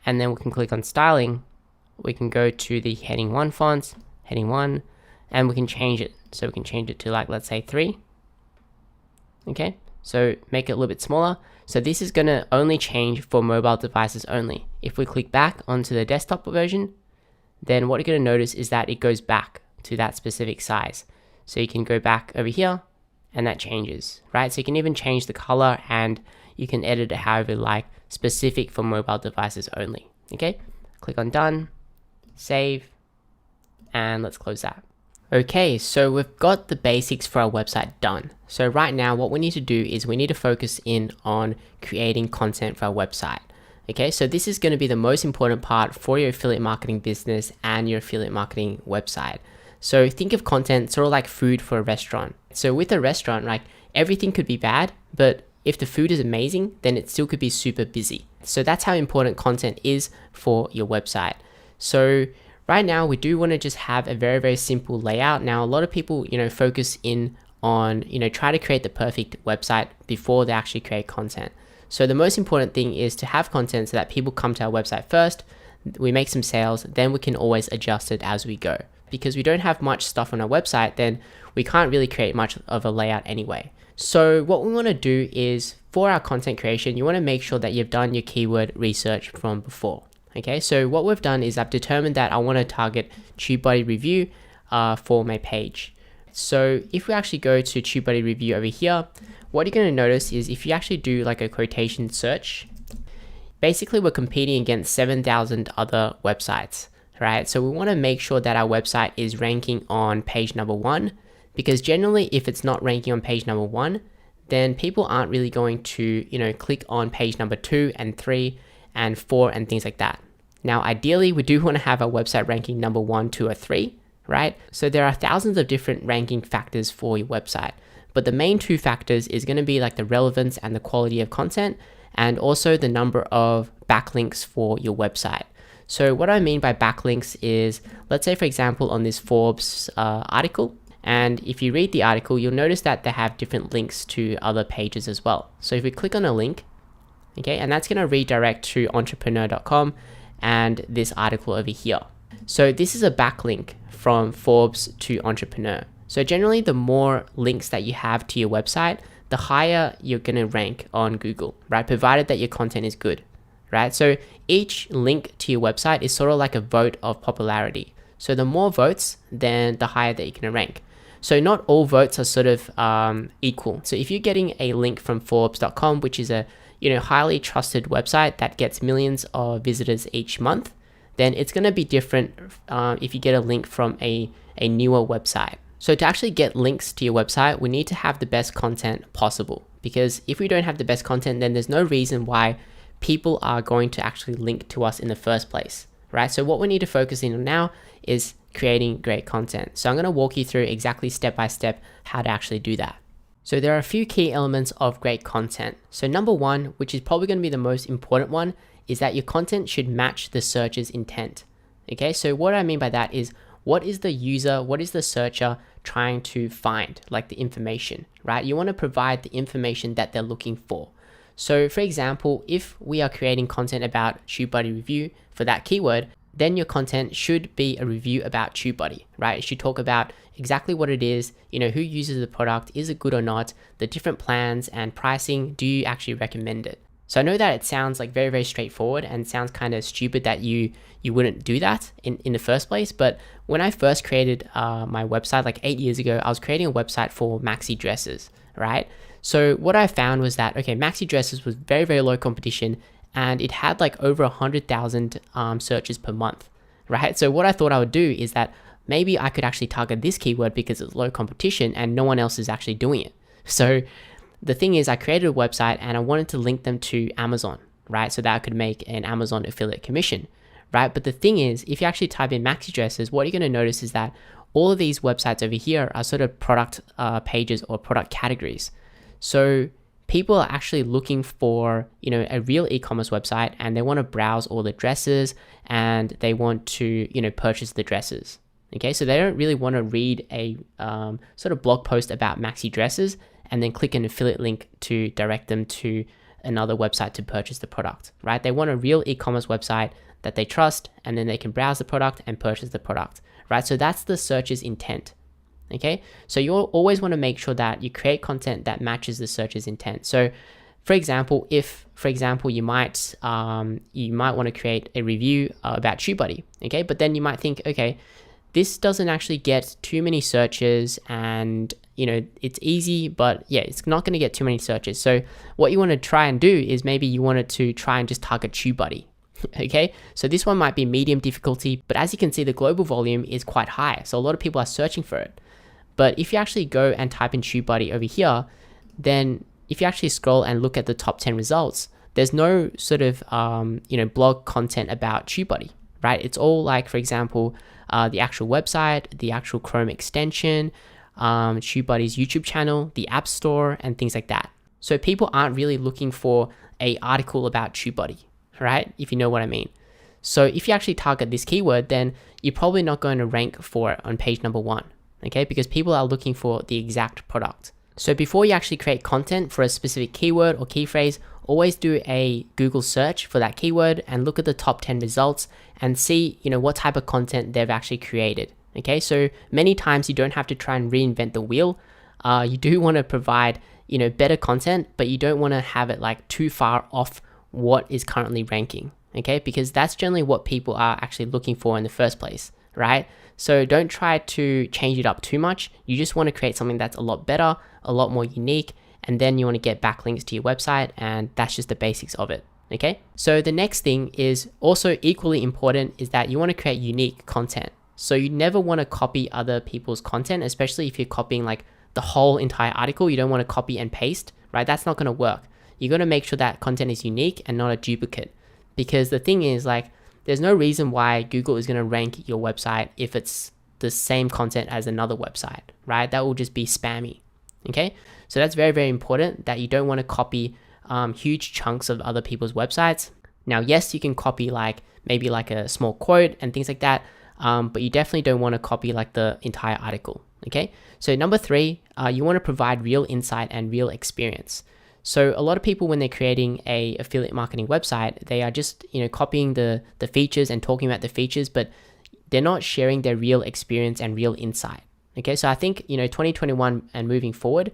and then we can click on styling. We can go to the heading 1 font, heading 1, and we can change it. So we can change it to like, let's say 3. Okay, so make it a little bit smaller. So this is gonna only change for mobile devices only. If we click back onto the desktop version, then what you're gonna notice is that it goes back to that specific size. So you can go back over here and that changes, right? So you can even change the color and you can edit it however you like, specific for mobile devices only, okay? Click on done, save, and let's close that. Okay, so we've got the basics for our website done. So right now, what we need to do is we need to focus in on creating content for our website. Okay, so this is going to be the most important part for your affiliate marketing business and your affiliate marketing website. So think of content sort of like food for a restaurant. So with a restaurant, like everything could be bad, but if the food is amazing, then it still could be super busy. So that's how important content is for your website. So right now we do want to just have a very, very simple layout. Now, a lot of people, focus in on, try to create the perfect website before they actually create content. So the most important thing is to have content so that people come to our website first, we make some sales, then we can always adjust it as we go. Because we don't have much stuff on our website, then we can't really create much of a layout anyway. So what we want to do is for our content creation, you want to make sure that you've done your keyword research from before. Okay, so what we've done is I've determined that I want to target TubeBuddy review for my page. So if we actually go to TubeBuddy review over here, what you're going to notice is if you actually do like a quotation search, basically we're competing against 7,000 other websites, right? So we want to make sure that our website is ranking on page number 1, because generally if it's not ranking on page number 1, then people aren't really going to, click on page number 2 and 3 and 4 and things like that. Now, ideally, we do want to have our website ranking number 1, 2, or 3, right? So there are thousands of different ranking factors for your website, but the main 2 factors is going to be like the relevance and the quality of content, and also the number of backlinks for your website. So what I mean by backlinks is, let's say for example, on this Forbes article, and if you read the article, you'll notice that they have different links to other pages as well. So if we click on a link, okay, and that's going to redirect to entrepreneur.com and this article over here. So this is a backlink from Forbes to Entrepreneur. So generally, the more links that you have to your website, the higher you're going to rank on Google, right? Provided that your content is good, right? So each link to your website is sort of like a vote of popularity. So the more votes, then the higher that you're going to rank. So not all votes are sort of equal. So if you're getting a link from Forbes.com, which is a highly trusted website that gets millions of visitors each month, then it's going to be different if you get a link from a newer website. So to actually get links to your website, we need to have the best content possible, because if we don't have the best content, then there's no reason why people are going to actually link to us in the first place, right? So what we need to focus in on now is creating great content. So I'm going to walk you through exactly step by step how to actually do that. So there are a few key elements of great content. So number 1, which is probably going to be the most important one, is that your content should match the searcher's intent. Okay, so what I mean by that is, what is the user, what is the searcher trying to find, like the information, right? You want to provide the information that they're looking for. So for example, if we are creating content about TubeBuddy review for that keyword, then your content should be a review about TubeBuddy, right? It should talk about exactly what it is, who uses the product, is it good or not, the different plans and pricing, do you actually recommend it? So I know that it sounds like very, very straightforward and sounds kind of stupid that you wouldn't do that in the first place. But when I first created my website like 8 years ago, I was creating a website for maxi dresses, right? So what I found was that, okay, maxi dresses was very, very low competition, and it had like over 100,000 searches per month, right? So what I thought I would do is that maybe I could actually target this keyword because it's low competition and no one else is actually doing it. So the thing is, I created a website and I wanted to link them to Amazon, right? So that I could make an Amazon affiliate commission, right? But the thing is, if you actually type in maxi dresses, what you're going to notice is that all of these websites over here are sort of product pages or product categories. So people are actually looking for, a real e-commerce website, and they want to browse all the dresses and they want to, purchase the dresses. Okay, so they don't really want to read a sort of blog post about maxi dresses and then click an affiliate link to direct them to another website to purchase the product, right? They want a real e-commerce website that they trust, and then they can browse the product and purchase the product, right? So that's the searcher's intent. Okay, so you always want to make sure that you create content that matches the searcher's intent. So for example, you might want to create a review about TubeBuddy, okay, but then you might think, okay, this doesn't actually get too many searches, and it's easy, but yeah, it's not going to get too many searches. So what you want to try and do is maybe you wanted to try and just target TubeBuddy. Okay, so this one might be medium difficulty, but as you can see, the global volume is quite high, so a lot of people are searching for it. But if you actually go and type in TubeBuddy over here, then if you actually scroll and look at the top 10 results, there's no sort of blog content about TubeBuddy, right? It's all like, for example, the actual website, the actual Chrome extension, TubeBuddy's YouTube channel, the App Store, and things like that. So people aren't really looking for an article about TubeBuddy, right? If you know what I mean. So if you actually target this keyword, then you're probably not going to rank for it on page number 1, okay? Because people are looking for the exact product. So before you actually create content for a specific keyword or key phrase, always do a Google search for that keyword and look at the top 10 results and see, what type of content they've actually created. Okay, so many times you don't have to try and reinvent the wheel. You do want to provide, better content, but you don't want to have it like too far off what is currently ranking. Okay, because that's generally what people are actually looking for in the first place, right? So don't try to change it up too much. You just want to create something that's a lot better, a lot more unique, and then you want to get backlinks to your website, and that's just the basics of it. Okay, so the next thing is also equally important, is that you want to create unique content. So you never want to copy other people's content, especially if you're copying like the whole entire article. You don't want to copy and paste, right? That's not going to work. You're going to make sure that content is unique and not a duplicate, because the thing is, like, there's no reason why Google is going to rank your website if it's the same content as another website, right? That will just be spammy. Okay, so that's very, very important, that you don't want to copy huge chunks of other people's websites. Now, yes, you can copy maybe a small quote and things like that, but you definitely don't want to copy like the entire article. Okay, so number 3, you want to provide real insight and real experience. So a lot of people, when they're creating a affiliate marketing website, they are just copying the features and talking about the features, but they're not sharing their real experience and real insight. Okay, so I think 2021 and moving forward,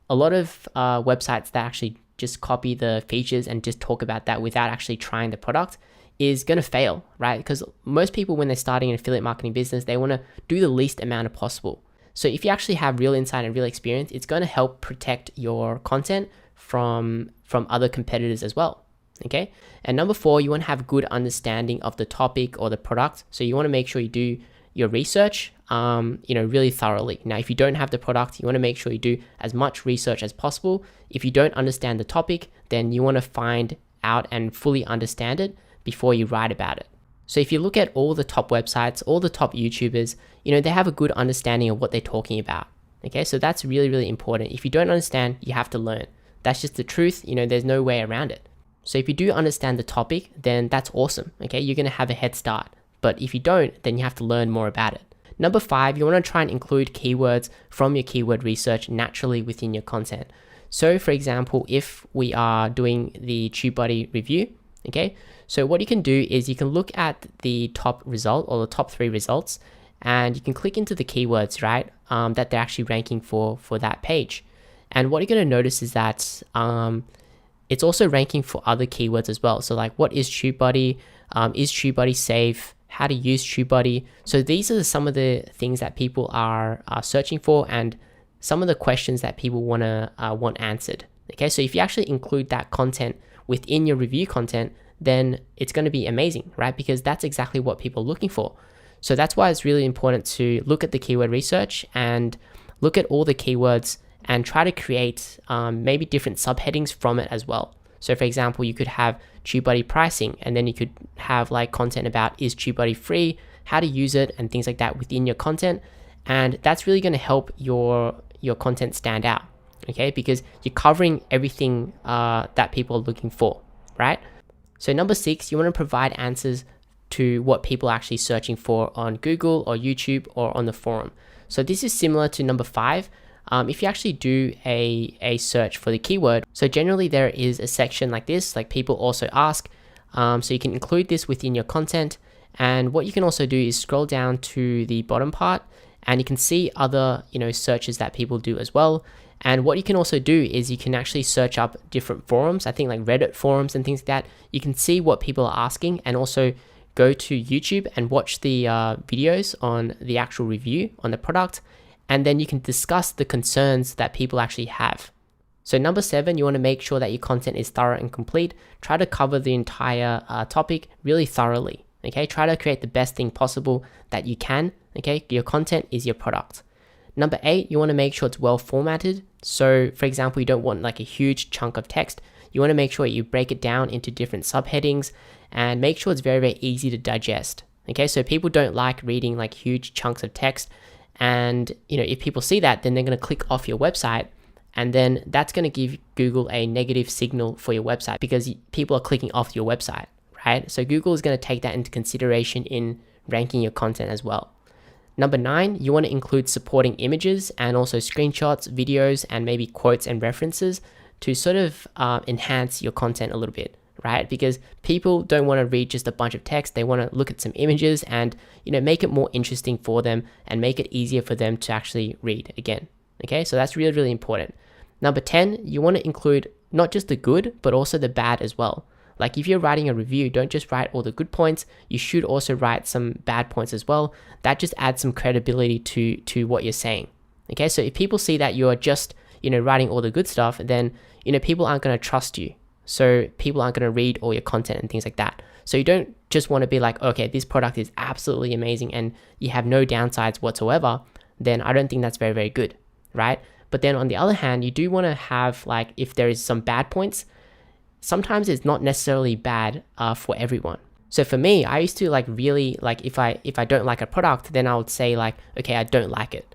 a lot of websites that actually just copy the features and just talk about that without actually trying the product is going to fail, right? Because most people, when they're starting an affiliate marketing business, they want to do the least amount of possible. So if you actually have real insight and real experience, it's going to help protect your content from other competitors as well. Okay, and number 4, you want to have good understanding of the topic or the product. So you want to make sure you do your research really thoroughly. Now, if you don't have the product, you want to make sure you do as much research as possible. If you don't understand the topic, then you want to find out and fully understand it before you write about it. So if you look at all the top websites, all the top YouTubers, they have a good understanding of what they're talking about. Okay, so that's really, really important. If you don't understand, you have to learn. That's just the truth. There's no way around it. So if you do understand the topic, then that's awesome. Okay, you're going to have a head start. But if you don't, then you have to learn more about it. Number 5, you want to try and include keywords from your keyword research naturally within your content. So for example, if we are doing the TubeBuddy review, okay, so what you can do is you can look at the top result or the top 3 results, and you can click into the keywords, right, that they're actually ranking for that page. And what you're going to notice is that it's also ranking for other keywords as well. So like, what is TubeBuddy? Is TubeBuddy safe? How to use TubeBuddy? So these are some of the things that people are searching for, and some of the questions that people want answered. Okay, so if you actually include that content within your review content, then it's going to be amazing, right? Because that's exactly what people are looking for. So that's why it's really important to look at the keyword research and look at all the keywords and try to create maybe different subheadings from it as well. So for example, you could have TubeBuddy pricing, and then you could have like content about, is TubeBuddy free, how to use it, and things like that within your content. And that's really going to help your content stand out. okay? Because you're covering everything that people are looking for, right? So number 6, you want to provide answers to what people are actually searching for on Google or YouTube or on the forum. So this is similar to number 5. If you actually do a search for the keyword, so generally there is a section like this, like people also ask. So you can include this within your content. And what you can also do is scroll down to the bottom part, and you can see other, searches that people do as well. And what you can also do is you can actually search up different forums. I think like Reddit forums and things like that. You can see what people are asking, and also go to YouTube and watch the videos on the actual review on the product. And then you can discuss the concerns that people actually have. So number 7, you want to make sure that your content is thorough and complete. Try to cover the entire topic really thoroughly. Okay, try to create the best thing possible that you can. Okay, your content is your product. Number 8, you want to make sure it's well formatted. So for example, you don't want like a huge chunk of text. You want to make sure you break it down into different subheadings and make sure it's very, very easy to digest. Okay, so people don't like reading like huge chunks of text. And if people see that, then they're going to click off your website, and then that's going to give Google a negative signal for your website because people are clicking off your website, right? So Google is going to take that into consideration in ranking your content as well. Number 9, you want to include supporting images and also screenshots, videos, and maybe quotes and references to sort of enhance your content a little bit, right? Because people don't want to read just a bunch of text. They want to look at some images and, make it more interesting for them and make it easier for them to actually read again. Okay, so that's really, really important. Number 10, you want to include not just the good, but also the bad as well. Like if you're writing a review, don't just write all the good points. You should also write some bad points as well. That just adds some credibility to what you're saying. Okay, so if people see that you're just, writing all the good stuff, then, people aren't going to trust you. So people aren't going to read all your content and things like that. So you don't just want to be like, okay, this product is absolutely amazing and you have no downsides whatsoever. Then I don't think that's very, very good, right? But then on the other hand, you do want to have like, if there is some bad points, sometimes it's not necessarily bad for everyone. So for me, I used to like really like if I don't like a product, then I would say like, okay, I don't like it.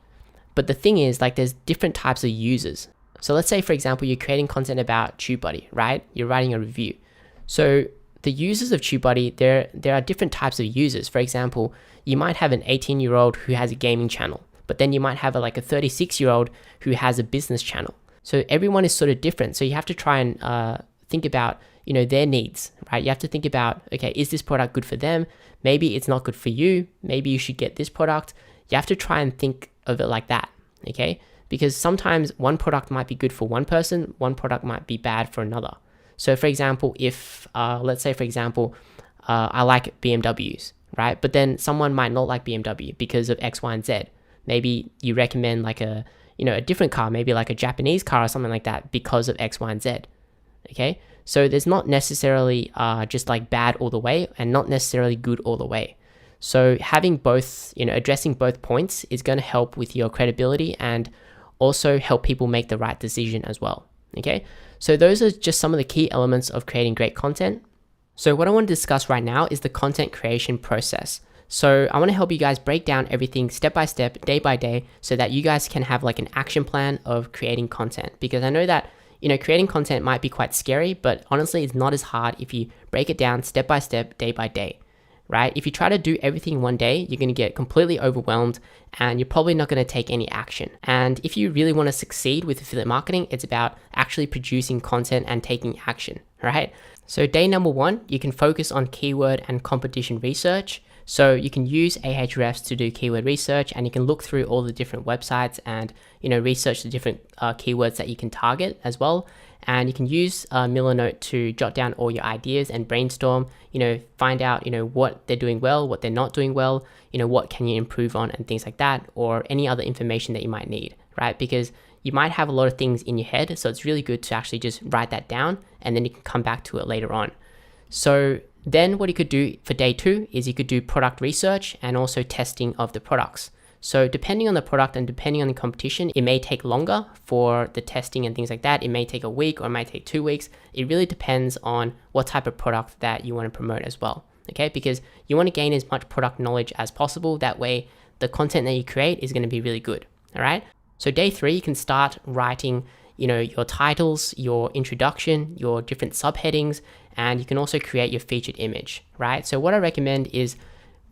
But the thing is like there's different types of users. So let's say, for example, you're creating content about TubeBuddy, right? You're writing a review. So the users of TubeBuddy, there are different types of users. For example, you might have an 18-year-old who has a gaming channel, but then you might have a 36-year-old who has a business channel. So everyone is sort of different. So you have to try and think about, their needs, right? You have to think about, okay, is this product good for them? Maybe it's not good for you. Maybe you should get this product. You have to try and think of it like that, okay? Because sometimes one product might be good for one person, one product might be bad for another. So for example, if, let's say for example, I like BMWs, right? But then someone might not like BMW because of X, Y, and Z. Maybe you recommend like a different car, maybe like a Japanese car or something like that because of X, Y, and Z, okay? So there's not necessarily just like bad all the way and not necessarily good all the way. So having both, addressing both points is going to help with your credibility and also help people make the right decision as well. Okay, so those are just some of the key elements of creating great content. So what I want to discuss right now is the content creation process. So I want to help you guys break down everything step by step, day by day, so that you guys can have like an action plan of creating content. Because I know that, creating content might be quite scary, but honestly, it's not as hard if you break it down step by step, day by day. Right? If you try to do everything one day, you're going to get completely overwhelmed and you're probably not going to take any action. And if you really want to succeed with affiliate marketing, it's about actually producing content and taking action, right? So day number 1, you can focus on keyword and competition research. So you can use Ahrefs to do keyword research, and you can look through all the different websites and, research the different keywords that you can target as well. And you can use Millernote to jot down all your ideas and brainstorm, find out, what they're doing well, what they're not doing well, what can you improve on and things like that, or any other information that you might need, right? Because you might have a lot of things in your head. So it's really good to actually just write that down and then you can come back to it later on. So then what you could do for day 2 is you could do product research and also testing of the products. So depending on the product and depending on the competition, it may take longer for the testing and things like that. It may take a week or it might take 2 weeks. It really depends on what type of product that you want to promote as well, okay? Because you want to gain as much product knowledge as possible. That way, the content that you create is going to be really good, all right? So day 3, you can start writing your titles, your introduction, your different subheadings, and you can also create your featured image, right? So what I recommend is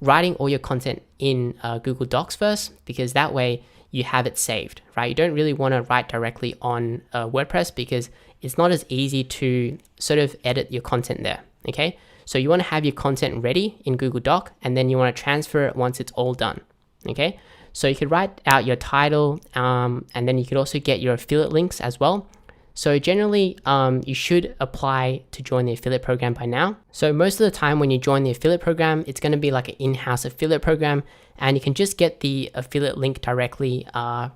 writing all your content in Google Docs first, because that way you have it saved, right? You don't really want to write directly on WordPress because it's not as easy to sort of edit your content there, okay? So you want to have your content ready in Google Doc, and then you want to transfer it once it's all done, okay? So you could write out your title, and then you could also get your affiliate links as well. So generally, you should apply to join the affiliate program by now. So most of the time when you join the affiliate program, it's going to be like an in-house affiliate program, and you can just get the affiliate link directly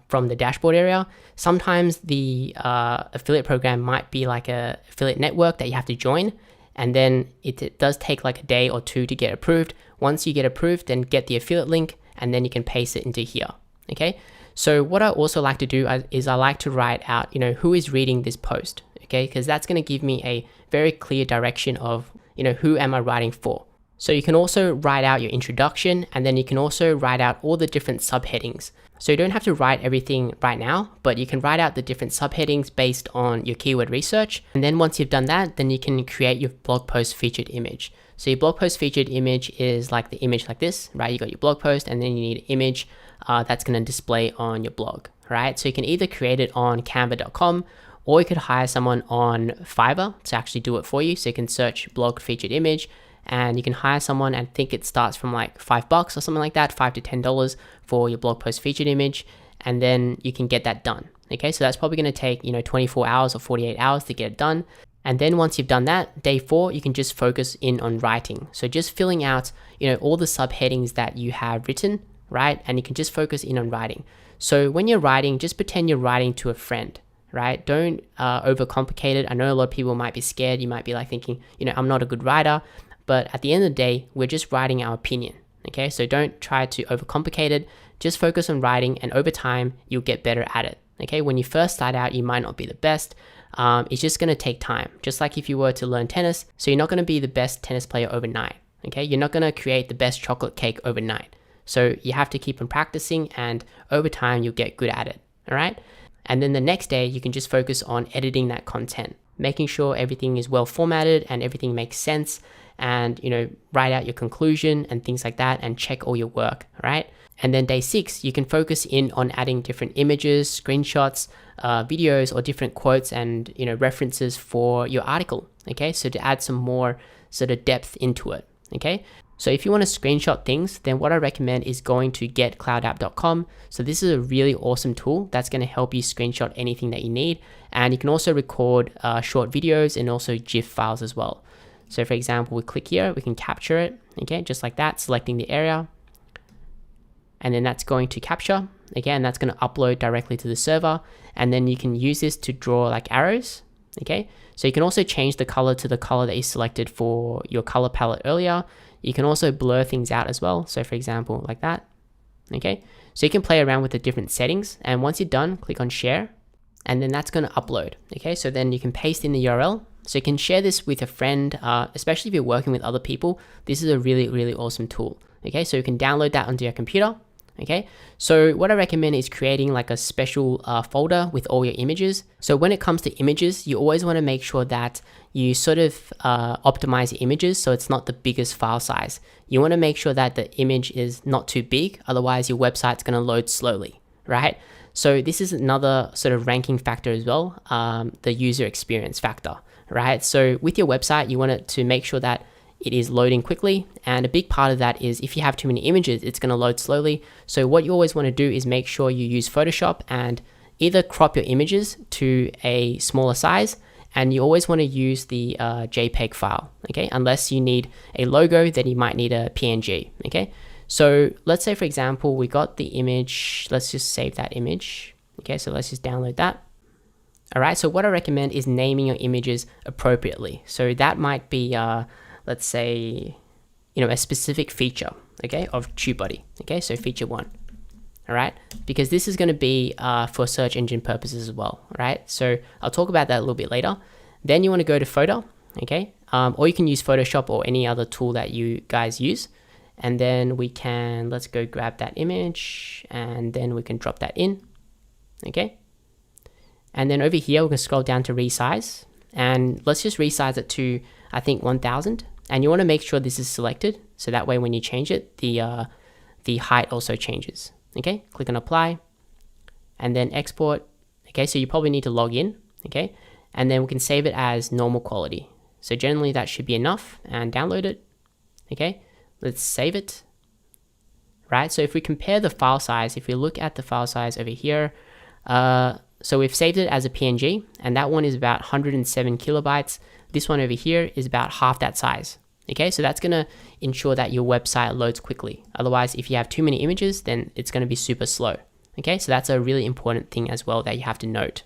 from the dashboard area. Sometimes the affiliate program might be like a affiliate network that you have to join, and then it does take like a day or two to get approved. Once you get approved, then get the affiliate link, and then you can paste it into here, okay? So what I also like to do is I like to write out, who is reading this post, okay? Because that's going to give me a very clear direction of, who am I writing for. So you can also write out your introduction, and then you can also write out all the different subheadings. So you don't have to write everything right now, but you can write out the different subheadings based on your keyword research. And then once you've done that, then you can create your blog post featured image. So your blog post featured image is like the image like this, right? You got your blog post, and then you need an image that's going to display on your blog, right? So you can either create it on canva.com, or you could hire someone on Fiverr to actually do it for you. So you can search blog featured image, and you can hire someone, and I think it starts from like $5 or something like that, $5 to $10 for your blog post featured image, and then you can get that done. Okay, so that's probably going to take 24 hours or 48 hours to get it done. And then once you've done that, day 4, you can just focus in on writing. So just filling out all the subheadings that you have written, right? And you can just focus in on writing. So when you're writing, just pretend you're writing to a friend, right? Don't overcomplicate it. I know a lot of people might be scared. You might be like thinking, I'm not a good writer. But at the end of the day, we're just writing our opinion, okay? So don't try to overcomplicate it. Just focus on writing, and over time, you'll get better at it, okay? When you first start out, you might not be the best. It's just going to take time, just like if you were to learn tennis. So you're not going to be the best tennis player overnight, okay? You're not going to create the best chocolate cake overnight. So you have to keep on practicing, and over time, you'll get good at it, all right? And then the next day, you can just focus on editing that content, making sure everything is well formatted and everything makes sense, and write out your conclusion and things like that, and check all your work, right? And then day 6, you can focus in on adding different images, screenshots, videos, or different quotes and references for your article, okay? So to add some more sort of depth into it, okay? So if you want to screenshot things, then what I recommend is going to getcloudapp.com. So this is a really awesome tool that's going to help you screenshot anything that you need. And you can also record short videos and also GIF files as well. So for example, we click here, we can capture it, okay, just like that, selecting the area. And then that's going to capture. Again, that's going to upload directly to the server. And then you can use this to draw like arrows, okay? So you can also change the color to the color that you selected for your color palette earlier. You can also blur things out as well. So for example, like that, okay? So you can play around with the different settings. And once you're done, click on share. And then that's going to upload, okay? So then you can paste in the URL. So you can share this with a friend, especially if you're working with other people. This is a really, really awesome tool, okay? So you can download that onto your computer, okay? So what I recommend is creating like a special folder with all your images. So when it comes to images, you always want to make sure that you sort of optimize your images so it's not the biggest file size. You want to make sure that the image is not too big, otherwise your website's going to load slowly, right? So this is another sort of ranking factor as well, the user experience factor, right? So with your website, you want it to make sure that it is loading quickly. And a big part of that is if you have too many images, it's going to load slowly. So what you always want to do is make sure you use Photoshop and either crop your images to a smaller size, and you always want to use the JPEG file, okay? Unless you need a logo, then you might need a PNG, okay? So let's say, for example, we got the image. Let's just save that image. Okay, so let's just download that. All right, so what I recommend is naming your images appropriately. So that might be, let's say, a specific feature, okay, of TubeBuddy. Okay, so feature 1. All right, because this is going to be for search engine purposes as well, right? So I'll talk about that a little bit later. Then you want to go to photo, okay, or you can use Photoshop or any other tool that you guys use. And then we can, let's go grab that image, and then we can drop that in, okay? And then over here, we're going to scroll down to resize. And let's just resize it to, I think, 1000. And you want to make sure this is selected. So that way when you change it, the height also changes. Okay, click on apply. And then export. Okay, so you probably need to log in. Okay, and then we can save it as normal quality. So generally that should be enough, and download it. Okay, let's save it. Right, so if we compare the file size, if we look at the file size over here, so we've saved it as a PNG, and that one is about 107 kilobytes. This one over here is about half that size. Okay, so that's gonna ensure that your website loads quickly. Otherwise, if you have too many images, then it's gonna be super slow. Okay, so that's a really important thing as well that you have to note.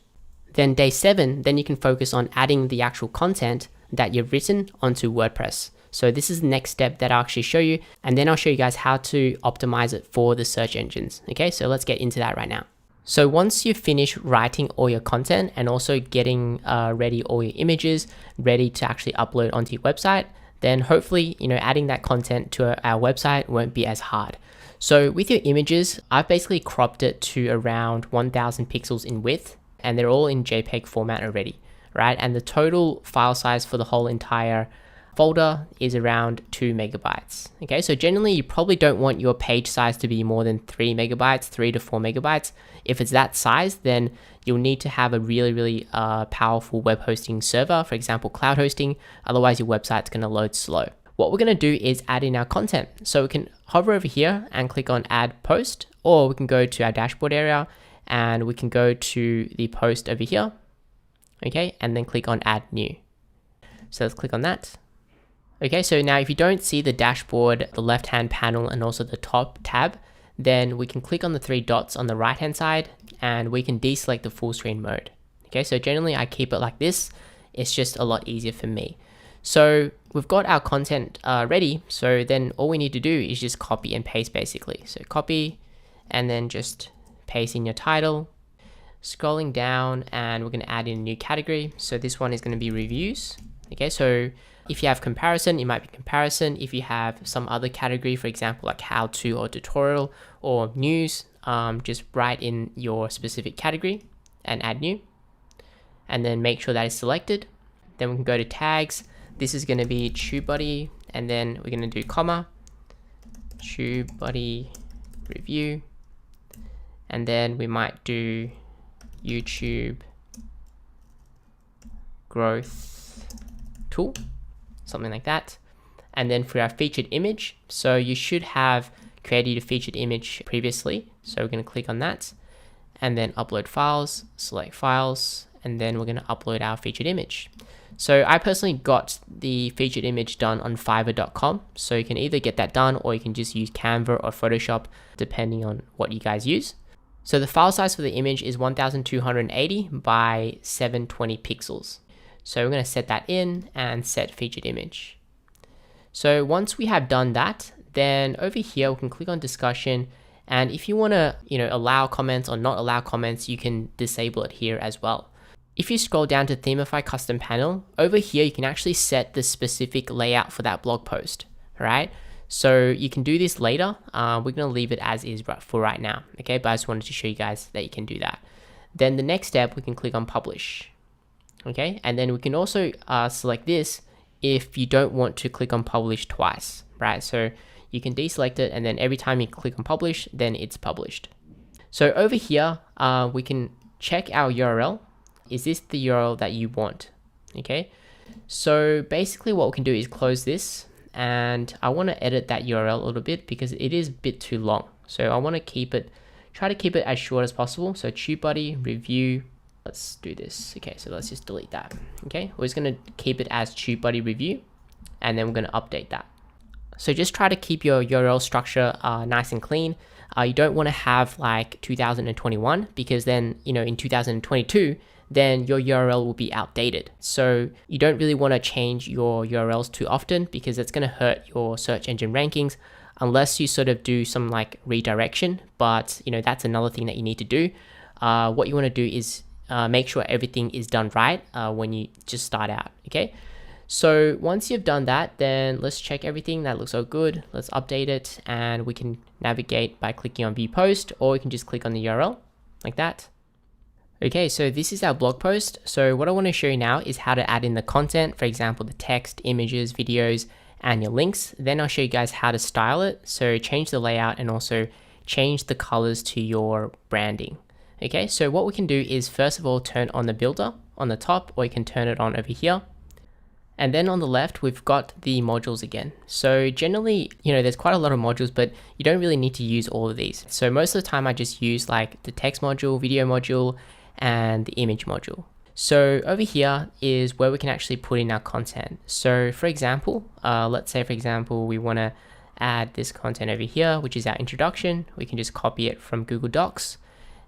Then day 7, then you can focus on adding the actual content that you've written onto WordPress. So this is the next step that I'll actually show you, and then I'll show you guys how to optimize it for the search engines. Okay, so let's get into that right now. So once you finish writing all your content and also getting ready all your images ready to actually upload onto your website, then hopefully, adding that content to our website won't be as hard. So with your images, I've basically cropped it to around 1000 pixels in width, and they're all in JPEG format already, right? And the total file size for the whole entire folder is around 2 megabytes. Okay, so generally you probably don't want your page size to be more than 3 megabytes, 3 to 4 megabytes. If it's that size, then you'll need to have a really powerful web hosting server, for example, cloud hosting. Otherwise your website's gonna load slow. What we're gonna do is add in our content. So we can hover over here and click on add post, or we can go to our dashboard area and we can go to the post over here. Okay, and then click on add new. So let's click on that. Okay, so now if you don't see the dashboard, the left-hand panel, and also the top tab, then we can click on the 3 dots on the right-hand side and we can deselect the full screen mode. Okay, so generally I keep it like this. It's just a lot easier for me. So we've got our content ready. So then all we need to do is just copy and paste basically. So copy and then just paste in your title. Scrolling down, and we're going to add in a new category. So this one is going to be reviews. Okay, so if you have comparison, it might be comparison. If you have some other category, for example, like how to or tutorial or news, just write in your specific category and add new. And then make sure that is selected. Then we can go to tags. This is going to be TubeBuddy, and then we're going to do comma, TubeBuddy review. And then we might do YouTube growth tool, something like that. And then for our featured image, so you should have created a featured image previously. So we're going to click on that and then upload files, select files, and then we're going to upload our featured image. So I personally got the featured image done on fiverr.com. So you can either get that done or you can just use Canva or Photoshop, depending on what you guys use. So the file size for the image is 1280 by 720 pixels. So we're going to set that in and set featured image. So once we have done that, then over here we can click on discussion, and if you want to allow comments or not allow comments, you can disable it here as well. If you scroll down to Themify custom panel, over here you can actually set the specific layout for that blog post. All right, so you can do this later. We're going to leave it as is for right now. Okay, but I just wanted to show you guys that you can do that. Then the next step, we can click on publish. Okay, and then we can also select this if you don't want to click on publish twice, right? So you can deselect it, and then every time you click on publish, then it's published. So over here, we can check our URL. Is this the URL that you want? Okay, so basically what we can do is close this, and I want to edit that URL a little bit because it is a bit too long. So I want to try to keep it as short as possible. So TubeBuddy review. Let's do this. Okay, so let's just delete that. Okay, we're just going to keep it as TubeBuddy review, and then we're going to update that. So just try to keep your URL structure nice and clean. You don't want to have like 2021, because then, in 2022, then your URL will be outdated. So you don't really want to change your URLs too often, because it's going to hurt your search engine rankings unless you sort of do some like redirection. But that's another thing that you need to do. What you want to do is make sure everything is done right when you just start out. Okay, so once you've done that, then let's check everything. That looks all good. Let's update it, and we can navigate by clicking on view post, or we can just click on the URL like that. Okay, so this is our blog post. So what I want to show you now is how to add in the content, for example, the text, images, videos, and your links. Then I'll show you guys how to style it. So change the layout and also change the colors to your branding. Okay, so what we can do is first of all, turn on the builder on the top, or you can turn it on over here. And then on the left, we've got the modules again. So generally, there's quite a lot of modules, but you don't really need to use all of these. So most of the time I just use like the text module, video module, and the image module. So over here is where we can actually put in our content. So for example, let's say for example, we want to add this content over here, which is our introduction. We can just copy it from Google Docs.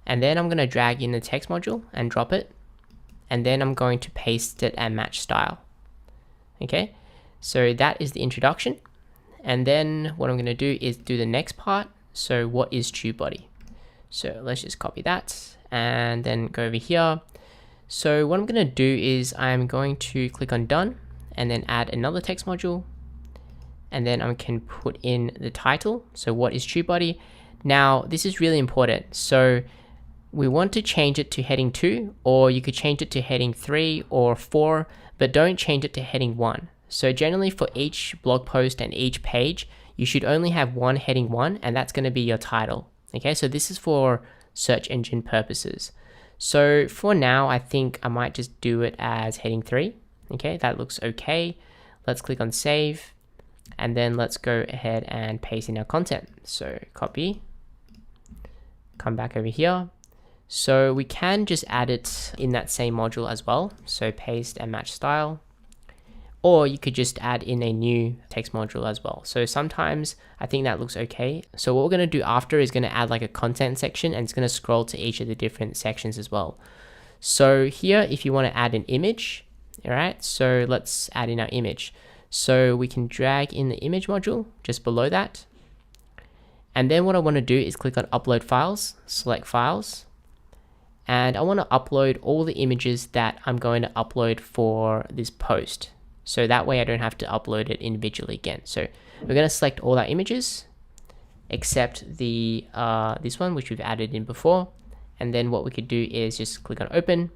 And then I'm going to drag in the text module and drop it. And then I'm going to paste it and match style. Okay, so that is the introduction. And then what I'm going to do is do the next part. So what is TubeBuddy? So let's just copy that and then go over here. So what I'm going to do is I'm going to click on done and then add another text module. And then I can put in the title. So what is TubeBuddy? Now this is really important. So we want to change it to heading 2, or you could change it to heading 3 or 4, but don't change it to heading 1. So generally for each blog post and each page, you should only have one heading 1, and that's going to be your title. Okay, so this is for search engine purposes. So for now, I think I might just do it as heading 3. Okay, that looks okay. Let's click on save, and then let's go ahead and paste in our content. So copy, come back over here. So we can just add it in that same module as well. So paste and match style, or you could just add in a new text module as well. So sometimes I think that looks okay. So what we're going to do after is going to add like a content section, and it's going to scroll to each of the different sections as well. So here, if you want to add an image, all right, so let's add in our image. So we can drag in the image module just below that. And then what I want to do is click on upload files, select files. And I want to upload all the images that I'm going to upload for this post. So that way I don't have to upload it individually again. So we're going to select all our images except the this one, which we've added in before. And then what we could do is just click on open.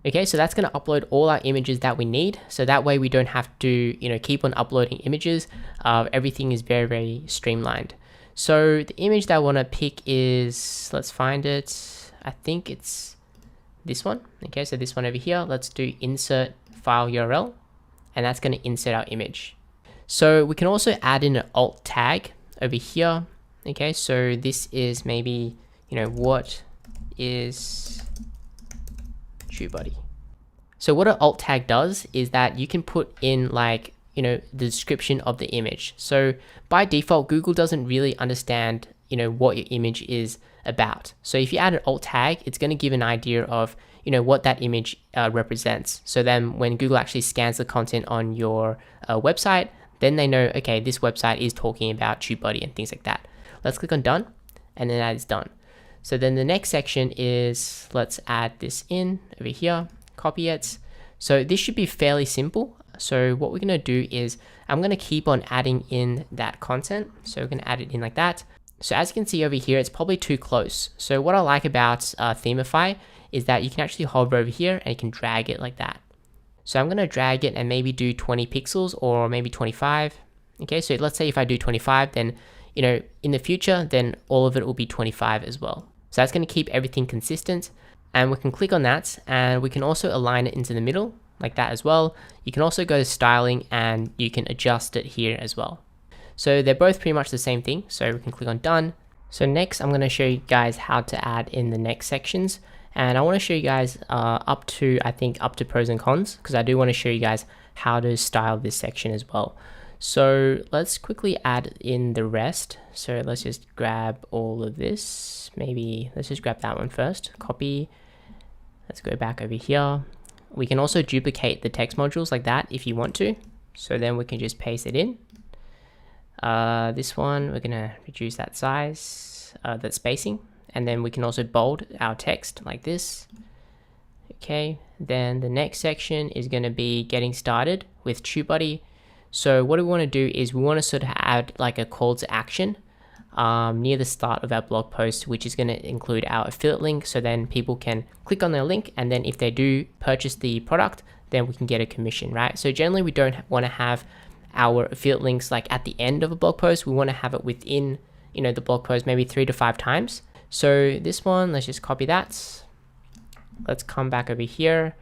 Okay, so that's going to upload all our images that we need. So that way we don't have to, keep on uploading images. Everything is very, very streamlined. So the image that I want to pick is, let's find it. I think it's this one. Okay, so this one over here. Let's do insert file URL, and that's going to insert our image. So we can also add in an alt tag over here. Okay, so this is maybe, what is TubeBuddy? So what an alt tag does is that you can put in like, the description of the image. So by default, Google doesn't really understand, what your image is about. So if you add an alt tag, it's going to give an idea of, what that image represents. So then when Google actually scans the content on your website, then they know, okay, this website is talking about TubeBuddy and things like that. Let's click on done, and then that is done. So then the next section is, let's add this in over here, copy it. So this should be fairly simple. So what we're going to do is I'm going to keep on adding in that content. So we're going to add it in like that. So as you can see over here, it's probably too close. So what I like about Themify is that you can actually hover over here and you can drag it like that. So I'm going to drag it and maybe do 20 pixels or maybe 25. Okay, so let's say if I do 25, then, in the future, then all of it will be 25 as well. So that's going to keep everything consistent, and we can click on that, and we can also align it into the middle like that as well. You can also go to styling and you can adjust it here as well. So they're both pretty much the same thing. So we can click on done. So next I'm going to show you guys how to add in the next sections. And I want to show you guys up to pros and cons, because I do want to show you guys how to style this section as well. So let's quickly add in the rest. So let's just grab all of this. Maybe let's just grab that one first, copy. Let's go back over here. We can also duplicate the text modules like that if you want to. So then we can just paste it in. This one, we're gonna reduce that size, that spacing, and then we can also bold our text like this. Okay, then the next section is gonna be getting started with TubeBuddy. So what we wanna do is we wanna sort of add like a call to action near the start of our blog post, which is going to include our affiliate link. So then people can click on their link, and then if they do purchase the product, then we can get a commission, right? So generally we don't want to have our affiliate links like at the end of a blog post. We want to have it within, the blog post, maybe 3 to 5 times. So this one, let's just copy that. Let's come back over here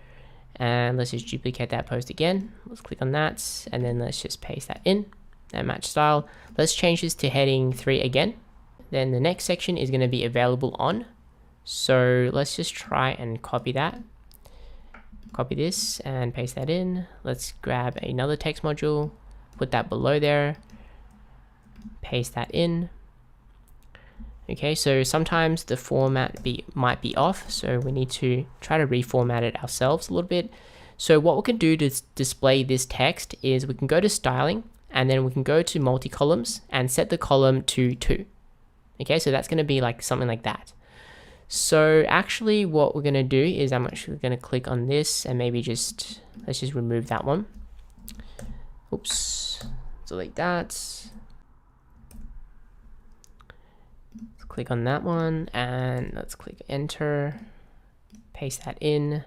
and let's just duplicate that post again. Let's click on that, and then let's just paste that in and match style. Let's change this to heading 3 again. Then the next section is going to be available on. So let's just try and copy that. Copy this and paste that in. Let's grab another text module, put that below there, paste that in. Okay, so sometimes the format might be off, so we need to try to reformat it ourselves a little bit. So what we can do to display this text is we can go to styling, and then we can go to multi-columns and set the column to 2. Okay, so that's going to be like something like that. So actually what we're going to do is I'm actually going to click on this and maybe let's just remove that one. Oops, delete that. Let's click on that one and let's click enter, paste that in,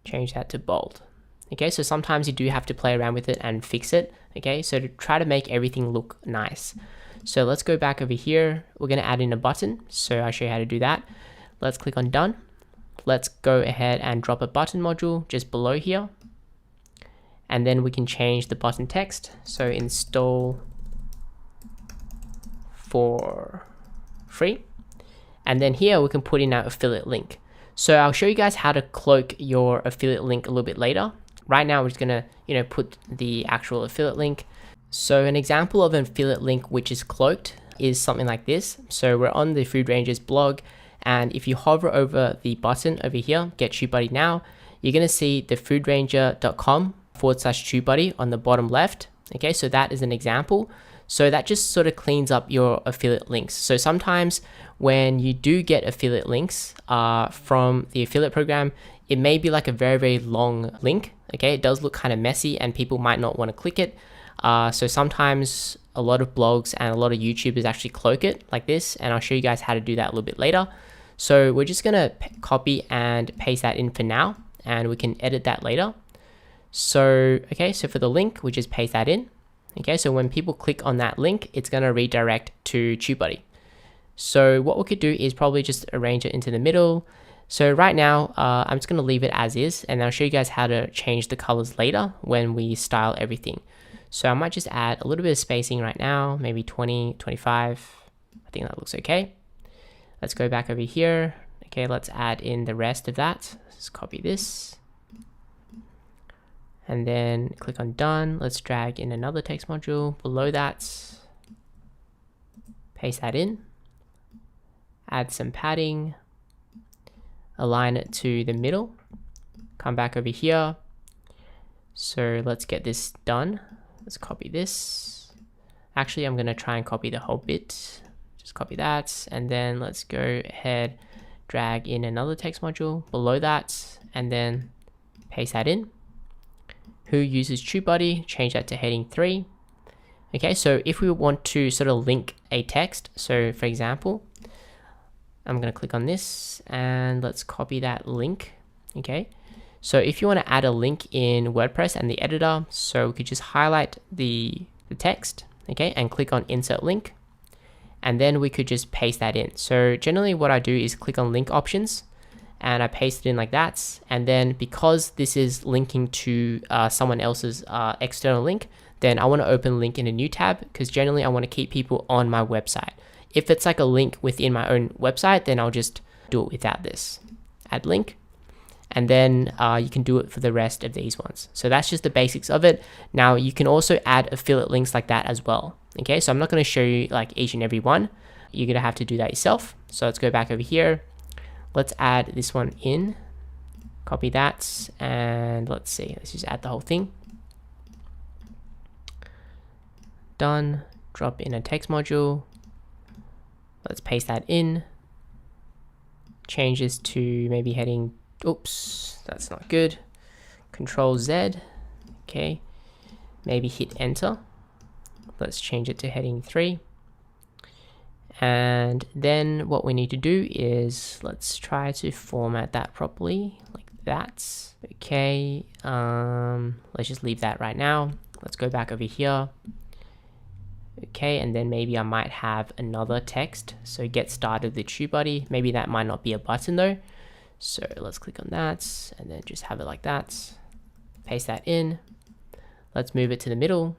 change that to bold. Okay, so sometimes you do have to play around with it and fix it. Okay, so to try to make everything look nice. So let's go back over here. We're going to add in a button. So I'll show you how to do that. Let's click on done. Let's go ahead and drop a button module just below here. And then we can change the button text. So install for free. And then here we can put in our affiliate link. So I'll show you guys how to cloak your affiliate link a little bit later. Right now we're just gonna, put the actual affiliate link. So an example of an affiliate link which is cloaked is something like this. So we're on the Food Rangers blog, and if you hover over the button over here, get TubeBuddy now, you're gonna see the foodranger.com/TubeBuddy on the bottom left. Okay, so that is an example. So that just sort of cleans up your affiliate links. So sometimes when you do get affiliate links from the affiliate program, it may be like a very, very long link. Okay, it does look kind of messy and people might not want to click it. So sometimes a lot of blogs and a lot of YouTubers actually cloak it like this, and I'll show you guys how to do that a little bit later. So we're just gonna copy and paste that in for now, and we can edit that later. So, okay, so for the link, we just paste that in. Okay, so when people click on that link, it's gonna redirect to TubeBuddy. So what we could do is probably just arrange it into the middle. So right now, I'm just gonna leave it as is, and I'll show you guys how to change the colors later when we style everything. So I might just add a little bit of spacing right now, maybe 20, 25. I think that looks okay. Let's go back over here. Okay, let's add in the rest of that. Let's copy this. And then click on done. Let's drag in another text module below that. Paste that in. Add some padding. Align it to the middle. Come back over here. So let's get this done. Let's copy this. Actually, I'm going to try and copy the whole bit. Just copy that. And then let's go ahead, drag in another text module below that, and then paste that in. Who uses TubeBuddy? Change that to heading 3. Okay, so if we want to sort of link a text, so for example, I'm going to click on this and let's copy that link. Okay, so if you want to add a link in WordPress and the editor, so we could just highlight the text, okay, and click on insert link, and then we could just paste that in. So generally what I do is click on link options and I paste it in like that. And then because this is linking to someone else's external link, then I want to open link in a new tab, because generally I want to keep people on my website. If it's like a link within my own website, then I'll just do it without this. Add link. And then you can do it for the rest of these ones. So that's just the basics of it. Now you can also add affiliate links like that as well. Okay, so I'm not going to show you like each and every one. You're going to have to do that yourself. So let's go back over here. Let's add this one in. Copy that. And let's see. Let's just add the whole thing. Done. Drop in a text module. Let's paste that in. Change this to maybe heading. Oops, that's not good. Control Z. Okay. Maybe hit enter. Let's change it to heading 3. And then what we need to do is, let's try to format that properly, like that. Okay, let's just leave that right now. Let's go back over here. Okay, and then maybe I might have another text. So get started with TubeBuddy. Maybe that might not be a button though. So let's click on that and then just have it like that. Paste that in. Let's move it to the middle.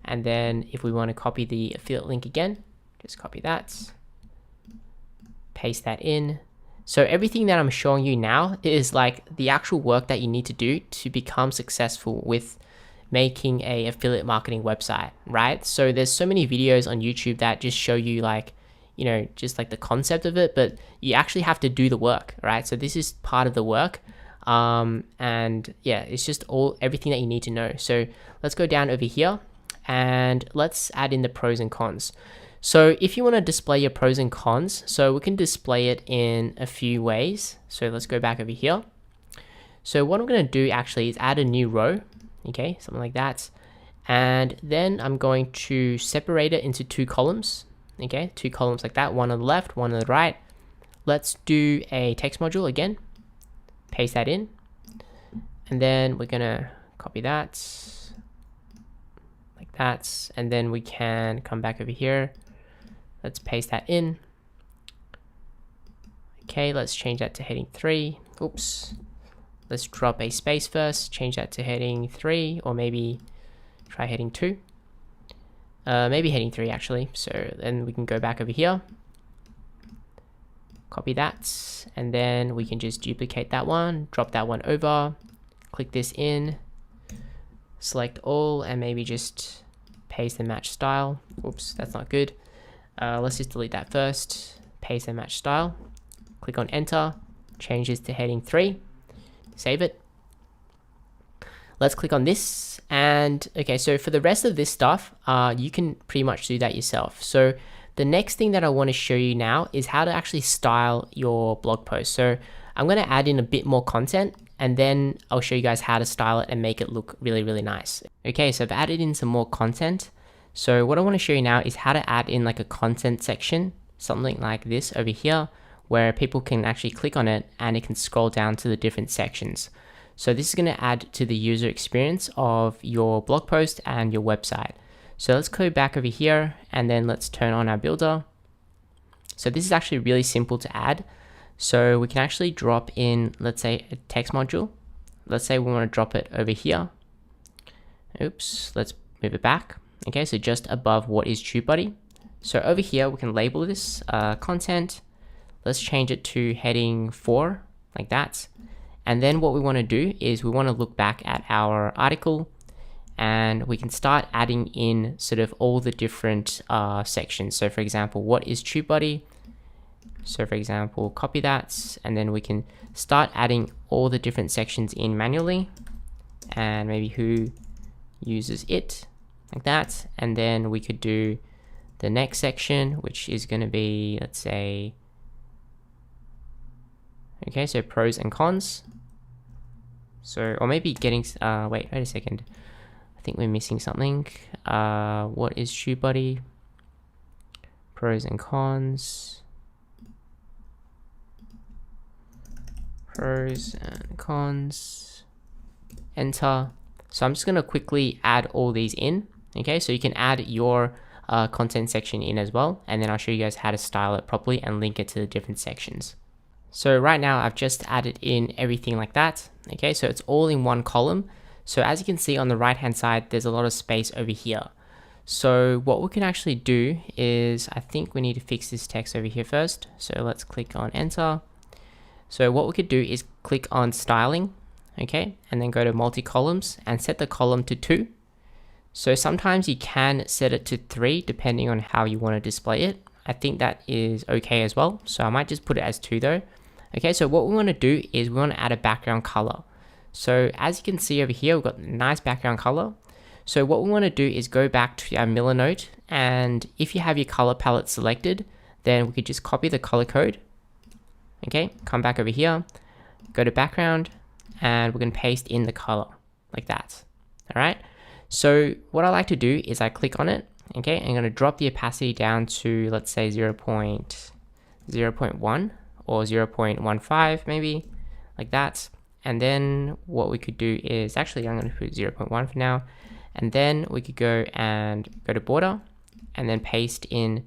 And then if we want to copy the affiliate link again, just copy that. Paste that in. So everything that I'm showing you now is like the actual work that you need to do to become successful with making a affiliate marketing website, right? So there's so many videos on YouTube that just show you like, you know, just like the concept of it, but you actually have to do the work, right? So this is part of the work. And yeah, it's just everything that you need to know. So let's go down over here and let's add in the pros and cons. So if you want to display your pros and cons, so we can display it in a few ways. So let's go back over here. So what I'm going to do actually is add a new row. Okay, something like that. And then I'm going to separate it into 2 columns. Okay, 2 columns like that, one on the left, one on the right. Let's do a text module again. Paste that in. And then we're gonna copy that like that. And then we can come back over here. Let's paste that in. Okay, let's change that to heading 3. Oops. Let's drop a space first, change that to heading 3, or maybe try heading 2. Maybe heading 3 actually. So then we can go back over here, copy that, and then we can just duplicate that one, drop that one over, click this in, select all, and maybe just paste and match style. Oops, that's not good. Let's just delete that first, paste and match style, click on enter, change this to heading 3. Save it. Let's click on this. And okay, so for the rest of this stuff, you can pretty much do that yourself. So the next thing that I want to show you now is how to actually style your blog post. So I'm going to add in a bit more content and then I'll show you guys how to style it and make it look really, really nice. Okay, so I've added in some more content. So what I want to show you now is how to add in like a content section, something like this over here, where people can actually click on it and it can scroll down to the different sections. So this is going to add to the user experience of your blog post and your website. So let's go back over here and then let's turn on our builder. So this is actually really simple to add. So we can actually drop in, let's say, a text module. Let's say we want to drop it over here. Oops, let's move it back. Okay, so just above what is TubeBuddy. So over here, we can label this content. Let's change it to heading 4, like that. And then what we want to do is we want to look back at our article and we can start adding in sort of all the different sections. So for example, what is TubeBuddy? So for example, copy that, and then we can start adding all the different sections in manually, and maybe who uses it, like that. And then we could do the next section, which is going to be, let's say, okay, so pros and cons. So, or maybe getting, wait a second. I think we're missing something. What is TubeBuddy? Pros and cons. Pros and cons. Enter. So I'm just going to quickly add all these in. Okay, so you can add your content section in as well. And then I'll show you guys how to style it properly and link it to the different sections. So right now I've just added in everything like that. Okay, so it's all in one column. So as you can see on the right hand side, there's a lot of space over here. So what we can actually do is, I think we need to fix this text over here first. So let's click on enter. So what we could do is click on styling, okay, and then go to multi-columns and set the column to 2. So sometimes you can set it to 3 depending on how you want to display it. I think that is okay as well. So I might just put it as 2 though. Okay, so what we want to do is we want to add a background color. So as you can see over here, we've got a nice background color. So what we want to do is go back to our Miller note, and if you have your color palette selected, then we could just copy the color code. Okay, come back over here, go to background, and we're going to paste in the color like that. All right. So what I like to do is I click on it Okay, I'm going to drop the opacity down to, let's say 0.1 or 0.15 maybe, like that. And then what we could do is, actually I'm going to put 0.1 for now, and then we could go to border and then paste in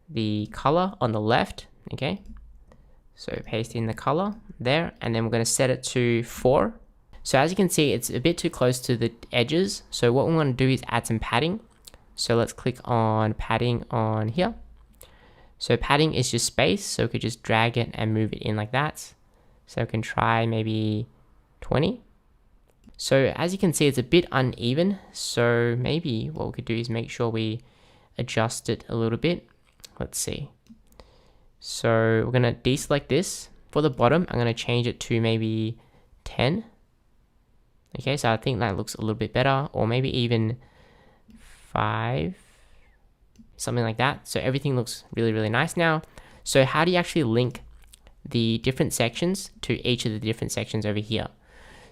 the color on the left. Okay, so paste in the color there, and then we're going to set it to 4. So as you can see, it's a bit too close to the edges, so what we want to do is add some padding. So let's click on padding on here. So padding is just space, so we could just drag it and move it in like that. So we can try maybe 20. So as you can see, it's a bit uneven, so maybe what we could do is make sure we adjust it a little bit. Let's see. So we're going to deselect this. For the bottom, I'm going to change it to maybe 10. Okay, so I think that looks a little bit better, or maybe even 5, something like that. So everything looks really, really nice now. So how do you actually link the different sections to each of the different sections over here?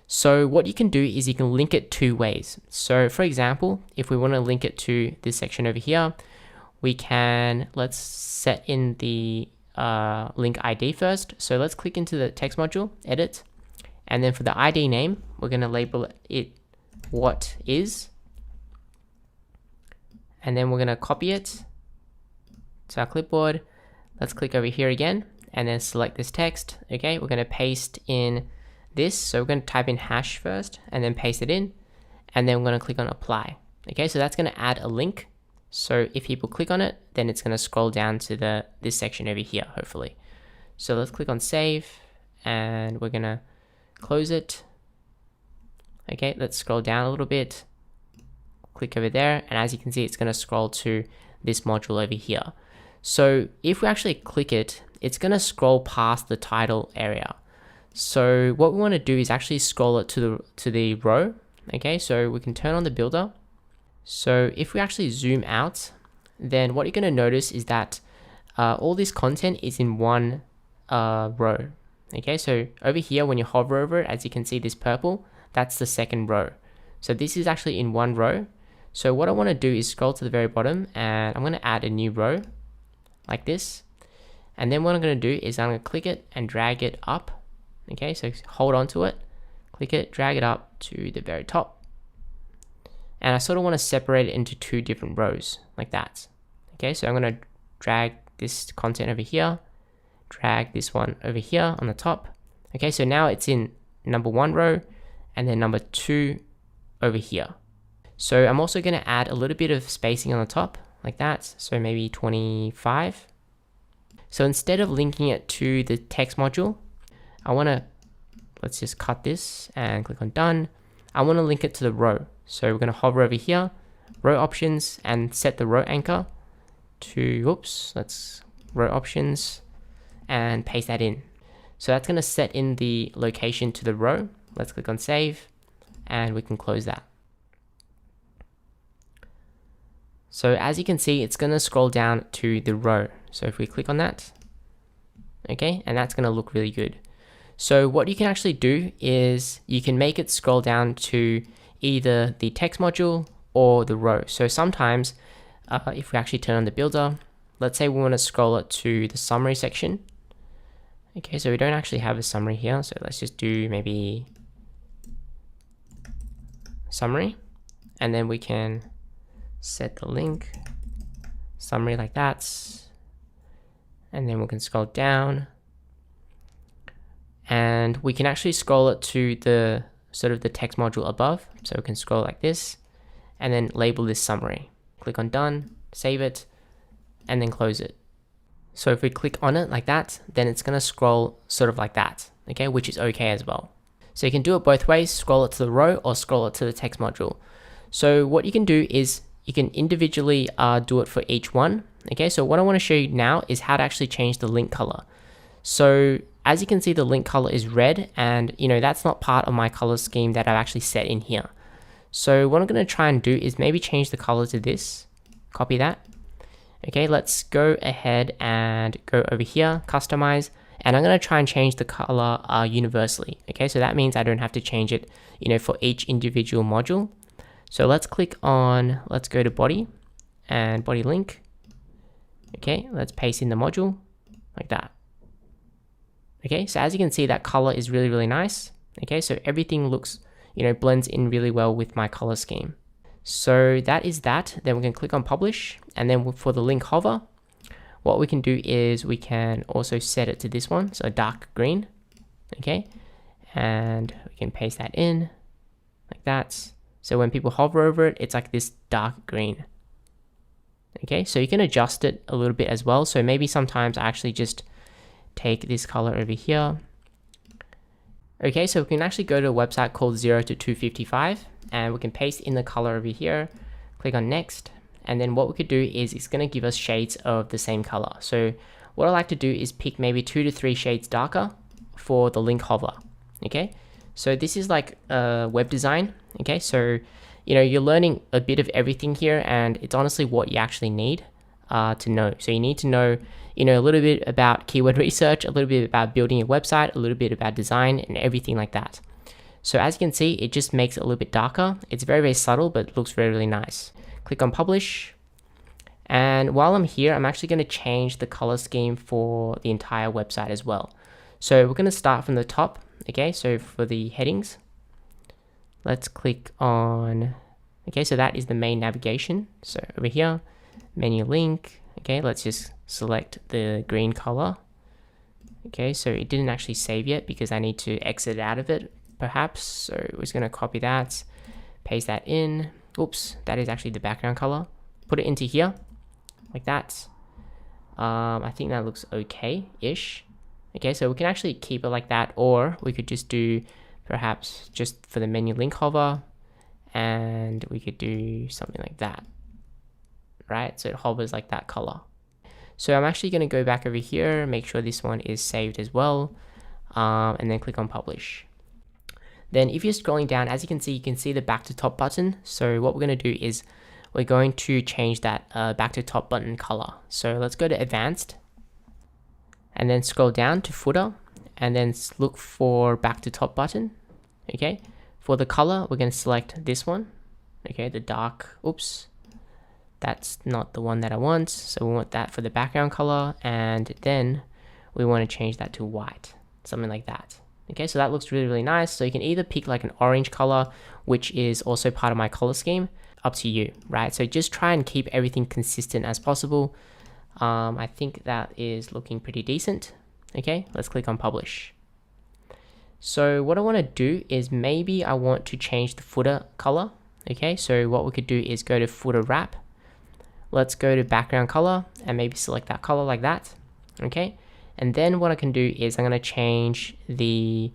So what you can do is you can link it 2 ways. So for example, if we want to link it to this section over here, we can, let's set in the link ID first. So let's click into the text module, edit, and then for the ID name, we're going to label it what is, and then we're going to copy it to our clipboard. Let's click over here again and then select this text. Okay, we're going to paste in this. So we're going to type in hash first and then paste it in, and then we're going to click on apply. Okay, so that's going to add a link. So if people click on it, then it's going to scroll down to this section over here, hopefully. So let's click on save, and we're going to close it. Okay, let's scroll down a little bit. Click over there, and as you can see, it's going to scroll to this module over here. So if we actually click it, it's going to scroll past the title area. So what we want to do is actually scroll it to the row. Okay, so we can turn on the builder. So if we actually zoom out, then what you're going to notice is that all this content is in one row. Okay, so over here, when you hover over it, as you can see this purple, that's the second row. So this is actually in one row. So what I want to do is scroll to the very bottom, and I'm going to add a new row like this. And then what I'm going to do is I'm going to click it and drag it up. Okay, so hold on to it, click it, drag it up to the very top. And I sort of want to separate it into 2 different rows like that. Okay, so I'm going to drag this content over here, drag this one over here on the top. Okay, so now it's in number 1 row and then number 2 over here. So I'm also going to add a little bit of spacing on the top like that. So maybe 25. So instead of linking it to the text module, let's just cut this and click on done. I want to link it to the row. So we're going to hover over here, row options, and set the row anchor to, let's row options and paste that in. So that's going to set in the location to the row. Let's click on save, and we can close that. So as you can see, it's going to scroll down to the row. So if we click on that, okay, and that's going to look really good. So what you can actually do is you can make it scroll down to either the text module or the row. So sometimes if we actually turn on the builder, let's say we want to scroll it to the summary section. Okay, so we don't actually have a summary here. So let's just do maybe summary, and then we can set the link summary like that. And then we can scroll down, and we can actually scroll it to the sort of the text module above. So we can scroll like this and then label this summary. Click on done, save it, and then close it. So if we click on it like that, then it's going to scroll sort of like that, okay, which is okay as well. So you can do it both ways, scroll it to the row or scroll it to the text module. So what you can do is you can individually do it for each one. Okay, so what I want to show you now is how to actually change the link color. So as you can see, the link color is red, and that's not part of my color scheme that I've actually set in here. So what I'm going to try and do is maybe change the color to this, copy that. Okay, let's go ahead and go over here, customize, and I'm going to try and change the color universally. Okay, so that means I don't have to change it, for each individual module. So let's go to body, and body link. Okay, let's paste in the module like that. Okay, so as you can see, that color is really, really nice. Okay, so everything looks, blends in really well with my color scheme. So that is that. Then we can click on publish, and then for the link hover, what we can do is we can also set it to this one, so dark green. Okay, and we can paste that in like that. So when people hover over it, it's like this dark green. Okay, so you can adjust it a little bit as well. So maybe sometimes I actually just take this color over here. Okay, so we can actually go to a website called 0 to 255, and we can paste in the color over here, click on next, and then what we could do is it's going to give us shades of the same color. So what I like to do is pick maybe 2 to 3 shades darker for the link hover. Okay, so this is like a web design. Okay, so you're learning a bit of everything here, and it's honestly what you actually need to know. So you need to know, a little bit about keyword research, a little bit about building a website, a little bit about design, and everything like that. So as you can see, it just makes it a little bit darker. It's very, very subtle, but it looks very, really nice. Click on publish. And while I'm here, I'm actually going to change the color scheme for the entire website as well. So we're going to start from the top. Okay, so for the headings, let's click on, okay, so that is the main navigation. So over here, menu link. Okay, let's just select the green color. Okay, so it didn't actually save yet because I need to exit out of it perhaps. So we're just going to copy that, paste that in. Oops, that is actually the background color. Put it into here like that. I think that looks okay-ish. Okay, so we can actually keep it like that, or we could just do perhaps just for the menu link hover, and we could do something like that, right? So it hovers like that color. So I'm actually going to go back over here, make sure this one is saved as well, and then click on publish. Then if you're scrolling down, as you can see the back to top button. So what we're going to do is we're going to change that back to top button color. So let's go to advanced, and then scroll down to footer, and then look for back to top button. Okay, for the color, we're going to select this one. Okay, the dark, oops, that's not the one that I want. So we want that for the background color, and then we want to change that to white, something like that. Okay, so that looks really, really nice. So you can either pick like an orange color, which is also part of my color scheme, up to you, right? So just try and keep everything consistent as possible. I think that is looking pretty decent. Okay, let's click on publish. So what I want to do is maybe I want to change the footer color. Okay, so what we could do is go to footer wrap. Let's go to background color and maybe select that color like that. Okay, and then what I can do is I'm going to change the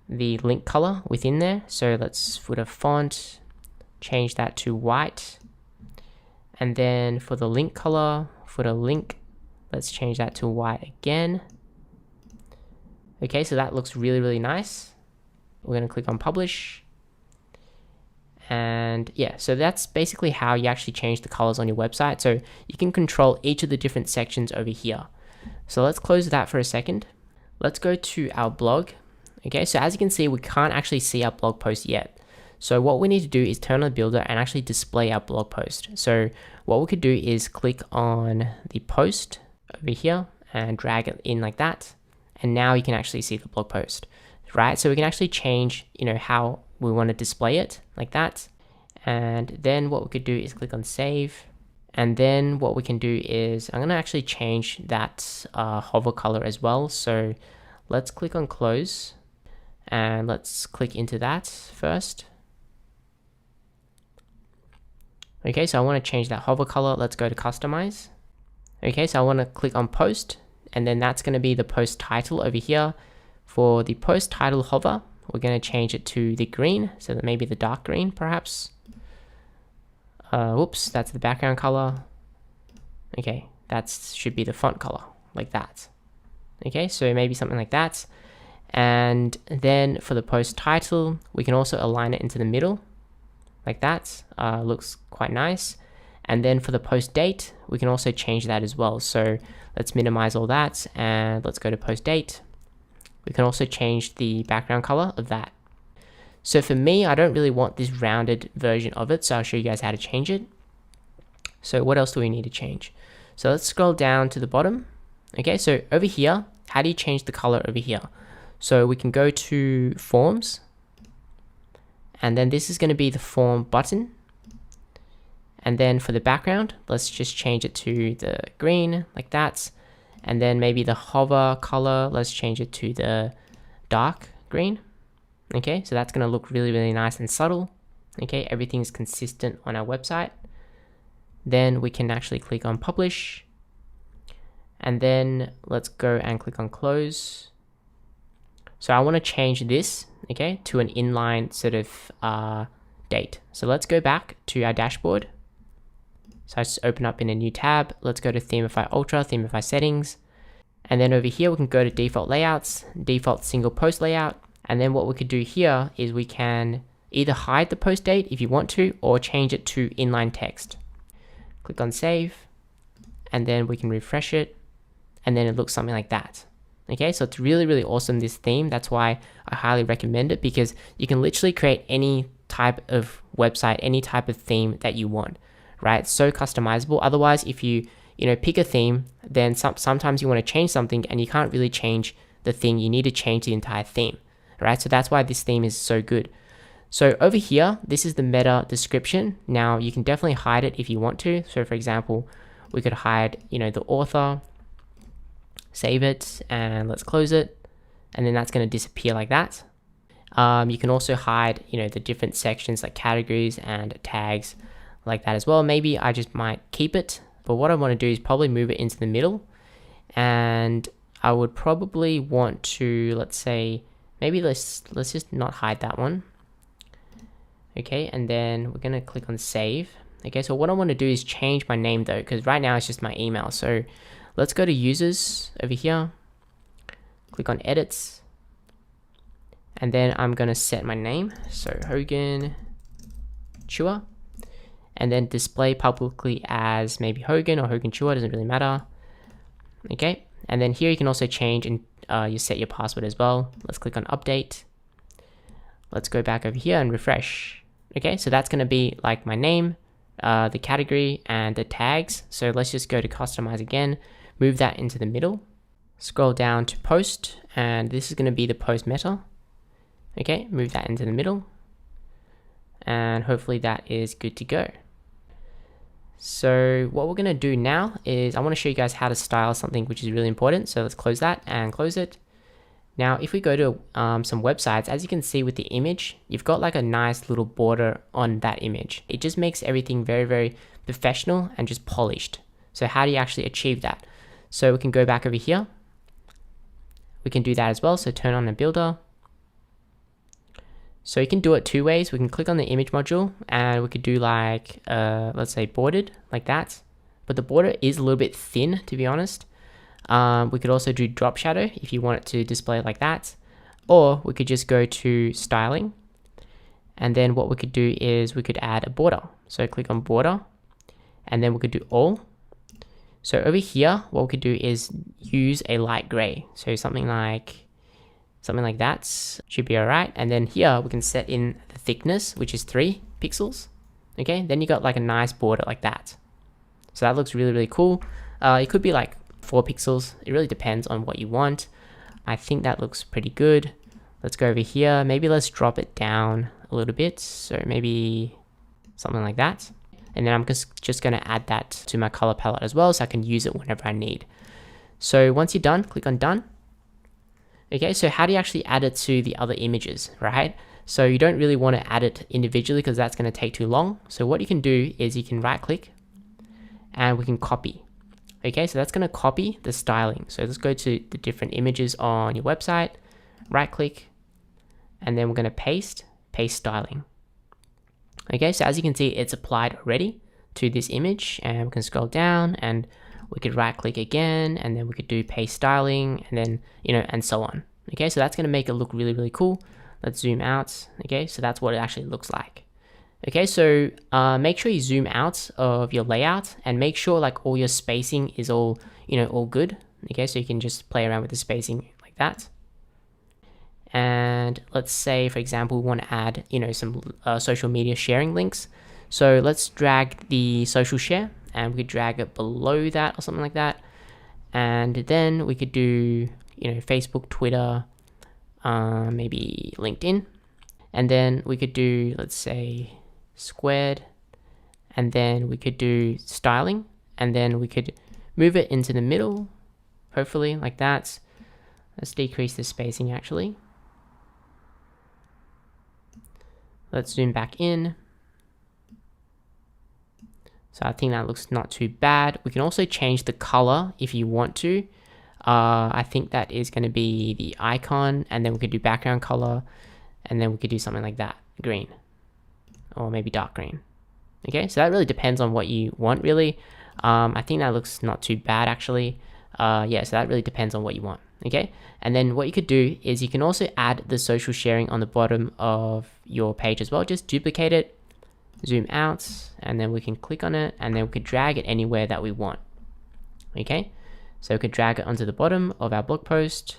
link color within there. So let's footer font, change that to white. And then for the link color, for the link, let's change that to white again. Okay, so that looks really, really nice. We're going to click on publish. And yeah, so that's basically how you actually change the colors on your website. So you can control each of the different sections over here. So let's close that for a second. Let's go to our blog. Okay, so as you can see, we can't actually see our blog post yet. So what we need to do is turn on the builder and actually display our blog post. So what we could do is click on the post over here and drag it in like that. And now you can actually see the blog post, right? So we can actually change, how we want to display it like that. And then what we could do is click on save. And then what we can do is I'm going to actually change that hover color as well. So let's click on close and let's click into that first. Okay, so I want to change that hover color. Let's go to customize. Okay, so I want to click on post, and then that's going to be the post title over here. For the post title hover, we're going to change it to the green, so that maybe the dark green perhaps. Whoops, that's the background color. Okay, that should be the font color, like that. Okay, so maybe something like that. And then for the post title, we can also align it into the middle, like that. Looks quite nice. And then for the post date, we can also change that as well. So let's minimize all that and let's go to post date. We can also change the background color of that. So for me, I don't really want this rounded version of it, so I'll show you guys how to change it. So what else do we need to change? So let's scroll down to the bottom. Okay, so over here, how do you change the color over here? So we can go to forms, and then this is going to be the form button. And then for the background, let's just change it to the green like that. And then maybe the hover color, let's change it to the dark green. Okay, so that's going to look really, really nice and subtle. Okay, everything's consistent on our website. Then we can actually click on publish. And then let's go and click on close. So I want to change this, okay, to an inline sort of date. So let's go back to our dashboard. So I just open up in a new tab. Let's go to Themify Ultra, Themify settings. And then over here, we can go to default layouts, default single post layout. And then what we could do here is we can either hide the post date if you want to, or change it to inline text. Click on save, and then we can refresh it. And then it looks something like that. Okay, so it's really, really awesome, this theme. That's why I highly recommend it, because you can literally create any type of website, any type of theme that you want, right? It's so customizable. Otherwise, if you pick a theme, then sometimes you want to change something and you can't really change the thing. You need to change the entire theme, right? So that's why this theme is so good. So over here, this is the meta description. Now you can definitely hide it if you want to. So for example, we could hide, the author, save it, and let's close it. And then that's going to disappear like that. You can also hide, the different sections like categories and tags like that as well. Maybe I just might keep it, but what I want to do is probably move it into the middle. And I would probably want to, let's say, maybe let's just not hide that one. Okay, and then we're going to click on save. Okay, so what I want to do is change my name though, because right now it's just my email. So let's go to users over here, click on edits, and then I'm going to set my name. So Hogan Chua, and then display publicly as maybe Hogan or Hogan Chua, doesn't really matter. Okay, and then here you can also change and you set your password as well. Let's click on update. Let's go back over here and refresh. Okay, so that's going to be like my name, the category, and the tags. So let's just go to customize again, move that into the middle, scroll down to post, and this is going to be the post meta. Okay, move that into the middle, and hopefully that is good to go. So what we're going to do now is I want to show you guys how to style something, which is really important. So let's close that and close it. Now, if we go to some websites, as you can see with the image, you've got like a nice little border on that image. It just makes everything very, very professional and just polished. So how do you actually achieve that? So we can go back over here. We can do that as well. So turn on a builder. So you can do it two ways. We can click on the image module and we could do like, let's say bordered like that. But the border is a little bit thin, to be honest. We could also do drop shadow if you want it to display like that, or we could just go to styling, and then what we could do is we could add a border. So click on border, and then we could do all. So over here, what we could do is use a light gray. So something like that should be all right. And then here we can set in the thickness, which is 3 pixels. Okay, then you got like a nice border like that. So that looks really, really cool. It could be like 4 pixels. It really depends on what you want. I think that looks pretty good. Let's go over here. Maybe let's drop it down a little bit. So maybe something like that. And then I'm just going to add that to my color palette as well, so I can use it whenever I need. So once you're done, click on done. Okay, so how do you actually add it to the other images, right? So you don't really want to add it individually because that's going to take too long. So what you can do is you can right click and we can copy. Okay, so that's going to copy the styling. So let's go to the different images on your website, right click, and then we're going to paste styling. Okay, so as you can see, it's applied already to this image, and we can scroll down and we could right click again, and then we could do paste styling, and then, and so on. Okay, so that's going to make it look really, really cool. Let's zoom out. Okay, so that's what it actually looks like. Okay, so make sure you zoom out of your layout and make sure like all your spacing is all, all good. Okay, so you can just play around with the spacing like that. And let's say, for example, we want to add, some social media sharing links. So let's drag the social share and we could drag it below that or something like that. And then we could do, Facebook, Twitter, maybe LinkedIn. And then we could do, let's say, squared. And then we could do styling. And then we could move it into the middle, hopefully like that. Let's decrease the spacing actually. Let's zoom back in. So I think that looks not too bad. We can also change the color if you want to. I think that is going to be the icon, and then we could do background color, and then we could do something like that, green, or maybe dark green. Okay, so that really depends on what you want really. I think that looks not too bad actually. Yeah, so that really depends on what you want. Okay, and then what you could do is you can also add the social sharing on the bottom of your page as well. Just duplicate it, zoom out, and then we can click on it, and then we could drag it anywhere that we want. Okay, so we could drag it onto the bottom of our blog post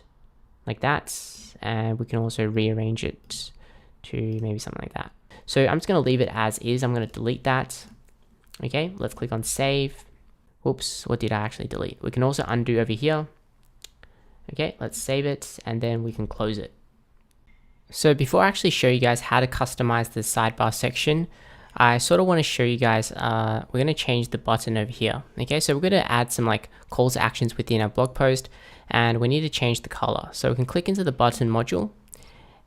like that, and we can also rearrange it to maybe something like that. So I'm just going to leave it as is. I'm going to delete that. Okay, let's click on save. Whoops, what did I actually delete? We can also undo over here. Okay, let's save it, and then we can close it. So before I actually show you guys how to customize the sidebar section, I sort of want to show you guys, we're going to change the button over here. Okay, so we're going to add some like calls to actions within our blog post, and we need to change the color. So we can click into the button module,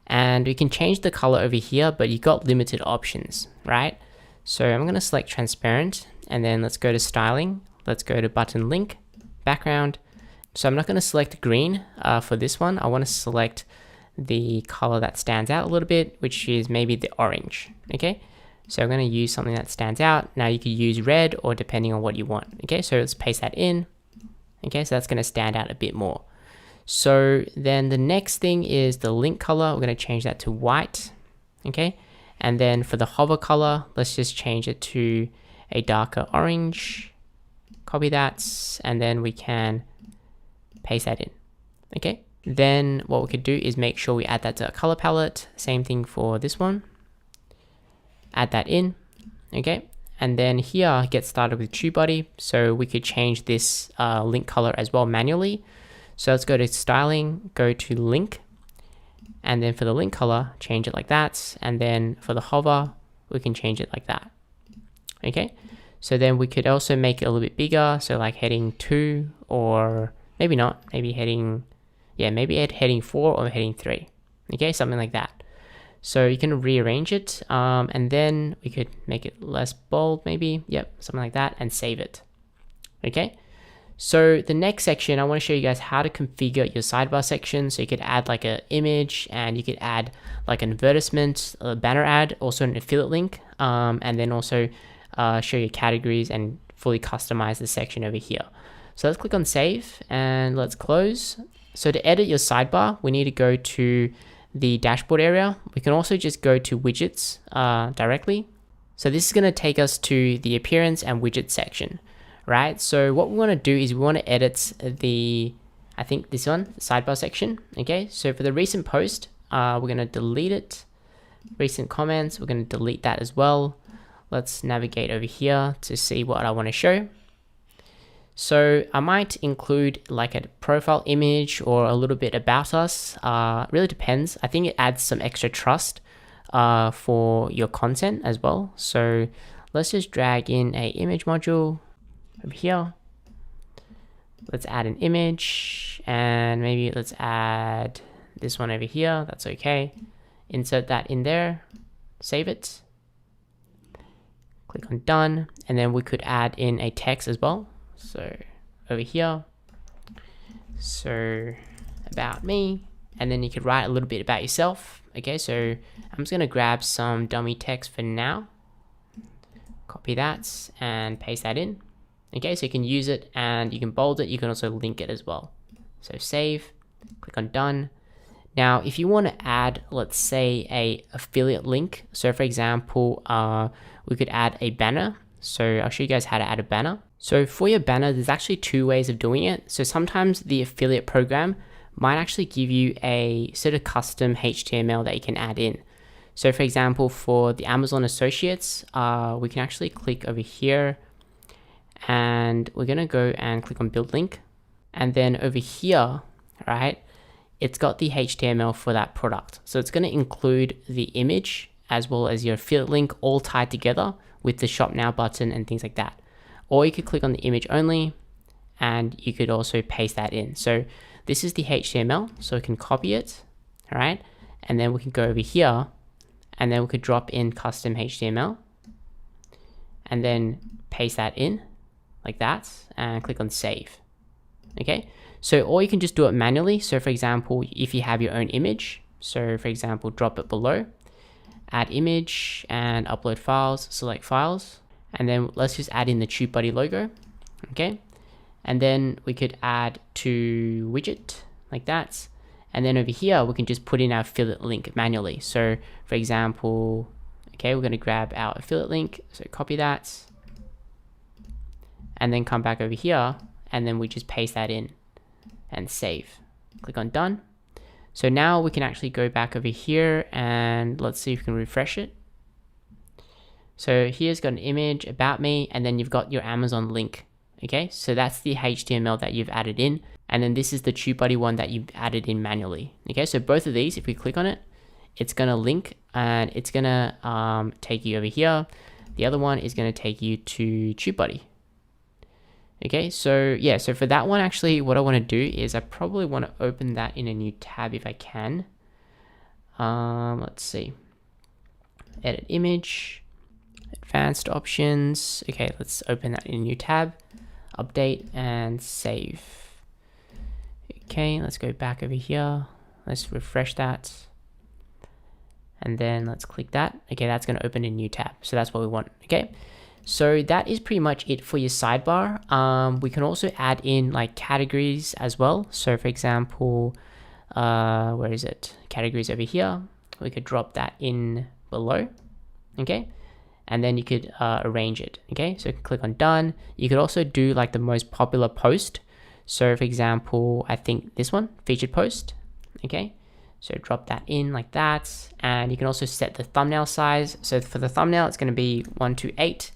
and we can change the color over here, but you've got limited options, right? So I'm going to select transparent, and then let's go to styling. Let's go to button link, background. So I'm not going to select green for this one. I want to select the color that stands out a little bit, which is maybe the orange. Okay, so I'm going to use something that stands out. Now you could use red, or depending on what you want. Okay, so let's paste that in. Okay, so that's going to stand out a bit more. So then the next thing is the link color. We're going to change that to white. Okay, and then for the hover color, let's just change it to a darker orange. Copy that, and then we can paste that in. Okay, then what we could do is make sure we add that to a color palette. Same thing for this one. Add that in. Okay, and then here get started with TubeBuddy. So we could change this link color as well manually. So let's go to styling, go to link, and then for the link color, change it like that. And then for the hover, we can change it like that. Okay, so then we could also make it a little bit bigger. So like heading 2, or maybe not, maybe heading, yeah, maybe at heading 4 or heading 3. Okay, something like that. So you can rearrange it, and then we could make it less bold maybe, yep, something like that, and save it. Okay, so the next section, I want to show you guys how to configure your sidebar section. So you could add like an image, and you could add like an advertisement, a banner ad, also an affiliate link, and then also show your categories and fully customize the section over here. So let's click on save, and let's close. So to edit your sidebar, we need to go to the dashboard area. We can also just go to widgets directly. So this is going to take us to the appearance and widget section, right? So what we want to do is we want to edit the, I think this one, the sidebar section. Okay, so for the recent post, we're going to delete it. Recent comments, we're going to delete that as well. Let's navigate over here to see what I want to show. So I might include like a profile image or a little bit about us. Really depends. I think it adds some extra trust for your content as well. So let's just drag in a image module over here. Let's add an image, and maybe let's add this one over here. That's okay. Insert that in there, save it. Click on done, and then we could add in a text as well. So over here, so about me, and then you could write a little bit about yourself. Okay, so I'm just gonna grab some dummy text for now, copy that and paste that in. Okay, so you can use it and you can bold it, you can also link it as well. So save, click on done. Now, if you want to add, let's say, a affiliate link, so for example, we could add a banner. So I'll show you guys how to add a banner. So for your banner, there's actually 2 ways of doing it. So sometimes the affiliate program might actually give you a sort of custom HTML that you can add in. So for example, for the Amazon Associates, we can actually click over here, and we're gonna go and click on build link. And then over here, right, it's got the HTML for that product. So it's gonna include the image as well as your affiliate link all tied together with the shop now button and things like that. Or you could click on the image only and you could also paste that in. So this is the HTML, so we can copy it, all right? And then we can go over here and then we could drop in custom HTML and then paste that in like that and click on save, okay? So, or you can just do it manually. So for example, if you have your own image, so for example, drop it below, add image and upload files, select files, and then let's just add in the TubeBuddy logo, okay? And then we could add to widget like that. And then over here, we can just put in our affiliate link manually. So for example, okay, we're gonna grab our affiliate link, so copy that, and then come back over here, and then we just paste that in and save. Click on done. So now we can actually go back over here and let's see if we can refresh it. So here's got an image, about me, and then you've got your Amazon link. Okay, so that's the HTML that you've added in. And then this is the TubeBuddy one that you've added in manually. Okay, so both of these, if we click on it, it's gonna link and it's gonna take you over here. The other one is gonna take you to TubeBuddy. Okay, so yeah, so for that one, actually, what I want to do is I probably want to open that in a new tab if I can. Let's see. Edit image, advanced options. Okay, let's open that in a new tab, update and save. Okay, let's go back over here. Let's refresh that. And then let's click that. Okay, that's going to open a new tab. So that's what we want. Okay. So that is pretty much it for your sidebar. We can also add in like categories as well. So for example, where is it? Categories over here. We could drop that in below, okay? And then you could arrange it, okay? So click on done. You could also do like the most popular post. So for example, I think this one, featured post, okay? So drop that in like that. And you can also set the thumbnail size. So for the thumbnail, it's gonna be 128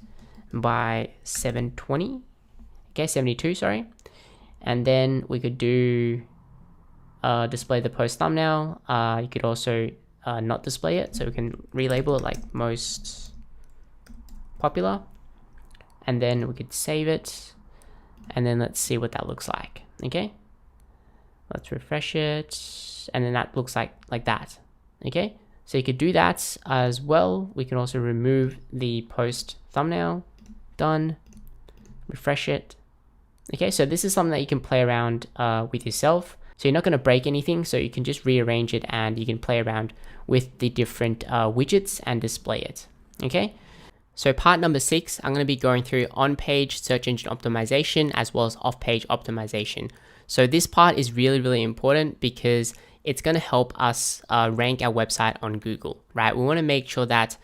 by 720, okay, 72, sorry. And then we could do display the post thumbnail. You could also not display it, so we can relabel it like most popular, and then we could save it, and then let's see what that looks like. Okay, let's refresh it, and then that looks like that. Okay, so you could do that as well. We can also remove the post thumbnail. Done. Refresh it. Okay, so this is something that you can play around with yourself. So you're not going to break anything, so you can just rearrange it and you can play around with the different widgets and display it. Okay, so part number 6, I'm going to be going through on-page search engine optimization as well as off-page optimization. So this part is really important because it's going to help us rank our website on Google, right? We want to make sure that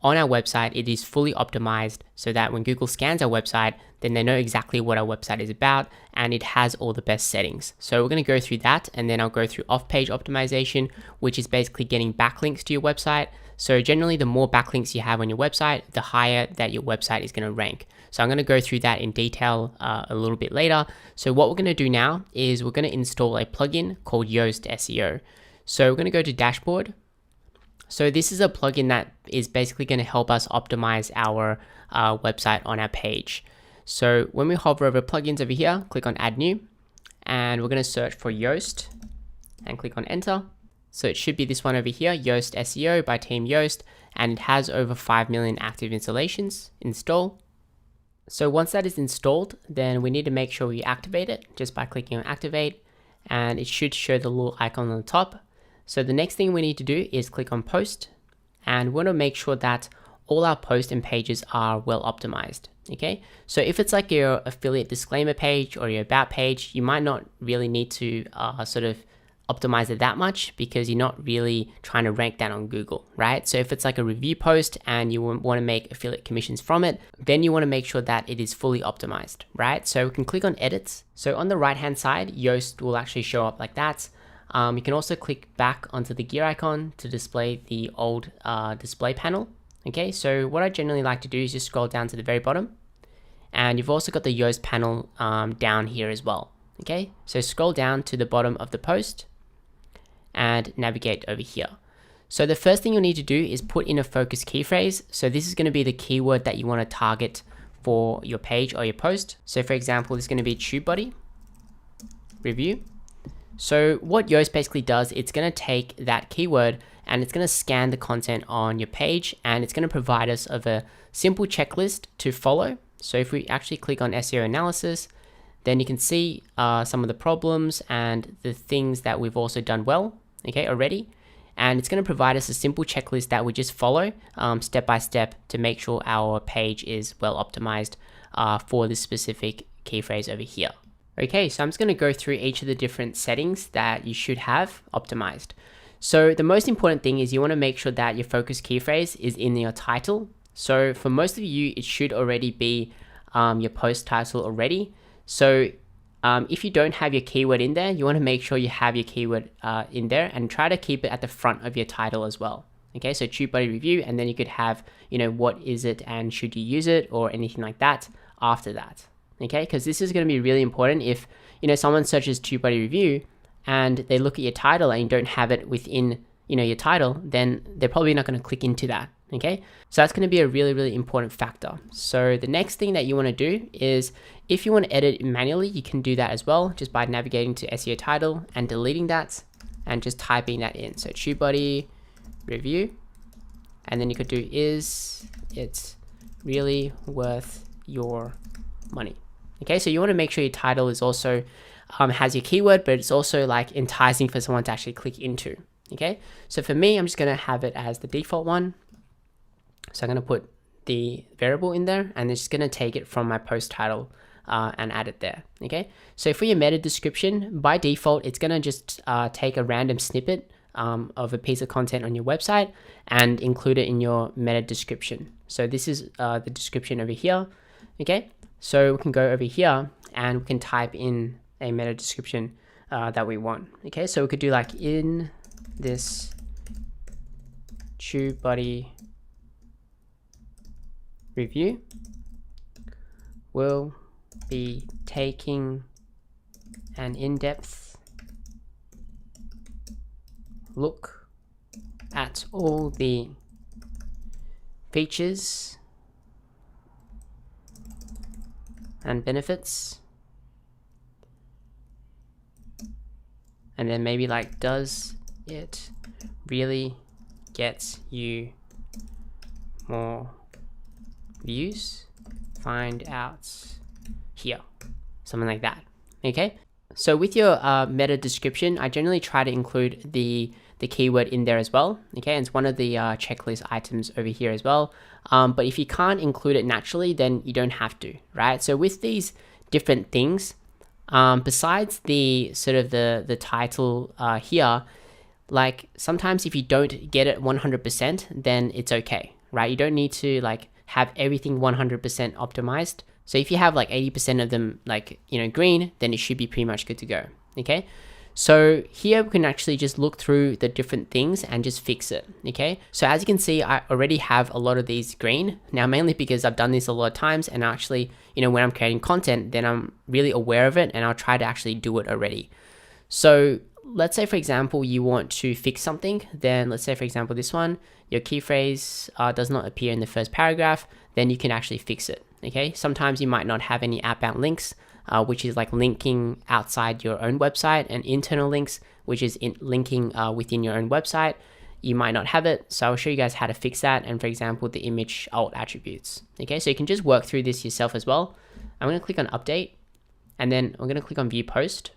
on our website, it is fully optimized so that when Google scans our website, then they know exactly what our website is about and it has all the best settings. So we're going to go through that, and then I'll go through off-page optimization, which is basically getting backlinks to your website. So generally, the more backlinks you have on your website, the higher that your website is going to rank. So I'm going to go through that in detail a little bit later. So what we're going to do now is we're going to install a plugin called Yoast SEO. So we're going to go to dashboard. So this is a plugin that is basically going to help us optimize our website on our page. So when we hover over plugins over here, click on add new, and we're going to search for Yoast and click on enter. So it should be this one over here, Yoast SEO by Team Yoast, and it has over 5 million active installations. Install. So once that is installed, then we need to make sure we activate it just by clicking on activate, and it should show the little icon on the top. So the next thing we need to do is click on post, and we want to make sure that all our posts and pages are well optimized. Okay, so if it's like your affiliate disclaimer page or your about page, you might not really need to sort of optimize it that much because you're not really trying to rank that on Google, right? So if it's like a review post and you want to make affiliate commissions from it, then you want to make sure that it is fully optimized, right? So we can click on edits. So on the right hand side, Yoast will actually show up like that. You can also click back onto the gear icon to display the old display panel. Okay, so what I generally like to do is just scroll down to the very bottom, and you've also got the Yoast panel down here as well. Okay, so scroll down to the bottom of the post and navigate over here. So the first thing you'll need to do is put in a focus key phrase. So this is going to be the keyword that you want to target for your page or your post. So for example, this is going to be TubeBuddy review. So what Yoast basically does, it's going to take that keyword and it's going to scan the content on your page, and it's going to provide us of a simple checklist to follow. So if we actually click on SEO analysis, then you can see some of the problems and the things that we've also done well, okay, already. And it's going to provide us a simple checklist that we just follow step by step to make sure our page is well optimized for this specific key phrase over here. Okay, so I'm just going to go through each of the different settings that you should have optimized. So the most important thing is you want to make sure that your focus key phrase is in your title. So for most of you, it should already be your post title already. So if you don't have your keyword in there, you want to make sure you have your keyword in there and try to keep it at the front of your title as well. Okay, so TubeBuddy review, and then you could have, what is it and should you use it or anything like that after that. Okay, because this is going to be really important. If someone searches TubeBuddy review and they look at your title and you don't have it within your title, then they're probably not going to click into that. Okay, so that's going to be a really, really important factor. So the next thing that you want to do is, if you want to edit manually, you can do that as well, just by navigating to SEO title and deleting that and just typing that in. So TubeBuddy review, and then you could do, is it really worth your money? Okay, so you want to make sure your title is also has your keyword, but it's also like enticing for someone to actually click into. Okay, so for me, I'm just going to have it as the default one. So I'm going to put the variable in there, and it's just going to take it from my post title and add it there. Okay, so for your meta description, by default, it's going to just take a random snippet of a piece of content on your website and include it in your meta description. So this is the description over here. Okay, so we can go over here and we can type in a meta description that we want. Okay, so we could do like, in this TubeBuddy review, we'll be taking an in-depth look at all the features and benefits, and then maybe like, does it really get you more views? Find out here, something like that. Okay, so with your meta description, I generally try to include the keyword in there as well. Okay, and it's one of the checklist items over here as well. But if you can't include it naturally, then you don't have to, right? So with these different things, besides the sort of the title here, like sometimes if you don't get it 100%, then it's okay, right? You don't need to like have everything 100% optimized. So if you have like 80% of them like, green, then it should be pretty much good to go. Okay, so here we can actually just look through the different things and just fix it. Okay, so as you can see, I already have a lot of these green now, mainly because I've done this a lot of times, and actually, when I'm creating content, then I'm really aware of it and I'll try to actually do it already. So let's say, for example, you want to fix something, then let's say, for example, this one, your key phrase does not appear in the first paragraph, then you can actually fix it. Okay, sometimes you might not have any outbound links, which is like linking outside your own website, and internal links, which is linking within your own website. You might not have it, so I'll show you guys how to fix that. And for example, the image alt attributes. Okay, so you can just work through this yourself as well. I'm going to click on update, and then I'm going to click on view post.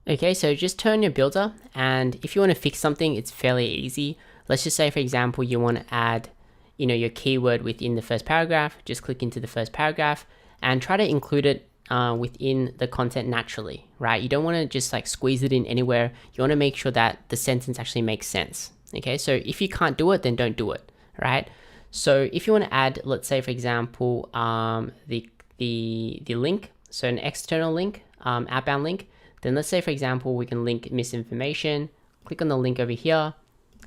Okay, so just turn your builder, and if you want to fix something, it's fairly easy. Let's just say, for example, you want to add your keyword within the first paragraph. Just click into the first paragraph and try to include it within the content naturally, right? You don't want to just like squeeze it in anywhere. You want to make sure that the sentence actually makes sense. Okay, so if you can't do it, then don't do it, right? So if you want to add, let's say, for example, the link, so an external link, outbound link, then let's say, for example, we can link misinformation. Click on the link over here,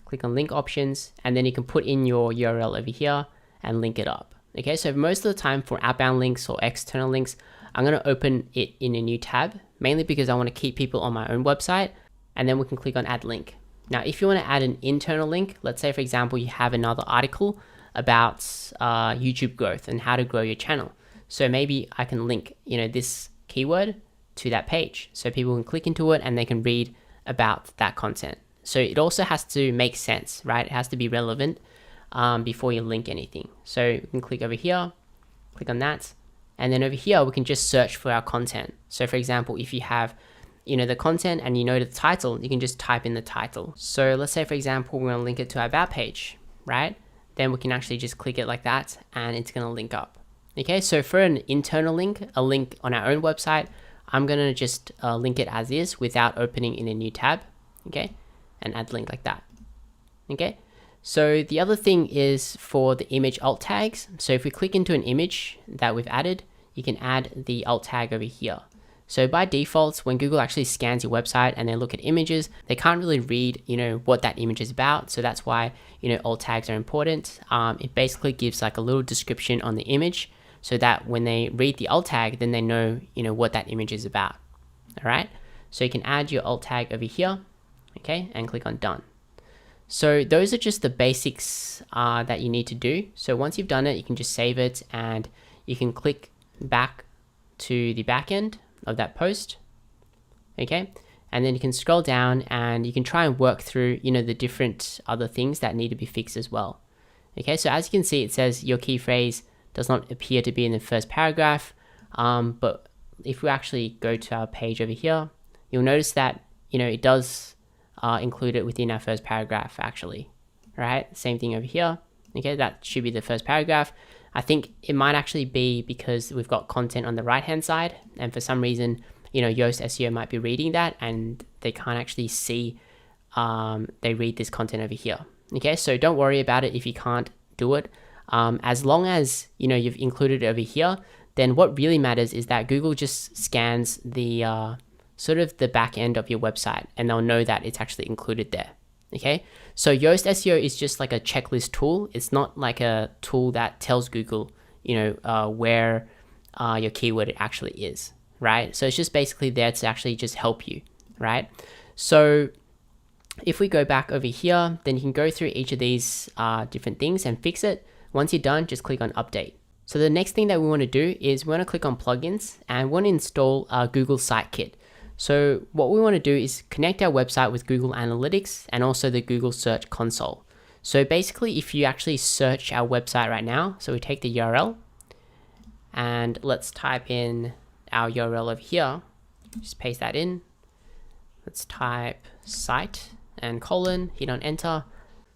click on link options, and then you can put in your URL over here and link it up. Okay, so most of the time for outbound links or external links, I'm going to open it in a new tab, mainly because I want to keep people on my own website, and then we can click on add link. Now, if you want to add an internal link, let's say for example, you have another article about YouTube growth and how to grow your channel. So maybe I can link, this keyword to that page so people can click into it and they can read about that content. So it also has to make sense, right? It has to be relevant before you link anything. So we can click over here, click on that. And then over here, we can just search for our content. So for example, if you have, the content and the title, you can just type in the title. So let's say, for example, we're gonna link it to our about page, right? Then we can actually just click it like that and it's gonna link up. Okay, so for an internal link, a link on our own website, I'm gonna just link it as is without opening in a new tab, okay? And add link like that, okay? So the other thing is for the image alt tags. So if we click into an image that we've added, you can add the alt tag over here. So by default, when Google actually scans your website and they look at images, they can't really read, what that image is about. So that's why, alt tags are important. It basically gives like a little description on the image so that when they read the alt tag, then they know, what that image is about. All right. So you can add your alt tag over here, okay, and click on done. So those are just the basics that you need to do. So once you've done it, you can just save it and you can click back to the back end of that post, okay? And then you can scroll down and you can try and work through, the different other things that need to be fixed as well. Okay, so as you can see, it says your key phrase does not appear to be in the first paragraph. But if we actually go to our page over here, you'll notice that, it does include it within our first paragraph actually, right? Same thing over here. Okay, that should be the first paragraph. I think it might actually be because we've got content on the right hand side, and for some reason, Yoast SEO might be reading that and they can't actually see they read this content over here. Okay, so don't worry about it if you can't do it. As long as you've included it over here, then what really matters is that Google just scans the sort of the back end of your website and they'll know that it's actually included there. Okay, so Yoast SEO is just like a checklist tool. It's not like a tool that tells Google, where your keyword actually is, right? So it's just basically there to actually just help you, right? So if we go back over here, then you can go through each of these different things and fix it. Once you're done, just click on update. So the next thing that we want to do is we want to click on plugins and we want to install Google Site Kit. So what we want to do is connect our website with Google Analytics and also the Google Search Console. So basically, if you actually search our website right now, so we take the URL and let's type in our URL over here, just paste that in. Let's type site and colon, hit on enter.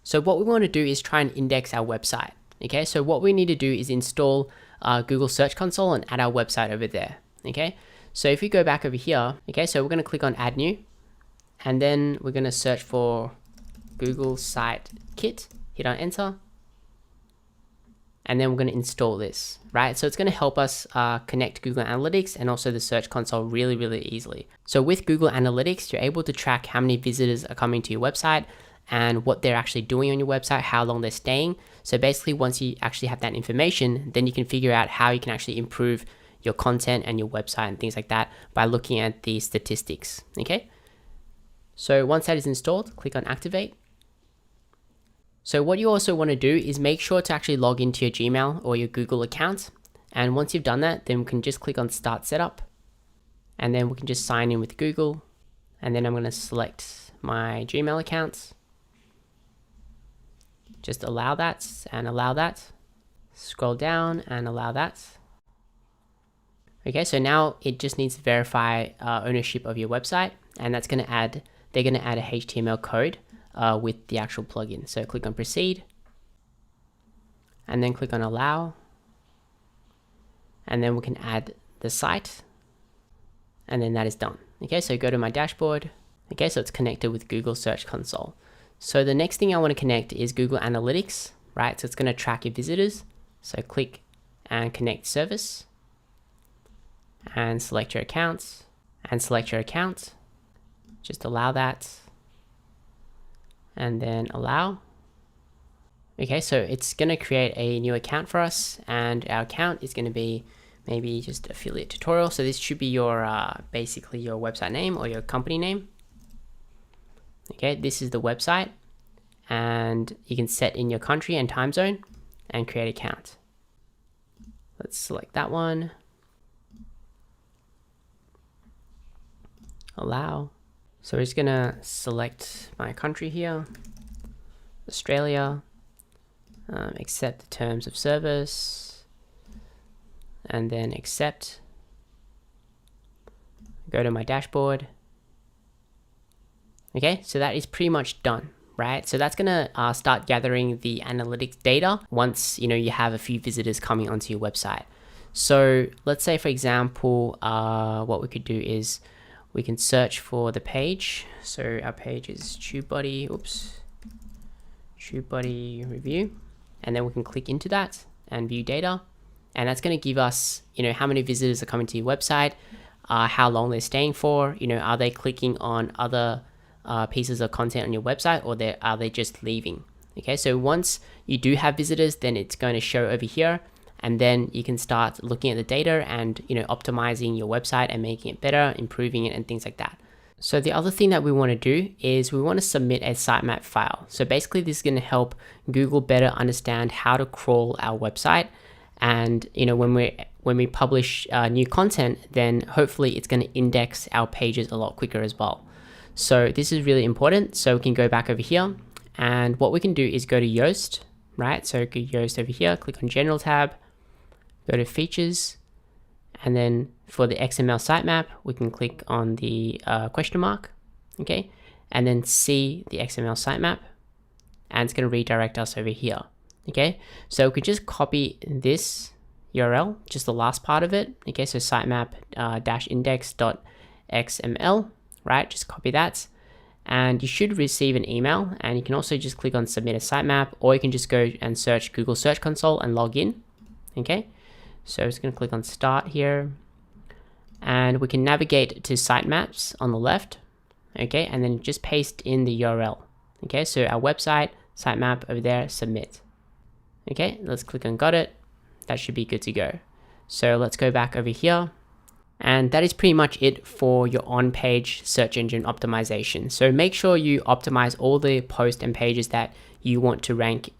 So what we want to do is try and index our website. Okay, so what we need to do is install Google Search Console and add our website over there. Okay. So if you go back over here, okay, so we're going to click on add new and then we're going to search for Google Site Kit, hit on enter, and then we're going to install this, right? So it's going to help us connect Google Analytics and also the Search Console really, really easily. So with Google Analytics, you're able to track how many visitors are coming to your website and what they're actually doing on your website, how long they're staying. So basically, once you actually have that information, then you can figure out how you can actually improve your content and your website and things like that by looking at the statistics, okay? So once that is installed, click on activate. So what you also want to do is make sure to actually log into your Gmail or your Google account. And once you've done that, then we can just click on start setup and then we can just sign in with Google. And then I'm going to select my Gmail account. Just allow that and allow that. Scroll down and allow that. Okay, so now it just needs to verify ownership of your website, and that's going to add, they're going to add a HTML code with the actual plugin. So click on proceed, and then click on allow, and then we can add the site, and then that is done. Okay, so go to my dashboard. Okay, so it's connected with Google Search Console. So the next thing I want to connect is Google Analytics, right? So it's going to track your visitors. So click and connect service. And select your accounts and select your account. Just allow that and then allow. Okay, so it's going to create a new account for us, and our account is going to be maybe just affiliate tutorial. So this should be your basically your website name or your company name. Okay, this is the website, and you can set in your country and time zone and create account. Let's select that one. Allow. So we're just gonna select my country here, Australia, accept the terms of service, and then accept. Go to my dashboard. Okay, so that is pretty much done, right? So that's gonna start gathering the analytics data once you have a few visitors coming onto your website. So let's say, for example, what we could do is we can search for the page. So our page is TubeBuddy, TubeBuddy review, and then we can click into that and view data, and that's going to give us how many visitors are coming to your website, how long they're staying for, are they clicking on other pieces of content on your website, or are they just leaving. Okay, so once you do have visitors, then it's going to show over here, and then you can start looking at the data and optimizing your website and making it better, improving it, and things like that. So the other thing that we want to do is we want to submit a sitemap file. So basically this is going to help Google better understand how to crawl our website, and when we publish new content, then hopefully it's going to index our pages a lot quicker as well. So this is really important. So we can go back over here, and what we can do is go to Yoast, right? So go Yoast over here, click on General tab, go to Features, and then for the XML sitemap, we can click on the question mark, okay? And then see the XML sitemap, and it's going to redirect us over here, okay? So we could just copy this URL, just the last part of it, okay? So sitemap index.xml, right? Just copy that, and you should receive an email, and you can also just click on Submit a Sitemap, or you can just go and search Google Search Console and log in, okay? So I'm just going to click on Start here, and we can navigate to Sitemaps on the left, okay, and then just paste in the URL, okay? So our website, sitemap over there, submit. Okay, let's click on Got It. That should be good to go. So let's go back over here, and that is pretty much it for your on-page search engine optimization. So make sure you optimize all the posts and pages that you want to rank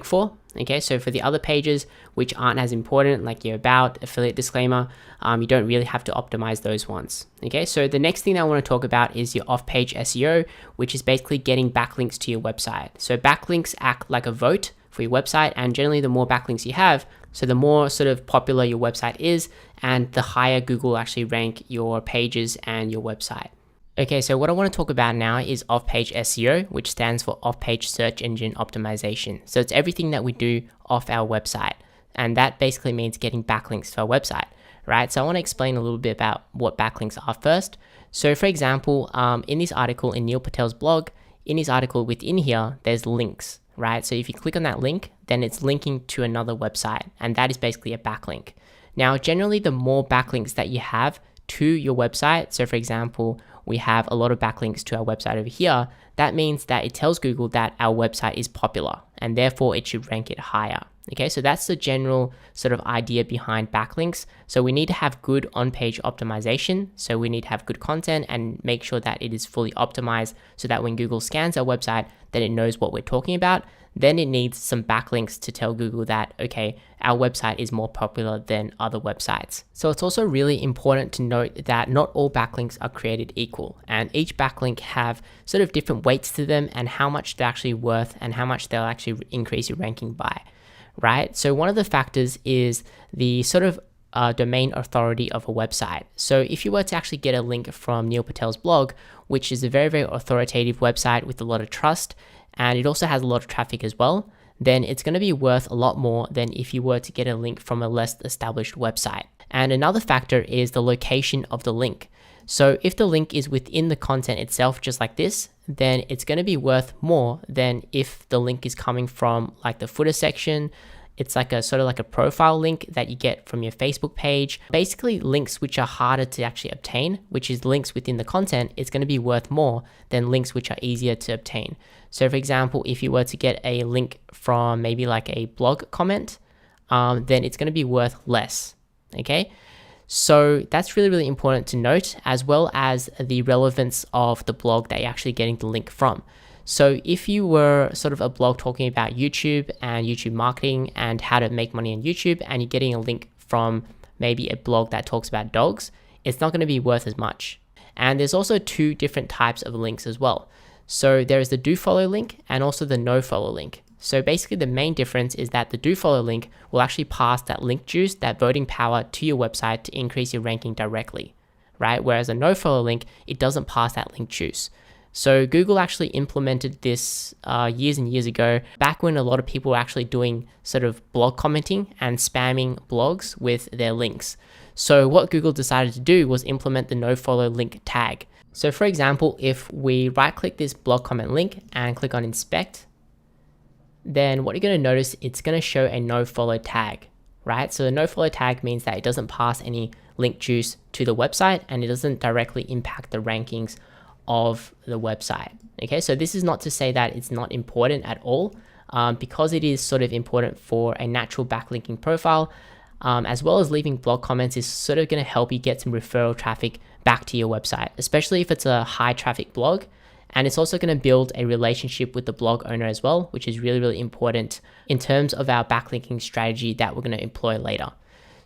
for. Okay, so for the other pages which aren't as important, like your about, affiliate disclaimer, you don't really have to optimize those ones. Okay, so the next thing I want to talk about is your off-page SEO, which is basically getting backlinks to your website. So backlinks act like a vote for your website, and generally the more backlinks you have, so the more sort of popular your website is, and the higher Google will actually rank your pages and your website. Okay, so what I want to talk about now is off-page SEO, which stands for off-page search engine optimization. So it's everything that we do off our website, and that basically means getting backlinks to our website, right? So I want to explain a little bit about what backlinks are first. So for example, in this article in Neil Patel's blog, in his article within here, there's links, right? So if you click on that link, then it's linking to another website, and that is basically a backlink. Now, generally, the more backlinks that you have to your website, so for example, we have a lot of backlinks to our website over here, that means that it tells Google that our website is popular, and therefore it should rank it higher. Okay, so that's the general sort of idea behind backlinks. So we need to have good on-page optimization. So we need to have good content and make sure that it is fully optimized so that when Google scans our website, then it knows what we're talking about. Then it needs some backlinks to tell Google that, okay, our website is more popular than other websites. So it's also really important to note that not all backlinks are created equal, and each backlink have sort of different weights to them and how much they're actually worth and how much they'll actually increase your ranking by, right? So one of the factors is the sort of domain authority of a website. So if you were to actually get a link from Neil Patel's blog, which is a very, very authoritative website with a lot of trust, and it also has a lot of traffic as well, then it's going to be worth a lot more than if you were to get a link from a less established website. And another factor is the location of the link. So if the link is within the content itself, just like this, then it's going to be worth more than if the link is coming from like the footer section It's like a sort of like a profile link that you get from your Facebook page. Basically links which are harder to actually obtain, which is links within the content, it's going to be worth more than links which are easier to obtain. So for example, if you were to get a link from maybe like a blog comment, then it's going to be worth less. Okay. So that's really, really important to note, as well as the relevance of the blog that you're actually getting the link from. So if you were sort of a blog talking about YouTube and YouTube marketing and how to make money on YouTube, and you're getting a link from maybe a blog that talks about dogs, it's not going to be worth as much. And there's also two different types of links as well. So there is the do follow link and also the no follow link. So basically the main difference is that the do follow link will actually pass that link juice, that voting power to your website to increase your ranking directly, right? Whereas a no follow link, it doesn't pass that link juice. So Google actually implemented this years and years ago, back when a lot of people were actually doing sort of blog commenting and spamming blogs with their links. So what Google decided to do was implement the no follow link tag. So for example, if we right click this blog comment link and click on inspect, then what you're going to notice, it's going to show a no follow tag, right? So the no follow tag means that it doesn't pass any link juice to the website and it doesn't directly impact the rankings of the website. Okay, so this is not to say that it's not important at all, because it is sort of important for a natural backlinking profile, as well as leaving blog comments is sort of going to help you get some referral traffic back to your website, especially if it's a high traffic blog. And it's also going to build a relationship with the blog owner as well, which is really, really important in terms of our backlinking strategy that we're going to employ later.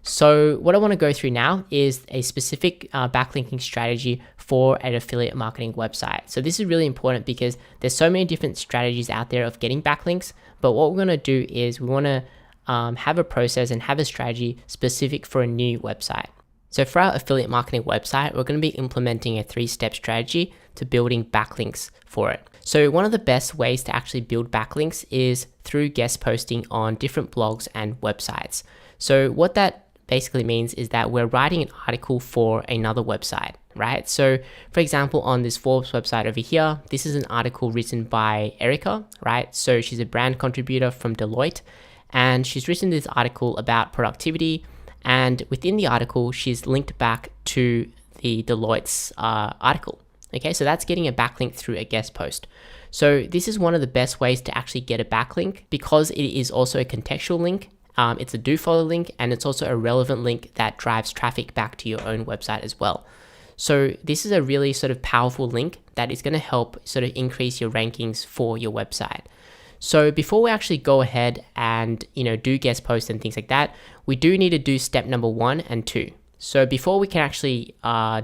So what I want to go through now is a specific backlinking strategy for an affiliate marketing website. So this is really important because there's so many different strategies out there of getting backlinks, but what we're going to do is we want to have a process and have a strategy specific for a new website. So for our affiliate marketing website, we're going to be implementing a 3-step strategy to building backlinks for it. So one of the best ways to actually build backlinks is through guest posting on different blogs and websites. So what that basically means is that we're writing an article for another website, right? So for example, on this Forbes website over here, this is an article written by Erica, right? So she's a brand contributor from Deloitte, and she's written this article about productivity. And within the article, she's linked back to the Deloitte's article. Okay, so that's getting a backlink through a guest post. So this is one of the best ways to actually get a backlink because it is also a contextual link. It's a do follow link, and it's also a relevant link that drives traffic back to your own website as well. So this is a really sort of powerful link that is going to help sort of increase your rankings for your website. So before we actually go ahead and, do guest posts and things like that, we do need to do step number 1 and 2. So before we can actually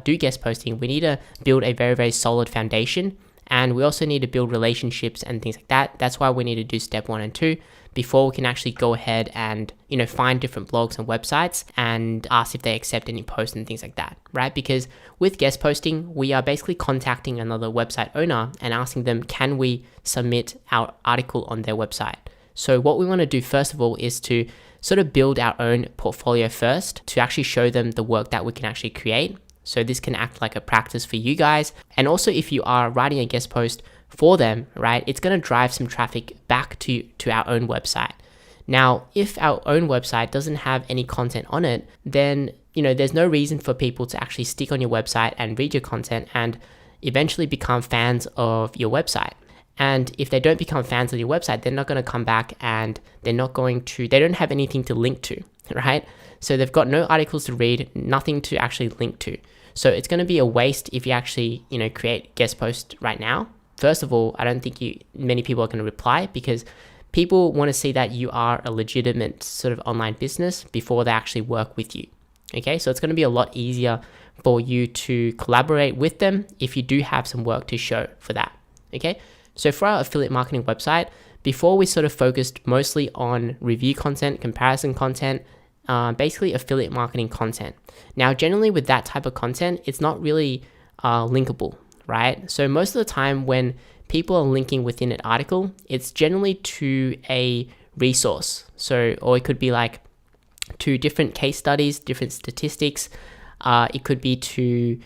do guest posting, we need to build a very, very solid foundation. And we also need to build relationships and things like that. That's why we need to do step 1 and 2 before we can actually go ahead and, find different blogs and websites and ask if they accept any posts and things like that, right? Because with guest posting, we are basically contacting another website owner and asking them, can we submit our article on their website? So what we want to do first of all is to sort of build our own portfolio first to actually show them the work that we can actually create. So this can act like a practice for you guys. And also if you are writing a guest post for them, right, it's going to drive some traffic back to our own website. Now, if our own website doesn't have any content on it, then, there's no reason for people to actually stick on your website and read your content and eventually become fans of your website. And if they don't become fans of your website, they're not going to come back and they don't have anything to link to, right? So they've got no articles to read, nothing to actually link to. So it's going to be a waste if you actually, create guest posts right now. First of all, I don't think many people are going to reply because people want to see that you are a legitimate sort of online business before they actually work with you. Okay, so it's going to be a lot easier for you to collaborate with them if you do have some work to show for that. Okay, so for our affiliate marketing website, before we sort of focused mostly on review content, comparison content, basically affiliate marketing content. Now, generally with that type of content, it's not really linkable, right? So most of the time when people are linking within an article, it's generally to a resource. So, or it could be like to different case studies, different statistics. It could be to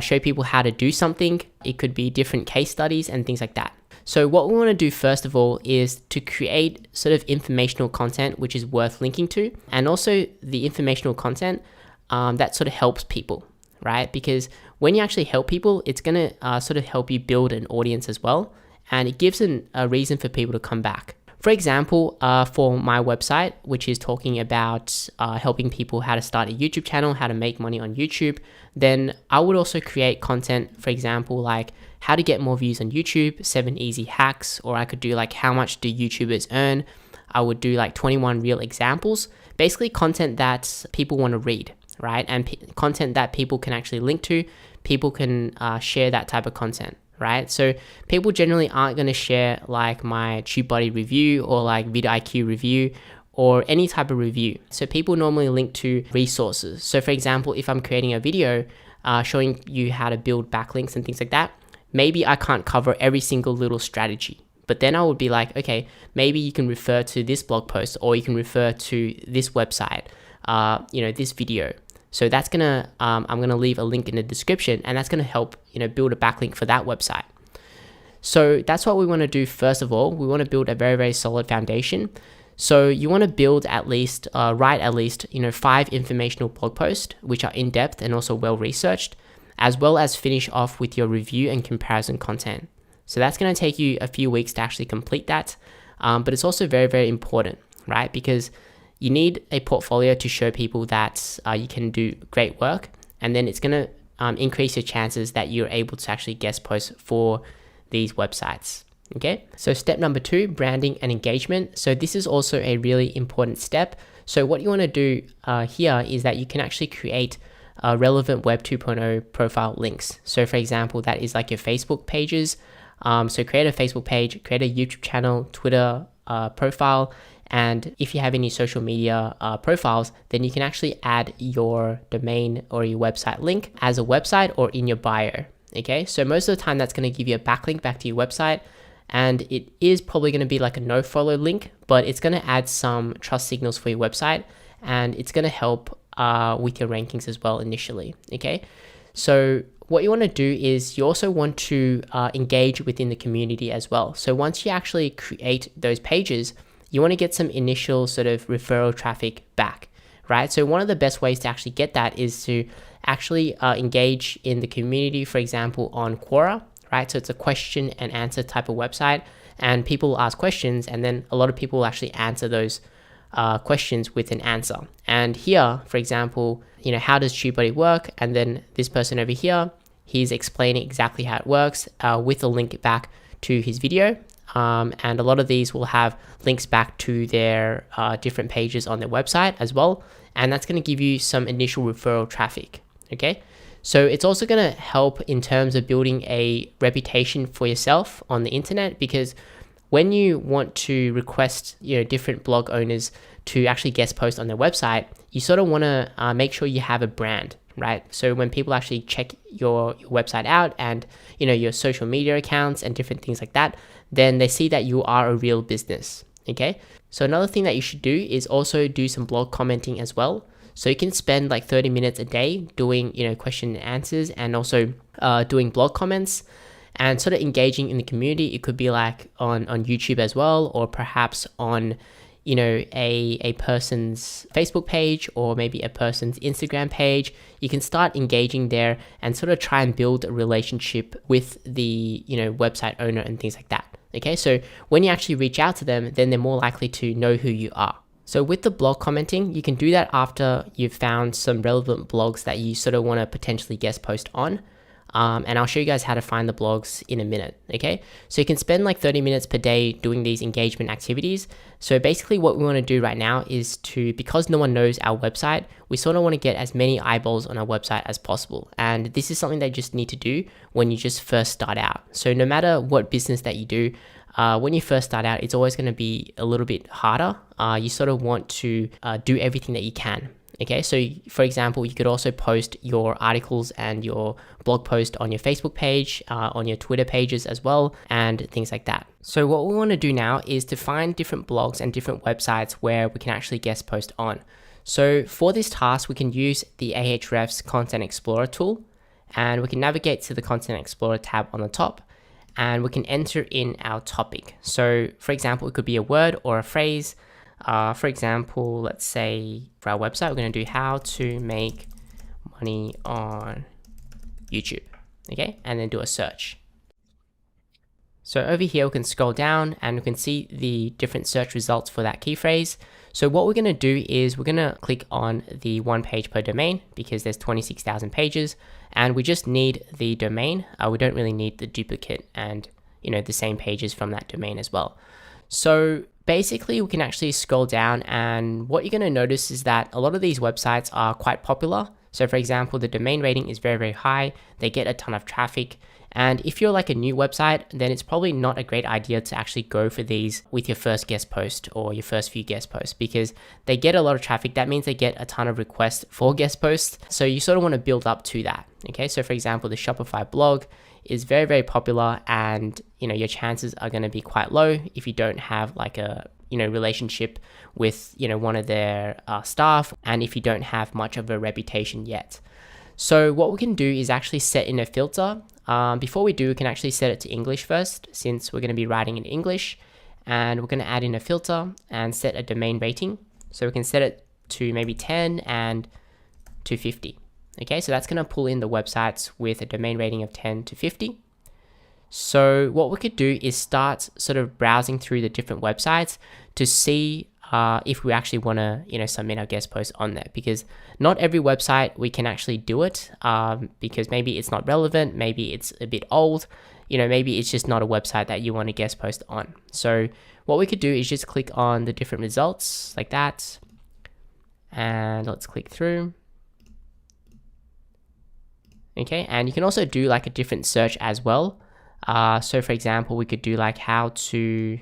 show people how to do something. It could be different case studies and things like that, So what we want to do first of all is to create sort of informational content which is worth linking to, and also the informational content that sort of helps people, right? Because when you actually help people, it's going to sort of help you build an audience as well, and it gives a reason for people to come back. For example, for my website, which is talking about helping people how to start a YouTube channel, how to make money on YouTube, then I would also create content, for example, like how to get more views on YouTube, 7 easy hacks, or I could do like how much do YouTubers earn. I would do like 21 real examples, basically content that people want to read, right? And content that people can actually link to, people can share that type of content. Right? So people generally aren't going to share like my TubeBuddy review or like vidIQ review or any type of review. So people normally link to resources. So for example, if I'm creating a video showing you how to build backlinks and things like that, maybe I can't cover every single little strategy. But then I would be like, okay, maybe you can refer to this blog post, or you can refer to this website, this video. So that's gonna, I'm gonna leave a link in the description, and that's gonna help, build a backlink for that website. So that's what we wanna do first of all. We wanna build a very, very solid foundation. So you wanna build at least, write at least, 5 informational blog posts, which are in-depth and also well-researched, as well as finish off with your review and comparison content. So that's gonna take you a few weeks to actually complete that. But it's also very, very important, right? Because you need a portfolio to show people that you can do great work, and then it's going to increase your chances that you're able to actually guest post for these websites. Okay, so step number 2, branding and engagement. So this is also a really important step. So what you want to do here is that you can actually create relevant Web 2.0 profile links. So for example, that is like your Facebook pages. So create a Facebook page, create a YouTube channel, Twitter profile, and if you have any social media profiles, then you can actually add your domain or your website link as a website or in your bio. Okay, so most of the time that's going to give you a backlink back to your website, and it is probably going to be like a no-follow link, but it's going to add some trust signals for your website, and it's going to help with your rankings as well initially. Okay, so what you want to do is you also want to engage within the community as well. So once you actually create those pages, you want to get some initial sort of referral traffic back, right? So one of the best ways to actually get that is to actually engage in the community, for example, on Quora, right? So it's a question and answer type of website, and people ask questions, and then a lot of people will actually answer those questions with an answer. And here, for example, how does TubeBuddy work? And then this person over here, he's explaining exactly how it works with a link back to his video. And a lot of these will have links back to their different pages on their website as well. And that's going to give you some initial referral traffic. Okay. So it's also going to help in terms of building a reputation for yourself on the internet, because when you want to request, different blog owners to actually guest post on their website, you sort of want to make sure you have a brand, right? So when people actually check your website out and, your social media accounts and different things like that, then they see that you are a real business. Okay. So another thing that you should do is also do some blog commenting as well. So you can spend like 30 minutes a day doing, question and answers, and also doing blog comments and sort of engaging in the community. It could be like on YouTube as well, or perhaps on, a person's Facebook page, or maybe a person's Instagram page. You can start engaging there and sort of try and build a relationship with the, website owner and things like that. Okay, so when you actually reach out to them, then they're more likely to know who you are. So with the blog commenting, you can do that after you've found some relevant blogs that you sort of want to potentially guest post on. And I'll show you guys how to find the blogs in a minute, okay? So you can spend like 30 minutes per day doing these engagement activities. So basically what we want to do right now is because no one knows our website, we sort of want to get as many eyeballs on our website as possible. And this is something that you just need to do when you just first start out. So no matter what business that you do, when you first start out, it's always going to be a little bit harder. You sort of want to do everything that you can. Okay, so for example, you could also post your articles and your blog post on your Facebook page, on your Twitter pages as well, and things like that. So what we want to do now is to find different blogs and different websites where we can actually guest post on. So for this task, we can use the Ahrefs Content Explorer tool, and we can navigate to the Content Explorer tab on the top. and we can enter in our topic. So for example, it could be a word or a phrase. For example, let's say for our website, we're going to do how to make money on YouTube, okay, and then do a search. So over here, we can scroll down and we can see the different search results for that key phrase. So what we're going to do is we're going to click on the 1 page per domain because there's 26,000 pages and we just need the domain. We don't really need the duplicate and the same pages from that domain as well. So basically we can actually scroll down, and what you're going to notice is that a lot of these websites are quite popular. So for example, the domain rating is very, very high. They get a ton of traffic. And if you're like a new website, then it's probably not a great idea to actually go for these with your first guest post or your first few guest posts, because they get a lot of traffic. That means they get a ton of requests for guest posts. So you sort of want to build up to that. Okay, so for example, the Shopify blog is very, very popular, and your chances are going to be quite low if you don't have like a relationship with one of their staff, and if you don't have much of a reputation yet. So what we can do is actually set in a filter. Before we do, we can actually set it to English first, since we're going to be writing in English, and we're going to add in a filter and set a domain rating. So we can set it to maybe 10 and to 50. Okay, so that's going to pull in the websites with a domain rating of 10 to 50. So what we could do is start sort of browsing through the different websites to see if we actually want to submit our guest post on there, because not every website we can actually do it, because maybe it's not relevant, maybe it's a bit old, maybe it's just not a website that you want to guest post on. So what we could do is just click on the different results like that, and let's click through. Okay, and you can also do like a different search as well. So for example, we could do like how to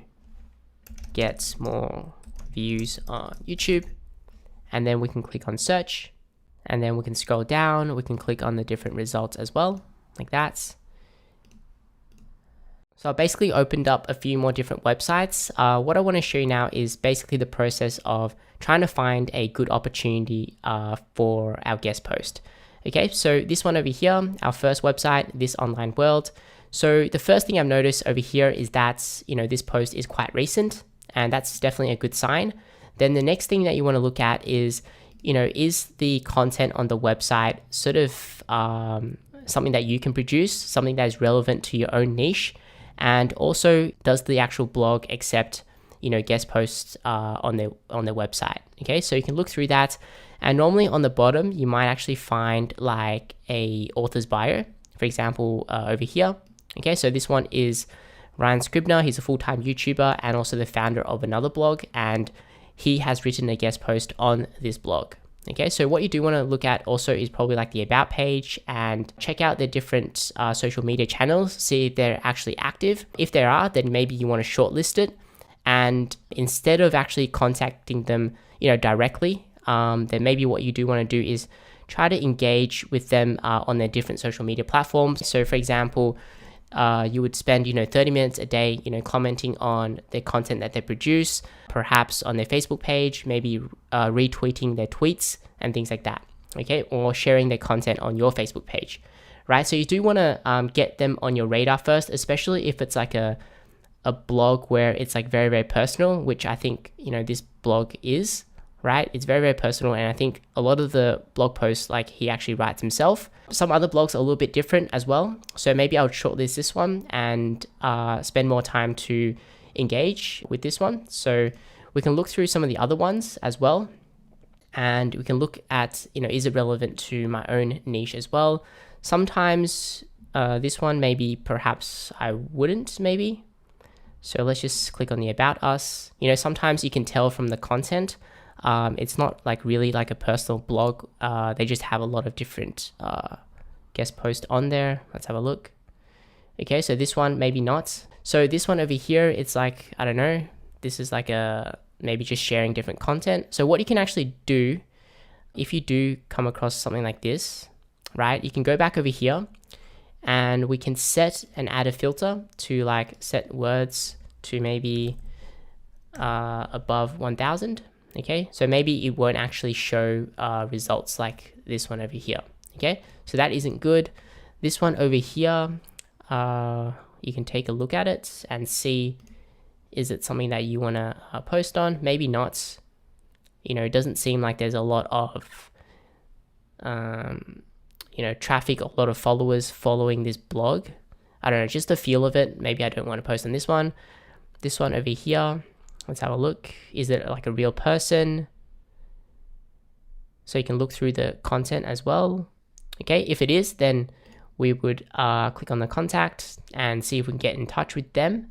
get more views on YouTube, and then we can click on search, and then we can scroll down, we can click on the different results as well, like that. So I basically opened up a few more different websites. What I want to show you now is basically the process of trying to find a good opportunity for our guest post. Okay, so this one over here, our first website, This Online World. So the first thing I've noticed over here is that, this post is quite recent, and that's definitely a good sign. Then the next thing that you want to look at is, is the content on the website sort of something that you can produce, something that is relevant to your own niche, and also does the actual blog accept, guest posts on their website. Okay, so you can look through that. And normally on the bottom, you might actually find like a author's bio, for example, over here. Okay, so this one is Ryan Scribner. He's a full-time YouTuber and also the founder of another blog, and he has written a guest post on this blog. Okay, so what you do want to look at also is probably like the about page, and check out the different social media channels, see if they're actually active. If they are, then maybe you want to shortlist it, and instead of actually contacting them, directly, then maybe what you do want to do is try to engage with them on their different social media platforms. So for example, you would spend 30 minutes a day commenting on the content that they produce, perhaps on their Facebook page, maybe retweeting their tweets and things like that, okay, or sharing their content on your Facebook page, right? So you do want to get them on your radar first, especially if it's like a blog where it's like very, very personal, which I think this blog is, right? It's very, very personal, and I think a lot of the blog posts like he actually writes himself. Some other blogs are a little bit different as well, so maybe I would shortlist this one and spend more time to engage with this one. So we can look through some of the other ones as well, and we can look at is it relevant to my own niche as well. Sometimes this one maybe perhaps I wouldn't maybe. So let's just click on the About Us. Sometimes you can tell from the content, it's not like really like a personal blog. They just have a lot of different guest posts on there. Let's have a look. Okay, so this one maybe not. So this one over here, it's like, I don't know, this is like maybe just sharing different content. So what you can actually do, if you do come across something like this, right, you can go back over here, and we can set and add a filter to like set words to maybe above 1,000. Okay, so maybe it won't actually show results like this one over here. Okay, so that isn't good. This one over here, you can take a look at it and see, is it something that you want to post on? Maybe not. It doesn't seem like there's a lot of traffic, a lot of followers following this blog. I don't know, just the feel of it. Maybe I don't want to post on this one. This one over here, let's have a look. Is it like a real person? So you can look through the content as well. Okay, if it is, then we would click on the contact and see if we can get in touch with them.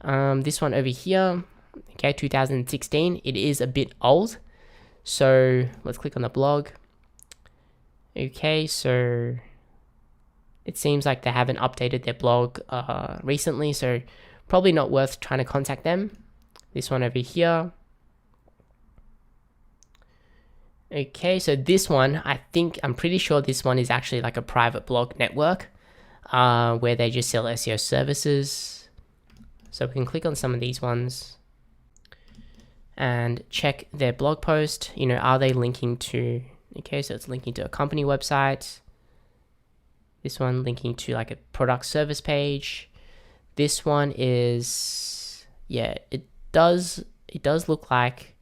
This one over here, okay, 2016, it is a bit old. So let's click on the blog. Okay, so it seems like they haven't updated their blog recently, so probably not worth trying to contact them. This one over here. Okay, so this one, I'm pretty sure this one is actually like a private blog network where they just sell SEO services. So we can click on some of these ones and check their blog post. Are they linking to, okay, so it's linking to a company website. This one linking to like a product service page. This one is, yeah, it does look like,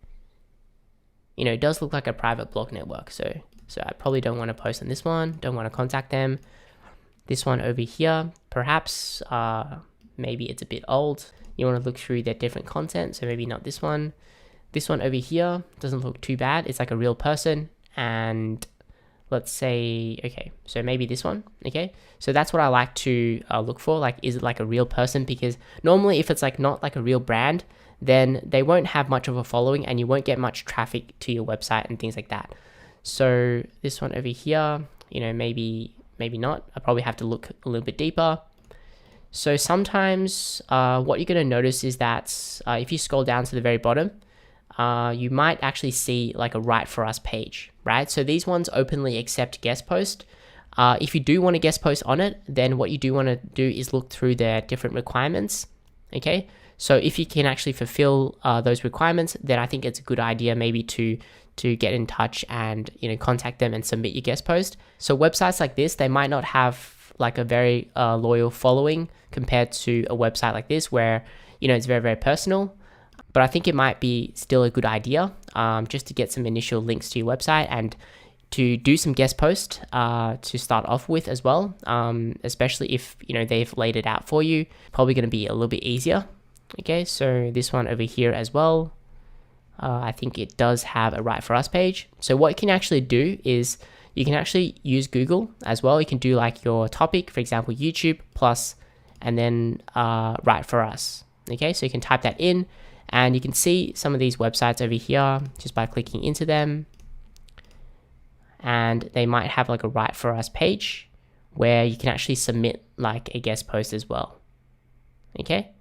it does look like a private blog network. So I probably don't want to post on this one, don't want to contact them. This one over here, perhaps, maybe it's a bit old. You want to look through their different content, so maybe not this one. This one over here doesn't look too bad. It's like a real person, and let's say, okay, so maybe this one, okay? So that's what I like to look for, like, is it like a real person? Because normally if it's like not like a real brand, then they won't have much of a following and you won't get much traffic to your website and things like that. So this one over here, maybe not. I probably have to look a little bit deeper. So sometimes what you're going to notice is that if you scroll down to the very bottom, you might actually see like a Write For Us page, right? So these ones openly accept guest post. If you do want to guest post on it, then what you do want to do is look through their different requirements, okay? So if you can actually fulfill those requirements, then I think it's a good idea maybe to get in touch and contact them and submit your guest post. So websites like this, they might not have like a very loyal following compared to a website like this where it's very, very personal. But I think it might be still a good idea just to get some initial links to your website and to do some guest posts to start off with as well, especially if they've laid it out for you. Probably going to be a little bit easier. Okay, so this one over here as well, I think it does have a Write For Us page. So what you can actually do is you can actually use Google as well. You can do like your topic, for example, YouTube plus, and then Write For Us. Okay, so you can type that in and you can see some of these websites over here just by clicking into them. And they might have like a Write For Us page where you can actually submit like a guest post as well. Okay.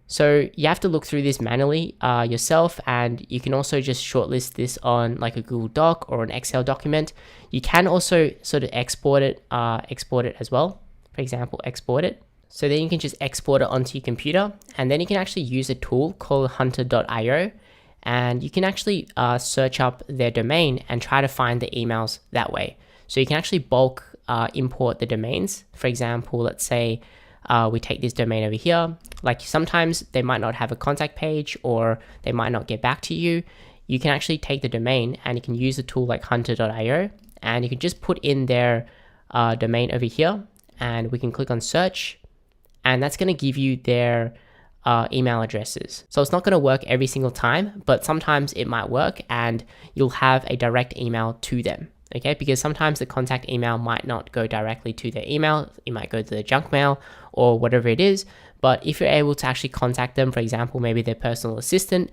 So you have to look through this manually yourself, and you can also just shortlist this on like a Google Doc or an Excel document. You can also sort of export it as well. For example, export it. So then you can just export it onto your computer, and then you can actually use a tool called hunter.io, and you can actually search up their domain and try to find the emails that way. So you can actually bulk import the domains. For example, let's say we take this domain over here. Like sometimes they might not have a contact page or they might not get back to you. You can actually take the domain and you can use a tool like hunter.io, and you can just put in their domain over here, and we can click on search, and that's going to give you their email addresses. So it's not going to work every single time, but sometimes it might work and you'll have a direct email to them. Okay, because sometimes the contact email might not go directly to their email. It might go to the junk mail or whatever it is. But if you're able to actually contact them, for example, maybe their personal assistant,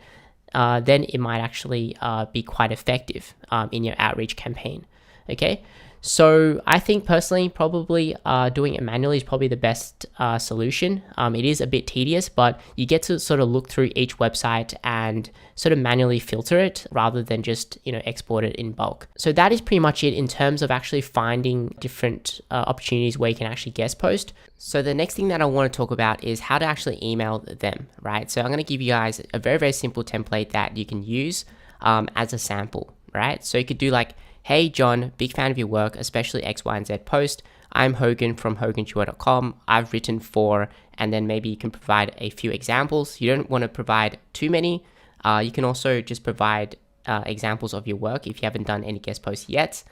then it might actually be quite effective in your outreach campaign. Okay, so I think personally, probably doing it manually is probably the best solution. It is a bit tedious, but you get to sort of look through each website and sort of manually filter it rather than just export it in bulk. So that is pretty much it in terms of actually finding different opportunities where you can actually guest post. So the next thing that I want to talk about is how to actually email them, right? So I'm going to give you guys a very, very simple template that you can use as a sample, right? So you could do like, hey John, big fan of your work, especially X, Y, and Z post. I'm Hogan from hoganchua.com. I've written for, and then maybe you can provide a few examples. You don't want to provide too many. You can also just provide examples of your work if you haven't done any guest posts yet.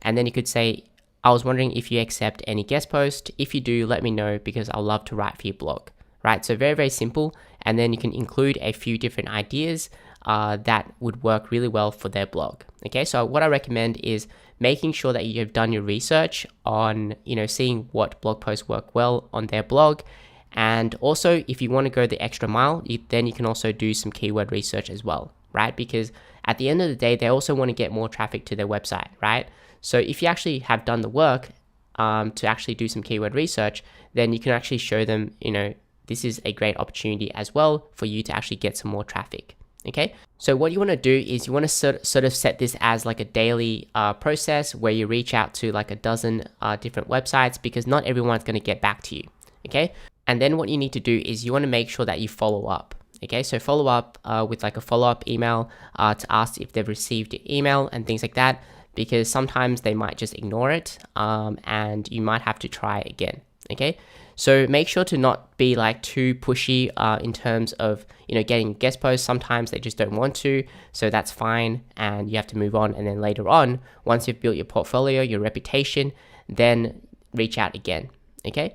And then you could say, I was wondering if you accept any guest post. If you do, let me know because I'd love to write for your blog, right? So very, very simple. And then you can include a few different ideas that would work really well for their blog. Okay, so what I recommend is making sure that you have done your research on, seeing what blog posts work well on their blog. And also, if you want to go the extra mile, then you can also do some keyword research as well, right? Because at the end of the day, they also want to get more traffic to their website, right? So if you actually have done the work to actually do some keyword research, then you can actually show them, this is a great opportunity as well for you to actually get some more traffic. Okay, so what you want to do is you want to sort of set this as like a daily process where you reach out to like a dozen different websites, because not everyone's going to get back to you. Okay, and then what you need to do is you want to make sure that you follow up. Okay, so follow up with like a follow-up email to ask if they've received your email and things like that, because sometimes they might just ignore it and you might have to try again. Okay, so make sure to not be like too pushy in terms of getting guest posts. Sometimes they just don't want to, so that's fine, and you have to move on. And then later on, once you've built your portfolio, your reputation, then reach out again. Okay,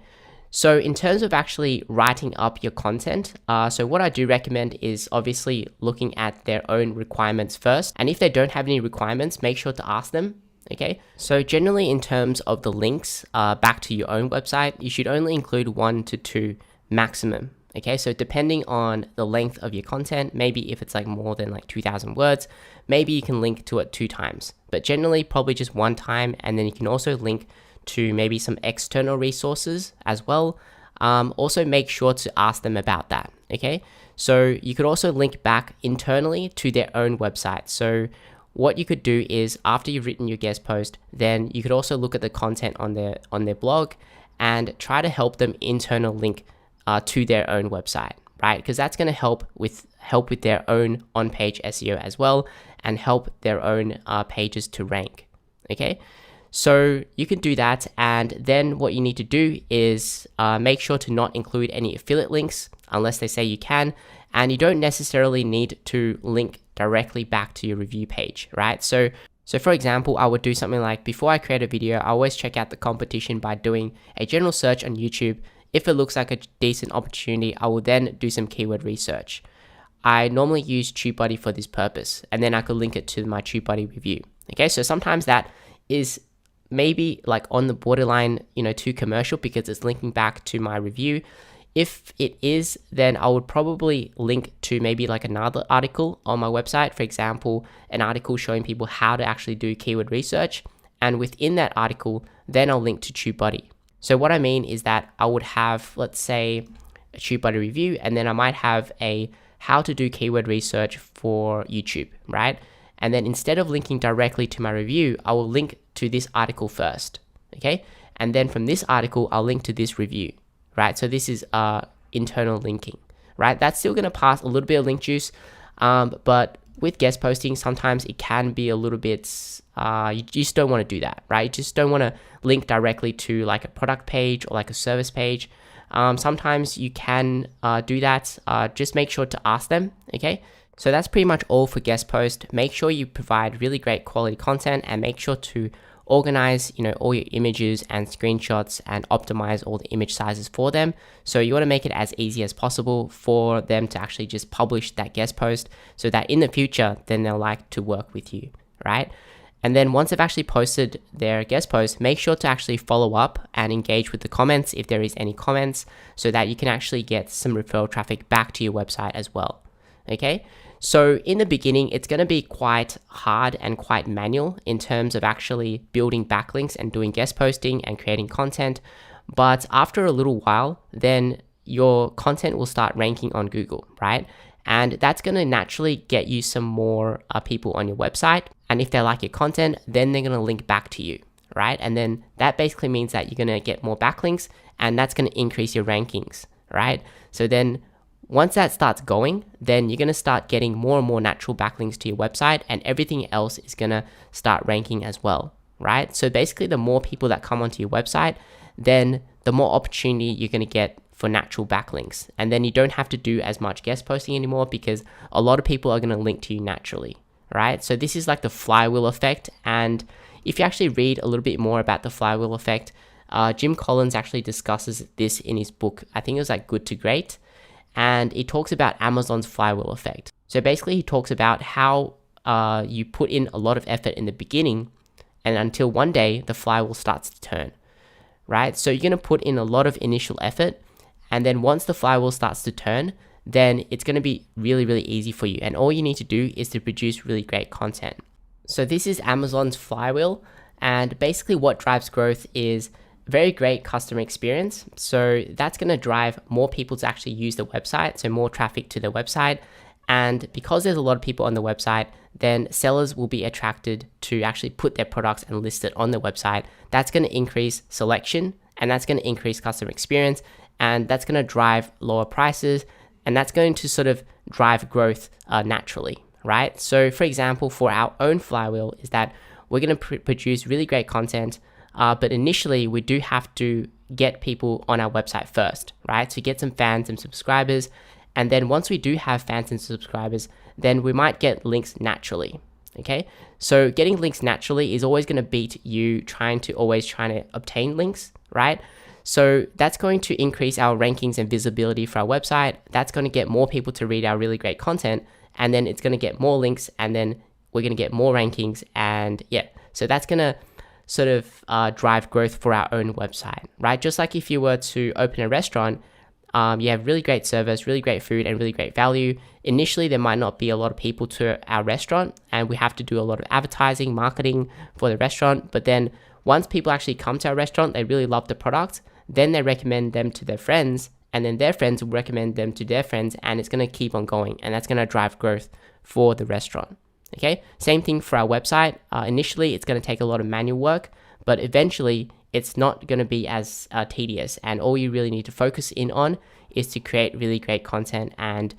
so in terms of actually writing up your content, so what I do recommend is obviously looking at their own requirements first, and if they don't have any requirements, make sure to ask them. Okay, so generally in terms of the links back to your own website, you should only include 1 to 2 maximum. Okay, so depending on the length of your content, maybe if it's like more than like 2,000 words, maybe you can link to it 2 times, but generally probably just 1 time. And then you can also link to maybe some external resources as well. Also make sure to ask them about that. Okay, so you could also link back internally to their own website. So what you could do is, after you've written your guest post, then you could also look at the content on their blog and try to help them internal link to their own website, right? Because that's going to help with their own on-page SEO as well, and help their own pages to rank. Okay, so you can do that, and then what you need to do is make sure to not include any affiliate links unless they say you can, and you don't necessarily need to link directly back to your review page, right? So for example, I would do something like, before I create a video, I always check out the competition by doing a general search on YouTube. If it looks like a decent opportunity, I will then do some keyword research. I normally use TubeBuddy for this purpose, and then I could link it to my TubeBuddy review. Okay, so sometimes that is maybe like on the borderline, too commercial, because it's linking back to my review. If it is, then I would probably link to maybe like another article on my website. For example, an article showing people how to actually do keyword research. And within that article, then I'll link to TubeBuddy. So what I mean is that I would have, let's say, a TubeBuddy review, and then I might have a how to do keyword research for YouTube, right? And then instead of linking directly to my review, I will link to this article first, okay? And then from this article, I'll link to this review. Right, so this is internal linking, right? That's still going to pass a little bit of link juice, but with guest posting, sometimes it can be a little bit, you just don't want to do that, right? You just don't want to link directly to like a product page or like a service page. Sometimes you can do that. Just make sure to ask them, okay? So that's pretty much all for guest post. Make sure you provide really great quality content, and make sure to organize, all your images and screenshots, and optimize all the image sizes for them. So you want to make it as easy as possible for them to actually just publish that guest post, so that in the future, then they'll like to work with you, right? And then once they've actually posted their guest post, make sure to actually follow up and engage with the comments if there is any comments, so that you can actually get some referral traffic back to your website as well. Okay, so in the beginning, it's going to be quite hard and quite manual in terms of actually building backlinks and doing guest posting and creating content. But after a little while, then your content will start ranking on Google, right? And that's going to naturally get you some more people on your website. And if they like your content, then they're going to link back to you, right? And then that basically means that you're going to get more backlinks, and that's going to increase your rankings, right? So then once that starts going, then you're going to start getting more and more natural backlinks to your website, and everything else is going to start ranking as well, right? So basically, the more people that come onto your website, then the more opportunity you're going to get for natural backlinks. And then you don't have to do as much guest posting anymore because a lot of people are going to link to you naturally, right? So this is like the flywheel effect. And if you actually read a little bit more about the flywheel effect, Jim Collins actually discusses this in his book. I think it was like Good to Great. And he talks about Amazon's flywheel effect. So basically he talks about how you put in a lot of effort in the beginning and until one day the flywheel starts to turn, right? So you're going to put in a lot of initial effort, and then once the flywheel starts to turn, then it's going to be really, really easy for you. And all you need to do is to produce really great content. So this is Amazon's flywheel, and basically what drives growth is very great customer experience. So that's going to drive more people to actually use the website, so more traffic to the website. And because there's a lot of people on the website, then sellers will be attracted to actually put their products and list it on the website. That's going to increase selection, and that's going to increase customer experience, and that's going to drive lower prices, and that's going to sort of drive growth naturally, right? So for example, for our own flywheel is that we're going to produce really great content, but initially we do have to get people on our website first, right? To get some fans and subscribers. And then once we do have fans and subscribers, then we might get links naturally, okay? So getting links naturally is always going to beat you trying to obtain links, right? So that's going to increase our rankings and visibility for our website. That's going to get more people to read our really great content, and then it's going to get more links, and then we're going to get more rankings. And yeah, so that's going to sort of drive growth for our own website, right? Just like if you were to open a restaurant, you have really great service, really great food, and really great value. Initially, there might not be a lot of people to our restaurant, and we have to do a lot of advertising, marketing for the restaurant. But then once people actually come to our restaurant, they really love the product, then they recommend them to their friends, and then their friends will recommend them to their friends, and it's going to keep on going, and that's going to drive growth for the restaurant. Okay, same thing for our website. Initially, it's going to take a lot of manual work, but eventually it's not going to be as tedious, and all you really need to focus in on is to create really great content, and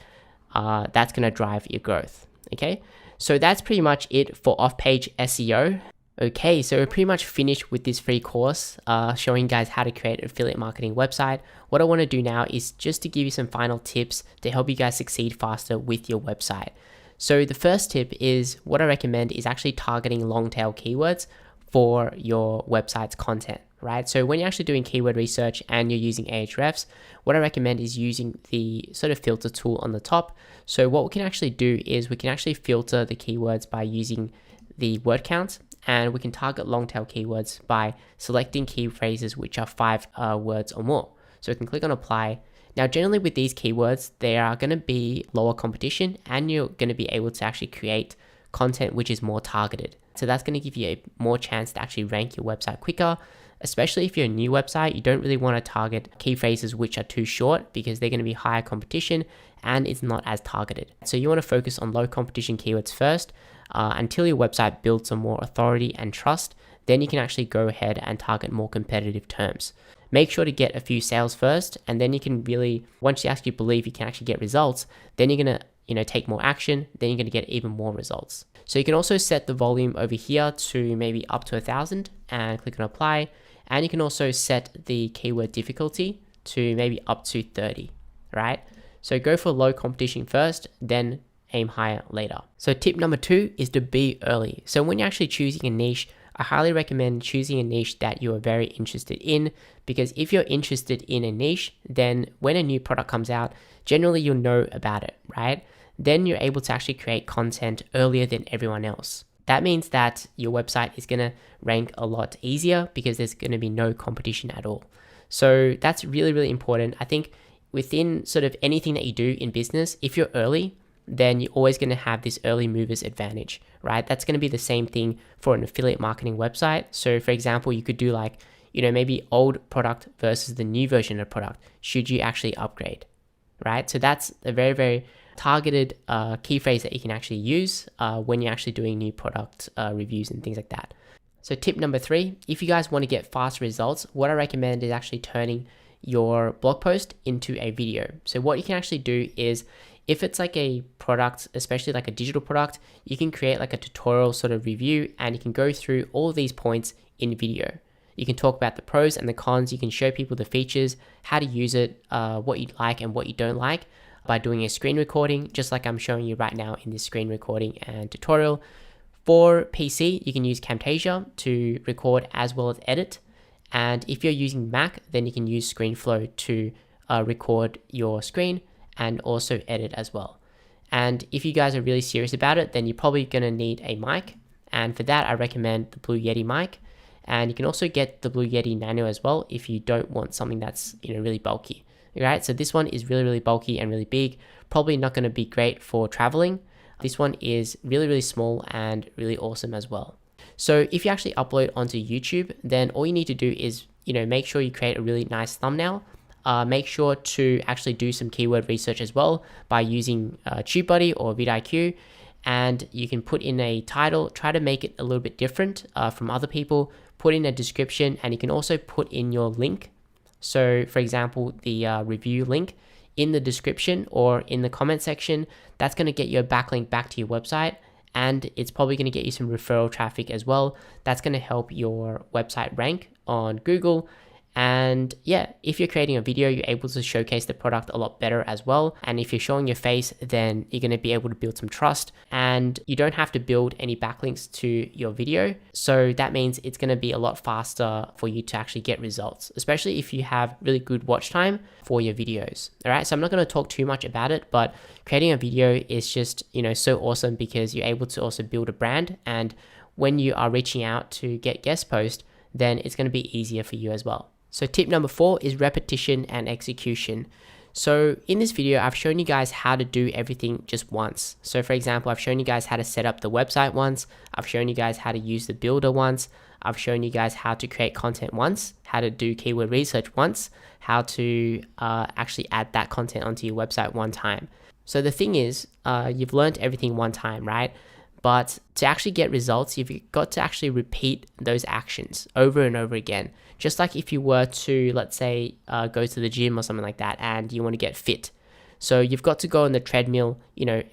that's going to drive your growth. Okay, so that's pretty much it for off-page SEO. Okay, so we're pretty much finished with this free course showing you guys how to create an affiliate marketing website. What I want to do now is just to give you some final tips to help you guys succeed faster with your website. So the first tip is, what I recommend is actually targeting long tail keywords for your website's content, right? So when you're actually doing keyword research and you're using Ahrefs, what I recommend is using the sort of filter tool on the top. So what we can actually do is we can actually filter the keywords by using the word count, and we can target long tail keywords by selecting key phrases which are 5 words or more. So we can click on apply. Now, generally with these keywords, there are going to be lower competition, and you're going to be able to actually create content which is more targeted. So that's going to give you a more chance to actually rank your website quicker, especially if you're a new website. You don't really want to target key phrases which are too short because they're going to be higher competition and it's not as targeted. So you want to focus on low competition keywords first until your website builds some more authority and trust. Then you can actually go ahead and target more competitive terms. Make sure to get a few sales first, and then you can really, once you actually believe you can actually get results, then you're going to take more action, then you're going to get even more results. So you can also set the volume over here to maybe up to 1,000 and click on apply. And you can also set the keyword difficulty to maybe up to 30, right? So go for low competition first, then aim higher later. So tip number 2 is to be early. So when you're actually choosing a niche, I highly recommend choosing a niche that you are very interested in, because if you're interested in a niche, then when a new product comes out, generally you'll know about it, right? Then you're able to actually create content earlier than everyone else. That means that your website is going to rank a lot easier because there's going to be no competition at all. So that's really, really important. I think within sort of anything that you do in business, if you're early, then you're always going to have this early movers advantage, right? That's going to be the same thing for an affiliate marketing website. So for example, you could do like, maybe old product versus the new version of product. Should you actually upgrade, right? So that's a very, very targeted key phrase that you can actually use when you're actually doing new product reviews and things like that. So tip number 3, if you guys want to get fast results, what I recommend is actually turning your blog post into a video. So what you can actually do is, if it's like a product, especially like a digital product, you can create like a tutorial sort of review, and you can go through all of these points in video. You can talk about the pros and the cons. You can show people the features, how to use it, what you like and what you don't like by doing a screen recording, just like I'm showing you right now in this screen recording and tutorial. For PC, you can use Camtasia to record as well as edit. And if you're using Mac, then you can use ScreenFlow to record your screen and also edit as well. And if you guys are really serious about it, then you're probably going to need a mic. And for that, I recommend the Blue Yeti mic. And you can also get the Blue Yeti Nano as well if you don't want something that's really bulky. Right? So this one is really, really bulky and really big. Probably not going to be great for traveling. This one is really, really small and really awesome as well. So if you actually upload onto YouTube, then all you need to do is, make sure you create a really nice thumbnail. Make sure to actually do some keyword research as well by using TubeBuddy or vidIQ. And you can put in a title, try to make it a little bit different from other people, put in a description, and you can also put in your link. So for example, the review link in the description or in the comment section, that's going to get you a backlink back to your website. And it's probably going to get you some referral traffic as well. That's going to help your website rank on Google. And yeah, if you're creating a video, you're able to showcase the product a lot better as well. And if you're showing your face, then you're going to be able to build some trust, and you don't have to build any backlinks to your video. So that means it's going to be a lot faster for you to actually get results, especially if you have really good watch time for your videos. All right. So I'm not going to talk too much about it, but creating a video is just, so awesome because you're able to also build a brand. And when you are reaching out to get guest posts, then it's going to be easier for you as well. So tip number 4 is repetition and execution. So in this video, I've shown you guys how to do everything just once. So for example, I've shown you guys how to set up the website once. I've shown you guys how to use the builder once. I've shown you guys how to create content once, how to do keyword research once, how to actually add that content onto your website one time. So the thing is, you've learned everything one time, right? But to actually get results, you've got to actually repeat those actions over and over again. Just like if you were to, let's say, go to the gym or something like that and you want to get fit. So you've got to go on the treadmill,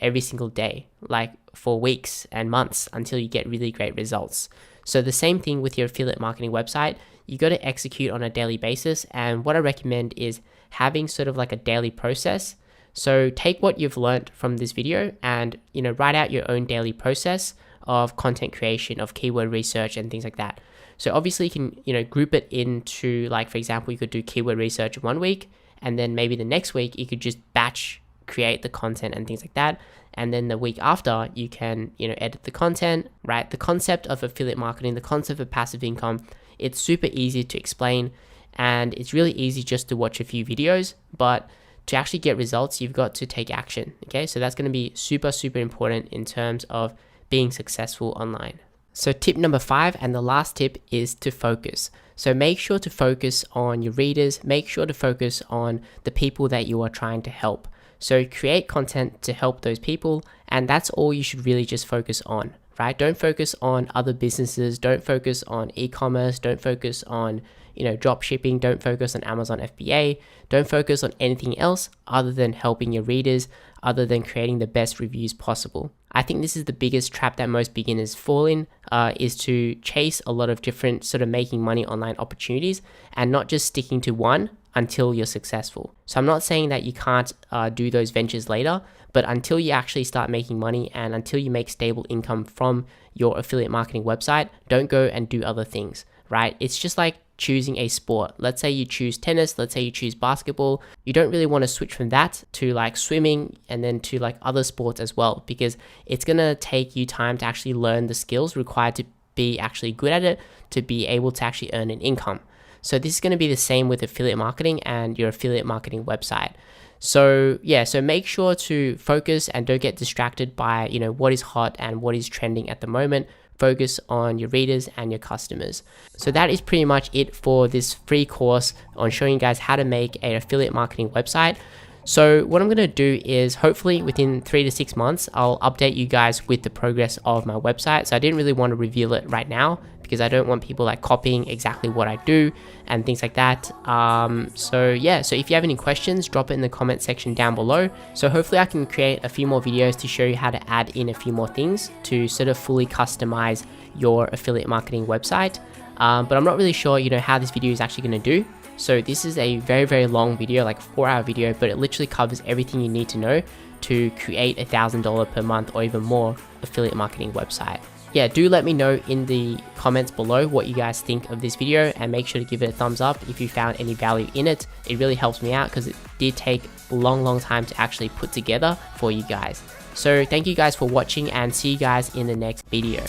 every single day, like for weeks and months until you get really great results. So the same thing with your affiliate marketing website, you got to execute on a daily basis. And what I recommend is having sort of like a daily process. So take what you've learned from this video and, write out your own daily process of content creation, of keyword research and things like that. So obviously you can, group it into, like, for example, you could do keyword research 1 week, and then maybe the next week you could just batch create the content and things like that. And then the week after you can, edit the content, right? The concept of affiliate marketing, the concept of passive income, it's super easy to explain, and it's really easy just to watch a few videos, but to actually get results, you've got to take action. Okay, so that's going to be super, super important in terms of being successful online. So tip number 5, and the last tip, is to focus. So make sure to focus on your readers, make sure to focus on the people that you are trying to help. So create content to help those people, and that's all you should really just focus on, right? Don't focus on other businesses, don't focus on e-commerce, don't focus on drop shipping, don't focus on Amazon FBA, don't focus on anything else other than helping your readers, other than creating the best reviews possible. I think this is the biggest trap that most beginners fall in, is to chase a lot of different sort of making money online opportunities and not just sticking to one until you're successful. So I'm not saying that you can't do those ventures later, but until you actually start making money and until you make stable income from your affiliate marketing website, don't go and do other things, right? It's just like choosing a sport. Let's say you choose tennis, let's say you choose basketball. You don't really want to switch from that to like swimming and then to like other sports as well, because it's going to take you time to actually learn the skills required to be actually good at it, to be able to actually earn an income. So this is going to be the same with affiliate marketing and your affiliate marketing website. So yeah, so make sure to focus and don't get distracted by, what is hot and what is trending at the moment. Focus on your readers and your customers. So that is pretty much it for this free course on showing you guys how to make an affiliate marketing website. So what I'm going to do is hopefully within 3 to 6 months, I'll update you guys with the progress of my website. So I didn't really want to reveal it right now because I don't want people like copying exactly what I do and things like that. So yeah, so if you have any questions, drop it in the comment section down below. So hopefully I can create a few more videos to show you how to add in a few more things to sort of fully customize your affiliate marketing website. but I'm not really sure, how this video is actually going to do. So this is a very, very long video, like a 4-hour video, but it literally covers everything you need to know to create $1,000 per month or even more affiliate marketing website. Yeah, do let me know in the comments below what you guys think of this video, and make sure to give it a thumbs up if you found any value in it. It really helps me out because it did take a long time to actually put together for you guys. So thank you guys for watching, and see you guys in the next video.